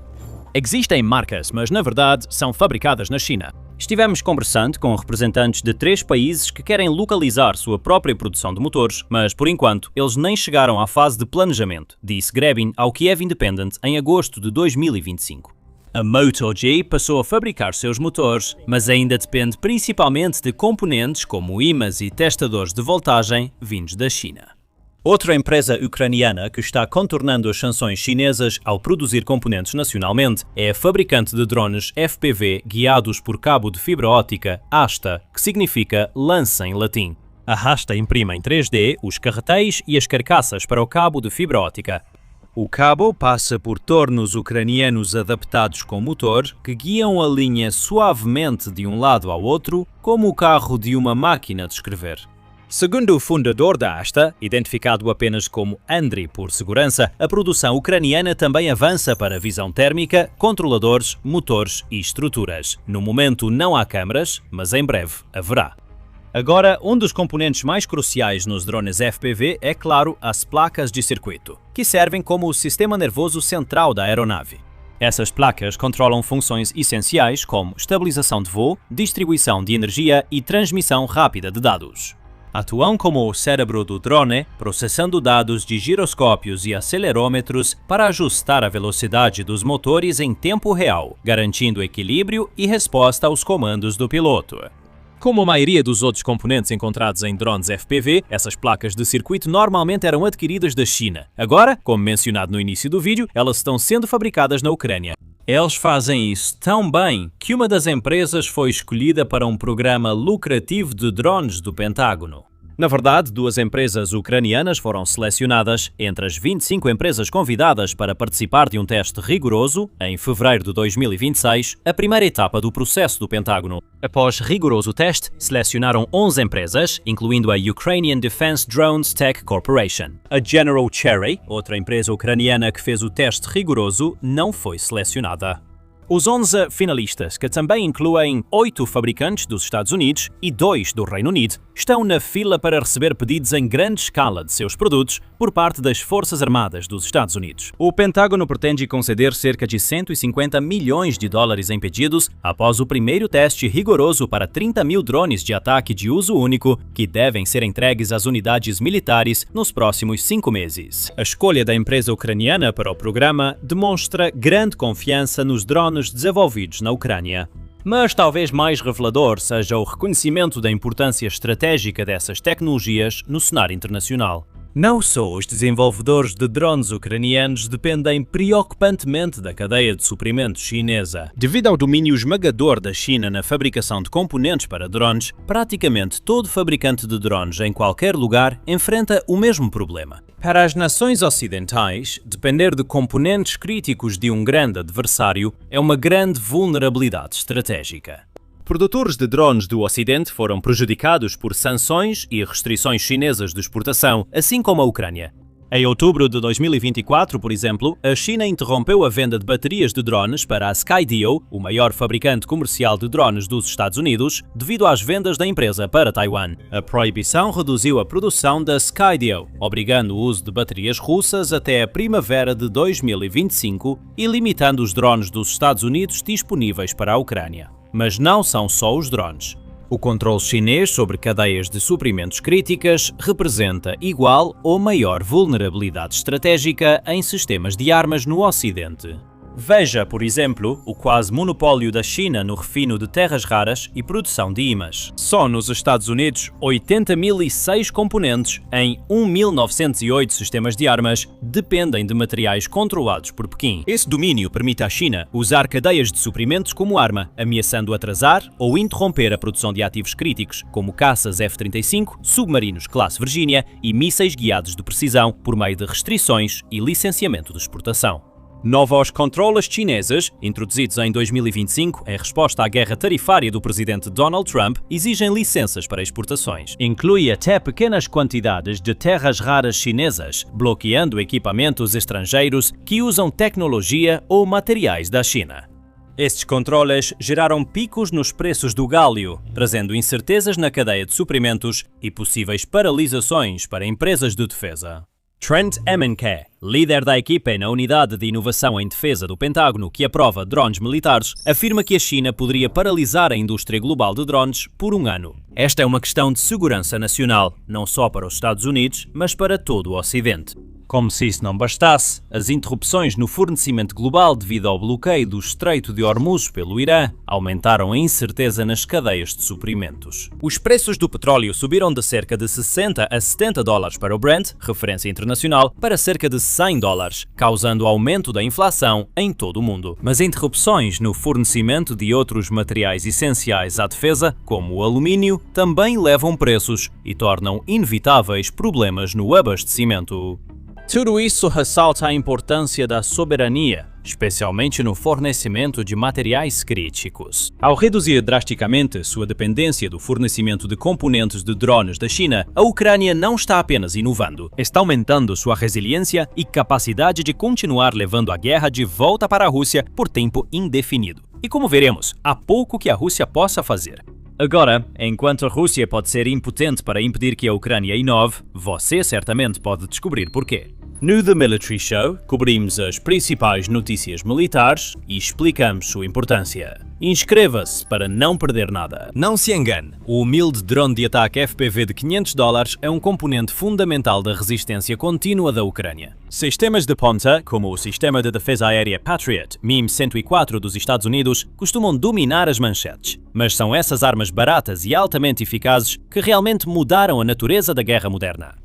Existem marcas, mas na verdade são fabricadas na China. Estivemos conversando com representantes de 3 países que querem localizar sua própria produção de motores, mas por enquanto eles nem chegaram à fase de planejamento, disse Grebin ao Kiev Independent em agosto de 2025. A Motor-G passou a fabricar seus motores, mas ainda depende principalmente de componentes como ímãs e testadores de voltagem vindos da China. Outra empresa ucraniana que está contornando as sanções chinesas ao produzir componentes nacionalmente é a fabricante de drones FPV guiados por cabo de fibra óptica ASTA, que significa lança em latim. A ASTA imprime em 3D os carretéis e as carcaças para o cabo de fibra óptica. O cabo passa por tornos ucranianos adaptados com motor que guiam a linha suavemente de um lado ao outro, como o carro de uma máquina de escrever. Segundo o fundador da ASTA, identificado apenas como Andriy por segurança, a produção ucraniana também avança para visão térmica, controladores, motores e estruturas. No momento não há câmaras, mas em breve haverá. Agora, um dos componentes mais cruciais nos drones FPV é, claro, as placas de circuito, que servem como o sistema nervoso central da aeronave. Essas placas controlam funções essenciais como estabilização de voo, distribuição de energia e transmissão rápida de dados. Atuam como o cérebro do drone, processando dados de giroscópios e acelerômetros para ajustar a velocidade dos motores em tempo real, garantindo equilíbrio e resposta aos comandos do piloto. Como a maioria dos outros componentes encontrados em drones FPV, essas placas de circuito normalmente eram adquiridas da China. Agora, como mencionado no início do vídeo, elas estão sendo fabricadas na Ucrânia. Eles fazem isso tão bem que uma das empresas foi escolhida para um programa lucrativo de drones do Pentágono. Na verdade, 2 empresas ucranianas foram selecionadas entre as 25 empresas convidadas para participar de um teste rigoroso, em fevereiro de 2026, a primeira etapa do processo do Pentágono. Após rigoroso teste, selecionaram 11 empresas, incluindo a Ukrainian Defense Drones Tech Corporation. A General Cherry, outra empresa ucraniana que fez o teste rigoroso, não foi selecionada. Os 11 finalistas, que também incluem 8 fabricantes dos Estados Unidos e 2 do Reino Unido, estão na fila para receber pedidos em grande escala de seus produtos por parte das Forças Armadas dos Estados Unidos. O Pentágono pretende conceder cerca de 150 milhões de dólares em pedidos após o primeiro teste rigoroso para 30 mil drones de ataque de uso único que devem ser entregues às unidades militares nos próximos 5 meses. A escolha da empresa ucraniana para o programa demonstra grande confiança nos drones desenvolvidos na Ucrânia. Mas talvez mais revelador seja o reconhecimento da importância estratégica dessas tecnologias no cenário internacional. Não só os desenvolvedores de drones ucranianos dependem preocupantemente da cadeia de suprimentos chinesa. Devido ao domínio esmagador da China na fabricação de componentes para drones, praticamente todo fabricante de drones em qualquer lugar enfrenta o mesmo problema. Para as nações ocidentais, depender de componentes críticos de um grande adversário é uma grande vulnerabilidade estratégica. Produtores de drones do Ocidente foram prejudicados por sanções e restrições chinesas de exportação, assim como a Ucrânia. Em outubro de 2024, por exemplo, a China interrompeu a venda de baterias de drones para a Skydio, o maior fabricante comercial de drones dos Estados Unidos, devido às vendas da empresa para Taiwan. A proibição reduziu a produção da Skydio, obrigando o uso de baterias russas até a primavera de 2025 e limitando os drones dos Estados Unidos disponíveis para a Ucrânia. Mas não são só os drones. O controle chinês sobre cadeias de suprimentos críticas representa igual ou maior vulnerabilidade estratégica em sistemas de armas no Ocidente. Veja, por exemplo, o quase monopólio da China no refino de terras raras e produção de imãs. Só nos Estados Unidos, 80.006 componentes em 1.908 sistemas de armas dependem de materiais controlados por Pequim. Esse domínio permite à China usar cadeias de suprimentos como arma, ameaçando atrasar ou interromper a produção de ativos críticos, como caças F-35, submarinos classe Virginia e mísseis guiados de precisão por meio de restrições e licenciamento de exportação. Novos controles chineses, introduzidos em 2025 em resposta à guerra tarifária do presidente Donald Trump, exigem licenças para exportações. Inclui até pequenas quantidades de terras raras chinesas, bloqueando equipamentos estrangeiros que usam tecnologia ou materiais da China. Estes controles geraram picos nos preços do gálio, trazendo incertezas na cadeia de suprimentos e possíveis paralisações para empresas de defesa. Trent Emmenke, líder da equipa na Unidade de Inovação em Defesa do Pentágono que aprova drones militares, afirma que a China poderia paralisar a indústria global de drones por um ano. Esta é uma questão de segurança nacional, não só para os Estados Unidos, mas para todo o Ocidente. Como se isso não bastasse, as interrupções no fornecimento global devido ao bloqueio do Estreito de Hormuz pelo Irã aumentaram a incerteza nas cadeias de suprimentos. Os preços do petróleo subiram de cerca de 60 a 70 dólares para o Brent, referência internacional, para cerca de 100 dólares, causando aumento da inflação em todo o mundo. Mas interrupções no fornecimento de outros materiais essenciais à defesa, como o alumínio, também levam preços e tornam inevitáveis problemas no abastecimento. Tudo isso ressalta a importância da soberania, especialmente no fornecimento de materiais críticos. Ao reduzir drasticamente sua dependência do fornecimento de componentes de drones da China, a Ucrânia não está apenas inovando, está aumentando sua resiliência e capacidade de continuar levando a guerra de volta para a Rússia por tempo indefinido. E como veremos, há pouco que a Rússia possa fazer. Agora, enquanto a Rússia pode ser impotente para impedir que a Ucrânia inove, você certamente pode descobrir porquê. No The Military Show, cobrimos as principais notícias militares e explicamos sua importância. Inscreva-se para não perder nada. Não se engane, o humilde drone de ataque FPV de 500 dólares é um componente fundamental da resistência contínua da Ucrânia. Sistemas de ponta, como o Sistema de Defesa Aérea Patriot MIM-104 dos Estados Unidos, costumam dominar as manchetes. Mas são essas armas baratas e altamente eficazes que realmente mudaram a natureza da guerra moderna.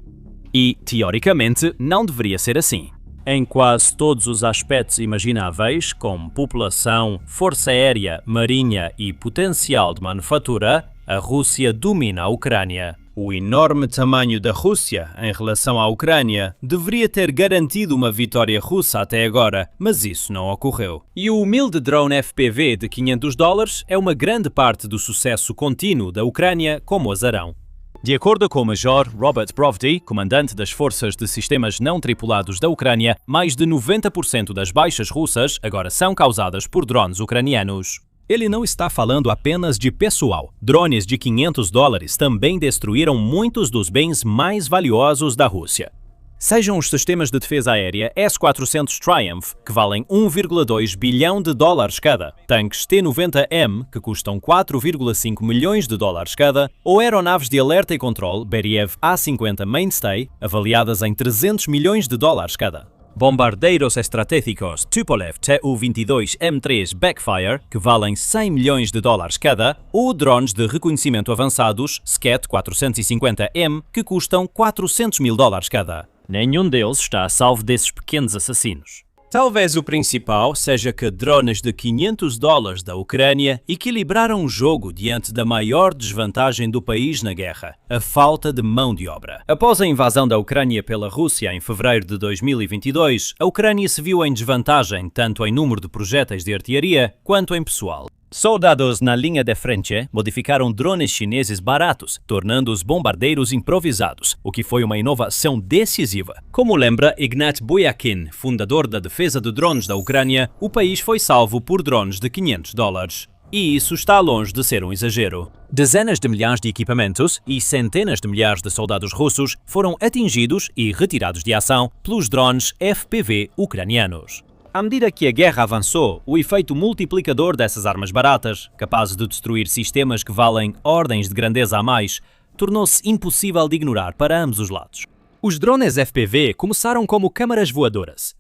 E, teoricamente, não deveria ser assim. Em quase todos os aspectos imagináveis, como população, força aérea, marinha e potencial de manufatura, a Rússia domina a Ucrânia. O enorme tamanho da Rússia em relação à Ucrânia deveria ter garantido uma vitória russa até agora, mas isso não ocorreu. E o humilde drone FPV de $500 é uma grande parte do sucesso contínuo da Ucrânia como azarão. De acordo com o Major Robert Brovdy, comandante das forças de sistemas não tripulados da Ucrânia, mais de 90% das baixas russas agora são causadas por drones ucranianos. Ele não está falando apenas de pessoal. Drones de $500 também destruíram muitos dos bens mais valiosos da Rússia. Sejam os sistemas de defesa aérea S-400 Triumph, que valem $1,2 bilhão cada, tanques T-90M, que custam $4,5 milhões cada, ou aeronaves de alerta e controle Beriev A-50 Mainstay, avaliadas em $300 milhões cada. Bombardeiros estratégicos Tupolev Tu-22 M3 Backfire, que valem $100 milhões cada, ou drones de reconhecimento avançados Sket 450M, que custam $400 mil cada. Nenhum deles está a salvo desses pequenos assassinos. Talvez o principal seja que drones de $500 da Ucrânia equilibraram o jogo diante da maior desvantagem do país na guerra, a falta de mão de obra. Após a invasão da Ucrânia pela Rússia em fevereiro de 2022, a Ucrânia se viu em desvantagem tanto em número de projéteis de artilharia quanto em pessoal. Soldados na linha de frente modificaram drones chineses baratos, tornando os bombardeiros improvisados, o que foi uma inovação decisiva. Como lembra Ignat Buyakin, fundador da defesa de drones da Ucrânia, o país foi salvo por drones de $500. E isso está longe de ser um exagero. Dezenas de milhares de equipamentos e centenas de milhares de soldados russos foram atingidos e retirados de ação pelos drones FPV ucranianos. À medida que a guerra avançou, o efeito multiplicador dessas armas baratas, capazes de destruir sistemas que valem ordens de grandeza a mais, tornou-se impossível de ignorar para ambos os lados. Os drones FPV começaram como câmaras voadoras.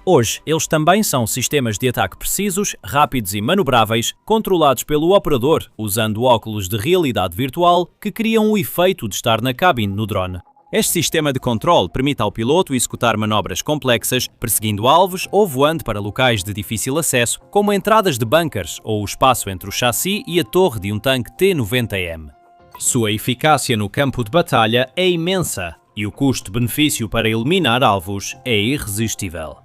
Hoje, eles também são sistemas de ataque precisos, rápidos e manobráveis, controlados pelo operador usando óculos de realidade virtual que criam o efeito de estar na cabine no drone. Este sistema de controle permite ao piloto executar manobras complexas, perseguindo alvos ou voando para locais de difícil acesso, como entradas de bunkers ou o espaço entre o chassi e a torre de um tanque T-90M. Sua eficácia no campo de batalha é imensa e o custo-benefício para eliminar alvos é irresistível.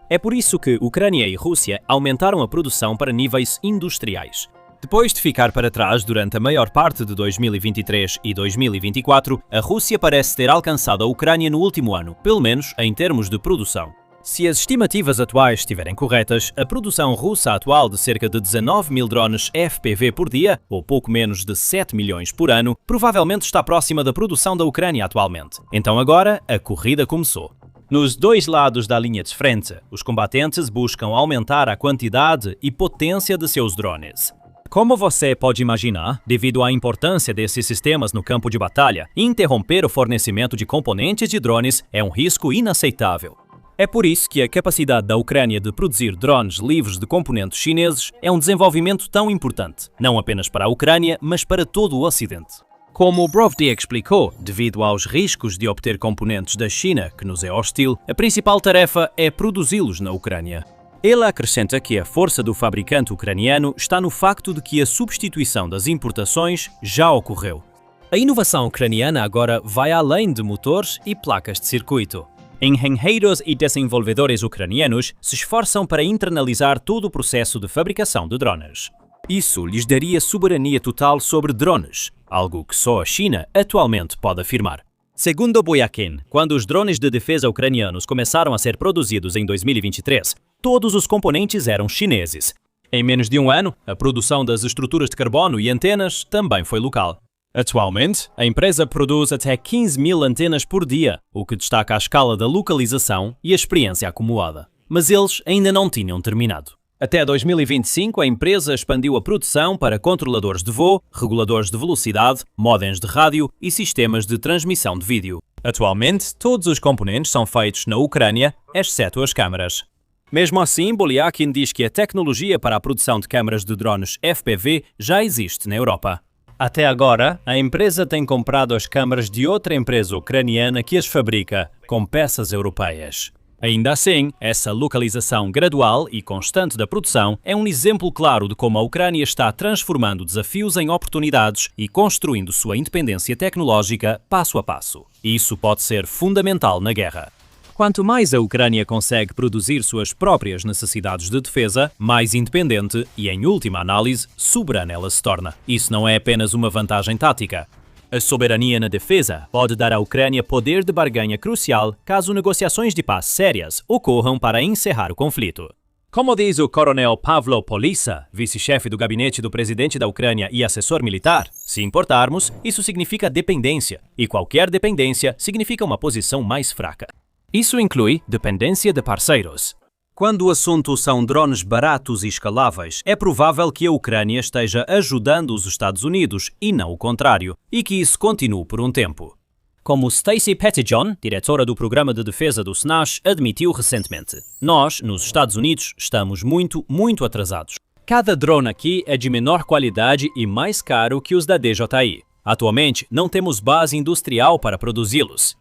É por isso que Ucrânia e Rússia aumentaram a produção para níveis industriais. Depois de ficar para trás durante a maior parte de 2023 e 2024, a Rússia parece ter alcançado a Ucrânia no último ano, pelo menos em termos de produção. Se as estimativas atuais estiverem corretas, a produção russa atual de cerca de 19 mil drones FPV por dia, ou pouco menos de 7 milhões por ano, provavelmente está próxima da produção da Ucrânia atualmente. Então agora, a corrida começou. Nos dois lados da linha de frente, os combatentes buscam aumentar a quantidade e potência de seus drones. Como você pode imaginar, devido à importância desses sistemas no campo de batalha, interromper o fornecimento de componentes de drones é um risco inaceitável. É por isso que a capacidade da Ucrânia de produzir drones livres de componentes chineses é um desenvolvimento tão importante, não apenas para a Ucrânia, mas para todo o Ocidente. Como Brovdy explicou, devido aos riscos de obter componentes da China, que nos é hostil, a principal tarefa é produzi-los na Ucrânia. Ele acrescenta que a força do fabricante ucraniano está no facto de que a substituição das importações já ocorreu. A inovação ucraniana agora vai além de motores e placas de circuito. Engenheiros e desenvolvedores ucranianos se esforçam para internalizar todo o processo de fabricação de drones. Isso lhes daria soberania total sobre drones, algo que só a China atualmente pode afirmar. Segundo Buyakin, quando os drones de defesa ucranianos começaram a ser produzidos em 2023, todos os componentes eram chineses. Em menos de um ano, a produção das estruturas de carbono e antenas também foi local. Atualmente, a empresa produz até 15 mil antenas por dia, o que destaca a escala da localização e a experiência acumulada. Mas eles ainda não tinham terminado. Até 2025, a empresa expandiu a produção para controladores de voo, reguladores de velocidade, modems de rádio e sistemas de transmissão de vídeo. Atualmente, todos os componentes são feitos na Ucrânia, exceto as câmaras. Mesmo assim, Buyakin diz que a tecnologia para a produção de câmaras de drones FPV já existe na Europa. Até agora, a empresa tem comprado as câmaras de outra empresa ucraniana que as fabrica, com peças europeias. Ainda assim, essa localização gradual e constante da produção é um exemplo claro de como a Ucrânia está transformando desafios em oportunidades e construindo sua independência tecnológica passo a passo. Isso pode ser fundamental na guerra. Quanto mais a Ucrânia consegue produzir suas próprias necessidades de defesa, mais independente e, em última análise, soberana ela se torna. Isso não é apenas uma vantagem tática. A soberania na defesa pode dar à Ucrânia poder de barganha crucial caso negociações de paz sérias ocorram para encerrar o conflito. Como diz o coronel Pavlo Polissa, vice-chefe do gabinete do presidente da Ucrânia e assessor militar, se importarmos, isso significa dependência, e qualquer dependência significa uma posição mais fraca. Isso inclui dependência de parceiros. Quando o assunto são drones baratos e escaláveis, é provável que a Ucrânia esteja ajudando os Estados Unidos e não o contrário, e que isso continue por um tempo. Como Stacey Pettyjohn, diretora do Programa de Defesa do SNASH, admitiu recentemente, nós, nos Estados Unidos, estamos muito atrasados. Cada drone aqui é de menor qualidade e mais caro que os da DJI. Atualmente, não temos base industrial para produzi-los.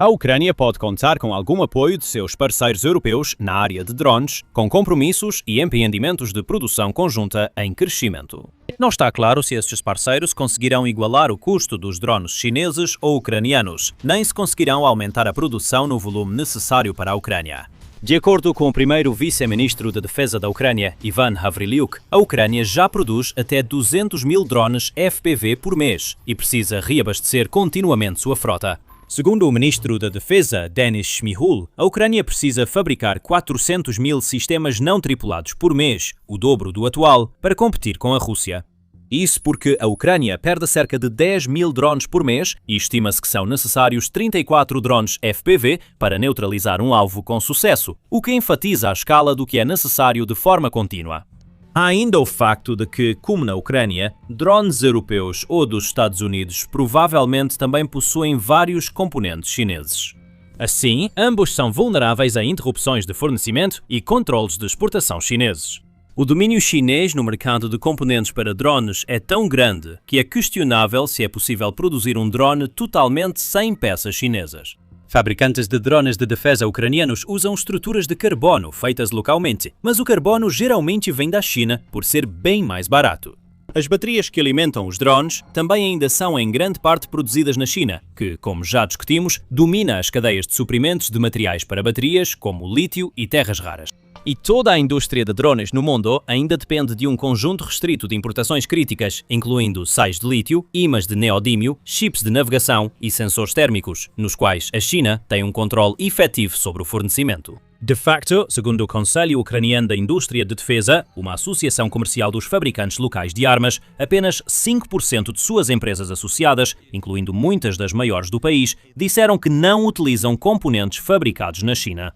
A Ucrânia pode contar com algum apoio de seus parceiros europeus na área de drones, com compromissos e empreendimentos de produção conjunta em crescimento. Não está claro se estes parceiros conseguirão igualar o custo dos drones chineses ou ucranianos, nem se conseguirão aumentar a produção no volume necessário para a Ucrânia. De acordo com o primeiro vice-ministro da Defesa da Ucrânia, Ivan Havrilyuk, a Ucrânia já produz até 200 mil drones FPV por mês e precisa reabastecer continuamente sua frota. Segundo o ministro da Defesa, Denis Shmihul, a Ucrânia precisa fabricar 400 mil sistemas não tripulados por mês, o dobro do atual, para competir com a Rússia. Isso porque a Ucrânia perde cerca de 10 mil drones por mês e estima-se que são necessários 34 drones FPV para neutralizar um alvo com sucesso, o que enfatiza a escala do que é necessário de forma contínua. Há ainda o facto de que, como na Ucrânia, drones europeus ou dos Estados Unidos provavelmente também possuem vários componentes chineses. Assim, ambos são vulneráveis a interrupções de fornecimento e controles de exportação chineses. O domínio chinês no mercado de componentes para drones é tão grande que é questionável se é possível produzir um drone totalmente sem peças chinesas. Fabricantes de drones de defesa ucranianos usam estruturas de carbono feitas localmente, mas o carbono geralmente vem da China por ser bem mais barato. As baterias que alimentam os drones também ainda são em grande parte produzidas na China, que, como já discutimos, domina as cadeias de suprimentos de materiais para baterias, como lítio e terras raras. E toda a indústria de drones no mundo ainda depende de um conjunto restrito de importações críticas, incluindo sais de lítio, ímãs de neodímio, chips de navegação e sensores térmicos, nos quais a China tem um controle efetivo sobre o fornecimento. De facto, segundo o Conselho Ucraniano da Indústria de Defesa, uma associação comercial dos fabricantes locais de armas, apenas 5% de suas empresas associadas, incluindo muitas das maiores do país, disseram que não utilizam componentes fabricados na China.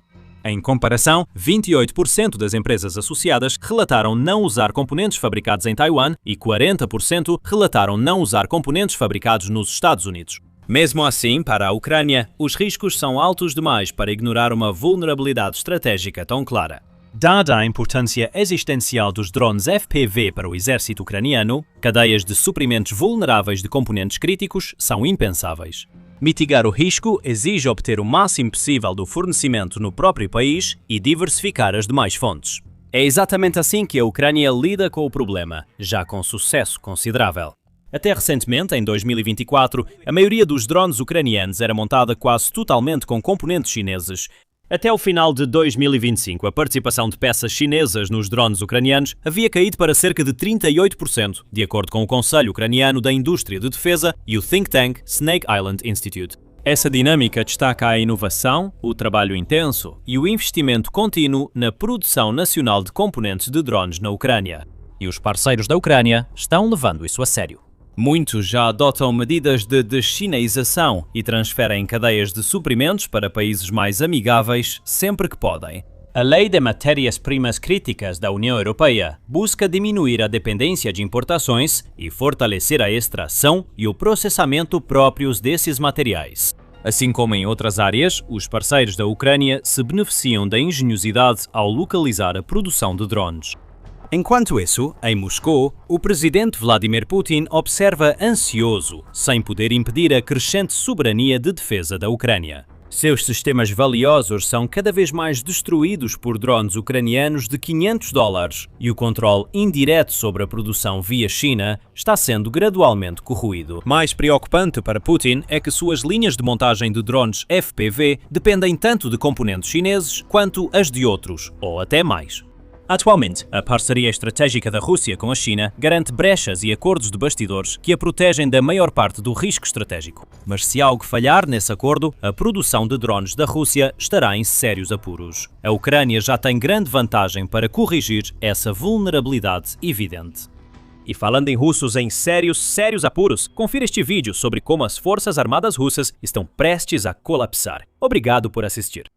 Em comparação, 28% das empresas associadas relataram não usar componentes fabricados em Taiwan e 40% relataram não usar componentes fabricados nos Estados Unidos. Mesmo assim, para a Ucrânia, os riscos são altos demais para ignorar uma vulnerabilidade estratégica tão clara. Dada a importância existencial dos drones FPV para o exército ucraniano, cadeias de suprimentos vulneráveis de componentes críticos são impensáveis. Mitigar o risco exige obter o máximo possível do fornecimento no próprio país e diversificar as demais fontes. É exatamente assim que a Ucrânia lida com o problema, já com sucesso considerável. Até recentemente, em 2024, a maioria dos drones ucranianos era montada quase totalmente com componentes chineses. Até o final de 2025, a participação de peças chinesas nos drones ucranianos havia caído para cerca de 38%, de acordo com o Conselho Ucraniano da Indústria de Defesa e o think tank Snake Island Institute. Essa dinâmica destaca a inovação, o trabalho intenso e o investimento contínuo na produção nacional de componentes de drones na Ucrânia. E os parceiros da Ucrânia estão levando isso a sério. Muitos já adotam medidas de deschineização e transferem cadeias de suprimentos para países mais amigáveis sempre que podem. A Lei de Matérias-Primas Críticas da União Europeia busca diminuir a dependência de importações e fortalecer a extração e o processamento próprios desses materiais. Assim como em outras áreas, os parceiros da Ucrânia se beneficiam da engenhosidade ao localizar a produção de drones. Enquanto isso, em Moscou, o presidente Vladimir Putin observa ansioso, sem poder impedir a crescente soberania de defesa da Ucrânia. Seus sistemas valiosos são cada vez mais destruídos por drones ucranianos de $500 e o controle indireto sobre a produção via China está sendo gradualmente corroído. Mais preocupante para Putin é que suas linhas de montagem de drones FPV dependem tanto de componentes chineses quanto as de outros, ou até mais. Atualmente, a parceria estratégica da Rússia com a China garante brechas e acordos de bastidores que a protegem da maior parte do risco estratégico. Mas se algo falhar nesse acordo, a produção de drones da Rússia estará em sérios apuros. A Ucrânia já tem grande vantagem para corrigir essa vulnerabilidade evidente. E falando em russos em sérios apuros, confira este vídeo sobre como as forças armadas russas estão prestes a colapsar. Obrigado por assistir.